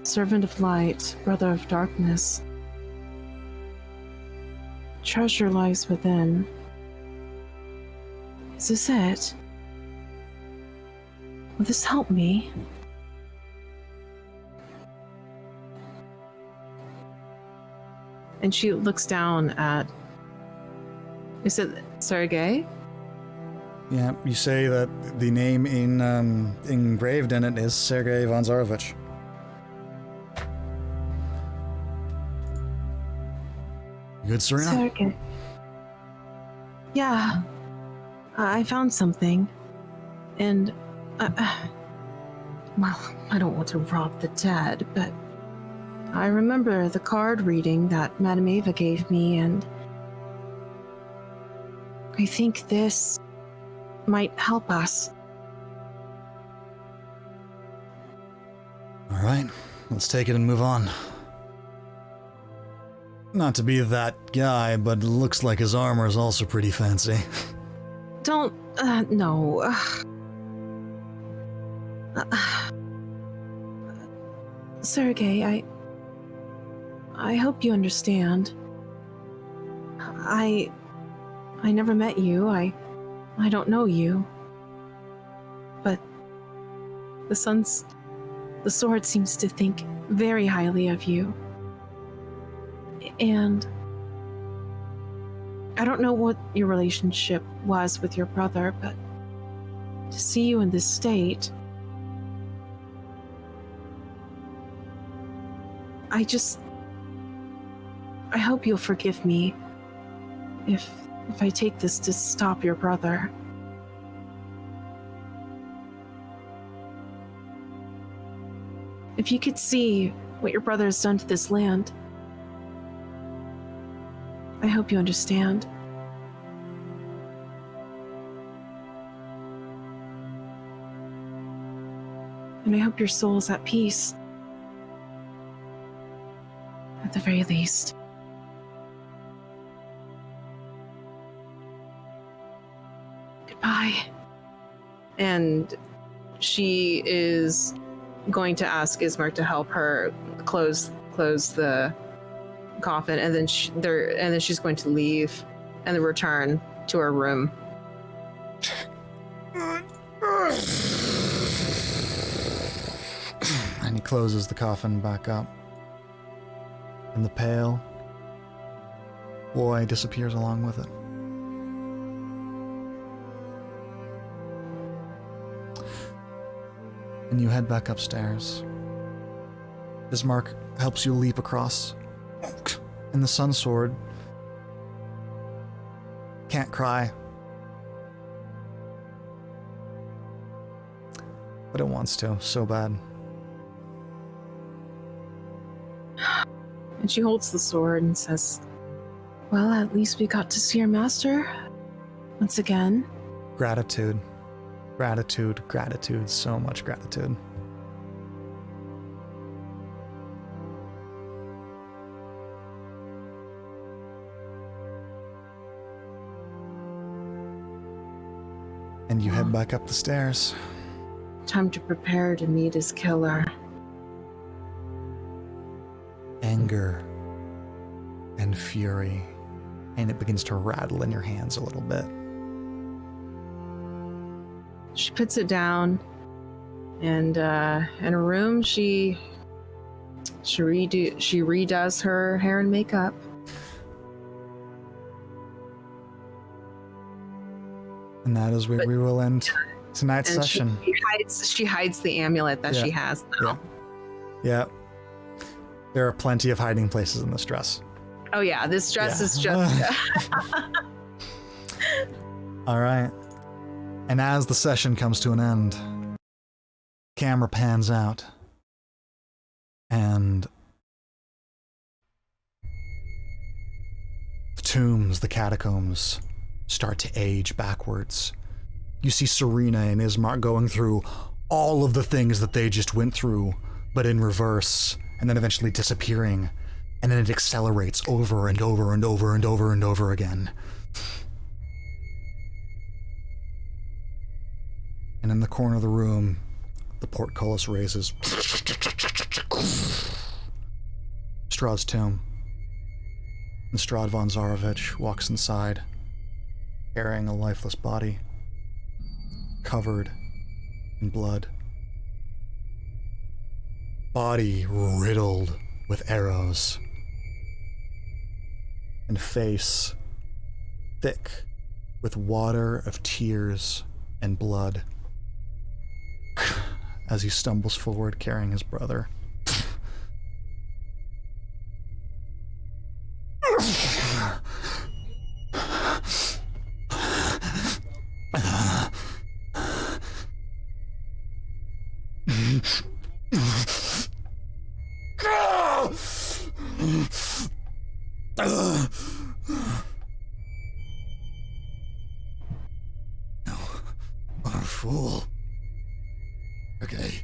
Servant of Light, Brother of Darkness. Treasure lies within. Is this it? Will this help me? And she looks down at... Is it Sergei? Yeah, you say that the name engraved in it is Sergei von Zarovich. You good, Serena? Sergei. Yeah. I found something. And... well, I don't want to rob the dead, but... I remember the card reading that Madame Ava gave me, and... I think this might help us. All right, let's take it and move on. Not to be that guy, but it looks like his armor is also pretty fancy. Don't, no. Sergei, I hope you understand. I never met you. I don't know you. But the sword seems to think very highly of you. And I don't know what your relationship was with your brother, but to see you in this state, I hope you'll forgive me if I take this to stop your brother. If you could see what your brother has done to this land, I hope you understand. And I hope your soul is at peace. At the very least. Goodbye. And she is going to ask Ismark to help her close the coffin, and then she's going to leave and then return to her room. And he closes the coffin back up. And the pale boy disappears along with it. And you head back upstairs. Ismark helps you leap across. And the Sun Sword can't cry. But it wants to, so bad. And she holds the sword and says, well, at least we got to see your master once again. Gratitude. Gratitude, gratitude, so much gratitude. And you head back up the stairs. Time to prepare to meet his killer. Anger and fury, and it begins to rattle in your hands a little bit. She puts it down, and in a room she redoes her hair and makeup. And that is where we will end tonight's And session. she hides the amulet that she has now. Yeah. There are plenty of hiding places in this dress. Oh yeah, this dress is just All right. And as the session comes to an end, camera pans out, and the tombs, the catacombs, start to age backwards. You see Serena and Ismark going through all of the things that they just went through, but in reverse, and then eventually disappearing, and then it accelerates over and over and over and over and over again. And in the corner of the room, the portcullis raises. Strahd's tomb. And Strahd von Zarovich walks inside, carrying a lifeless body, covered in blood. Body riddled with arrows, and face thick with water of tears and blood as he stumbles forward carrying his brother. No, what a fool. Okay.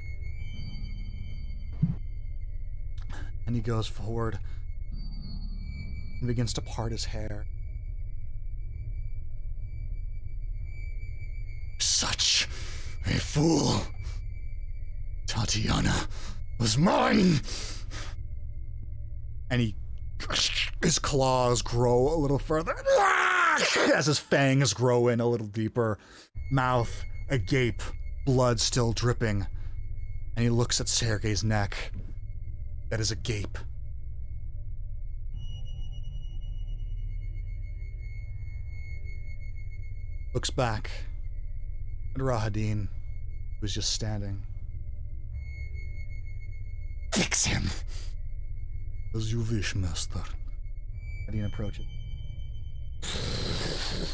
And he goes forward and begins to part his hair. Such a fool. Tatiana was mine. And his claws grow a little further as his fangs grow in a little deeper. Mouth agape, blood still dripping. And he looks at Sergei's neck. That is agape. Looks back at Rahadin, who's just standing. Fix him. As you wish, master. Rahadin approaches.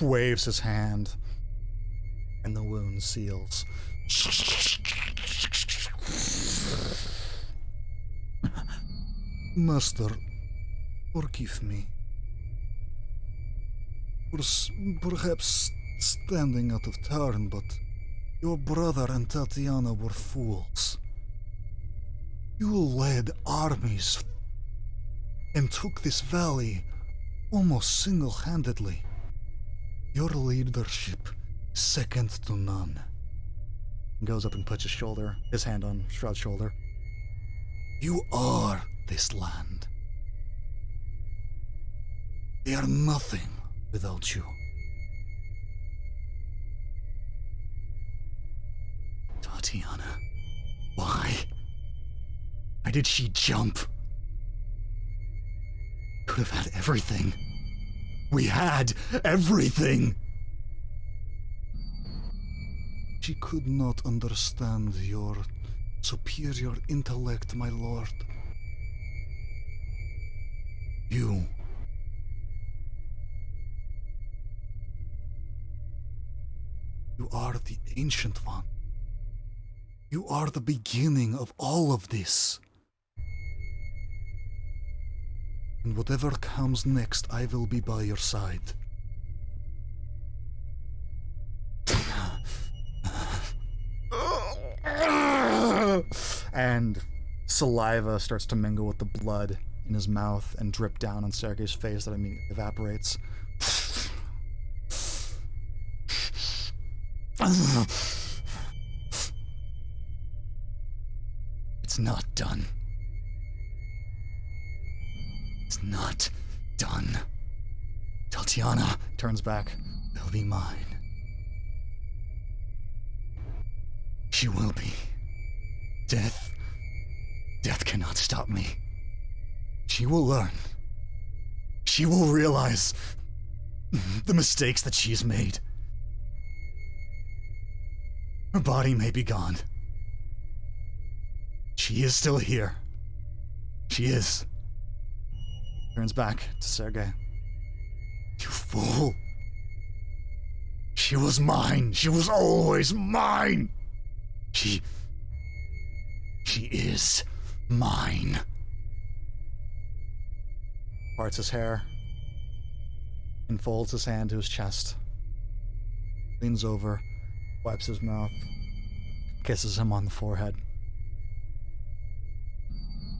Waves his hand. And the wound seals. Master, forgive me. Perhaps standing out of turn, but your brother and Tatiana were fools. You led armies and took this valley almost single-handedly. Your leadership second to none. Goes up and puts his hand on Strahd's shoulder. You are this land. They are nothing without you. Tatiana, why? Why did she jump? Could have had everything. We had everything. She could not understand your superior intellect, my lord. You are the Ancient One. You are the beginning of all of this. And whatever comes next, I will be by your side. And saliva starts to mingle with the blood in his mouth and drip down on Sergei's face that immediately evaporates. It's not done. It's not done. Tatiana Turns back. will be mine. She will be. Death cannot stop me. She will learn. She will realize the mistakes that she's made. Her body may be gone. She is still here. She is. Turns back to Sergei. You fool. She was mine. She was always mine. She is mine. Parts his hair. And folds his hand to his chest. Leans over. Wipes his mouth. Kisses him on the forehead.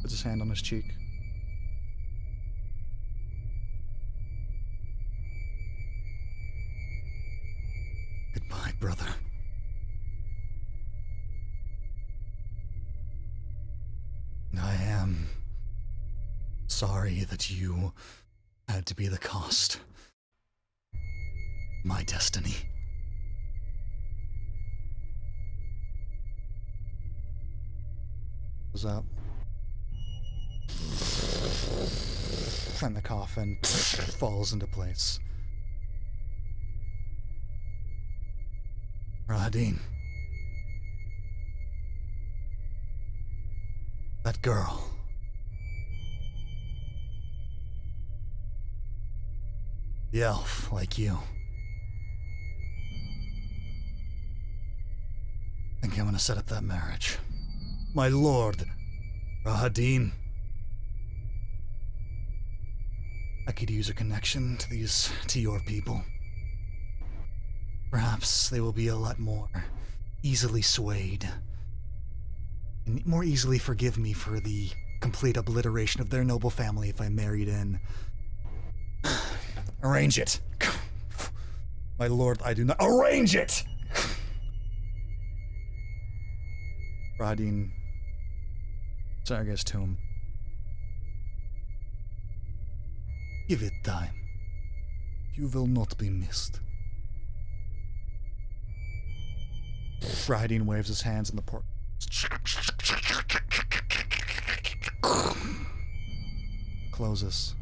Puts his hand on his cheek. Goodbye, brother. And I am sorry that you had to be the cost of my destiny. Goes up. And the coffin falls into place. Rahadin. That girl. The elf, like you. I think I'm gonna set up that marriage. My lord, Rahadin. I could use a connection to your people. Perhaps they will be a lot more easily swayed, and more easily forgive me for the complete obliteration of their noble family if I married in. Arrange it. My lord, I do not. Arrange it! Rahadin. Sergei's tomb. Give it time. You will not be missed. Rahadin waves his hands in the port. Closes.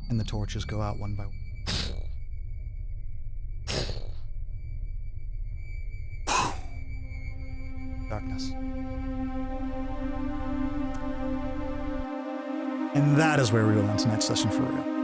And the torches go out one by one. Darkness. And that is where we will end tonight's session for real.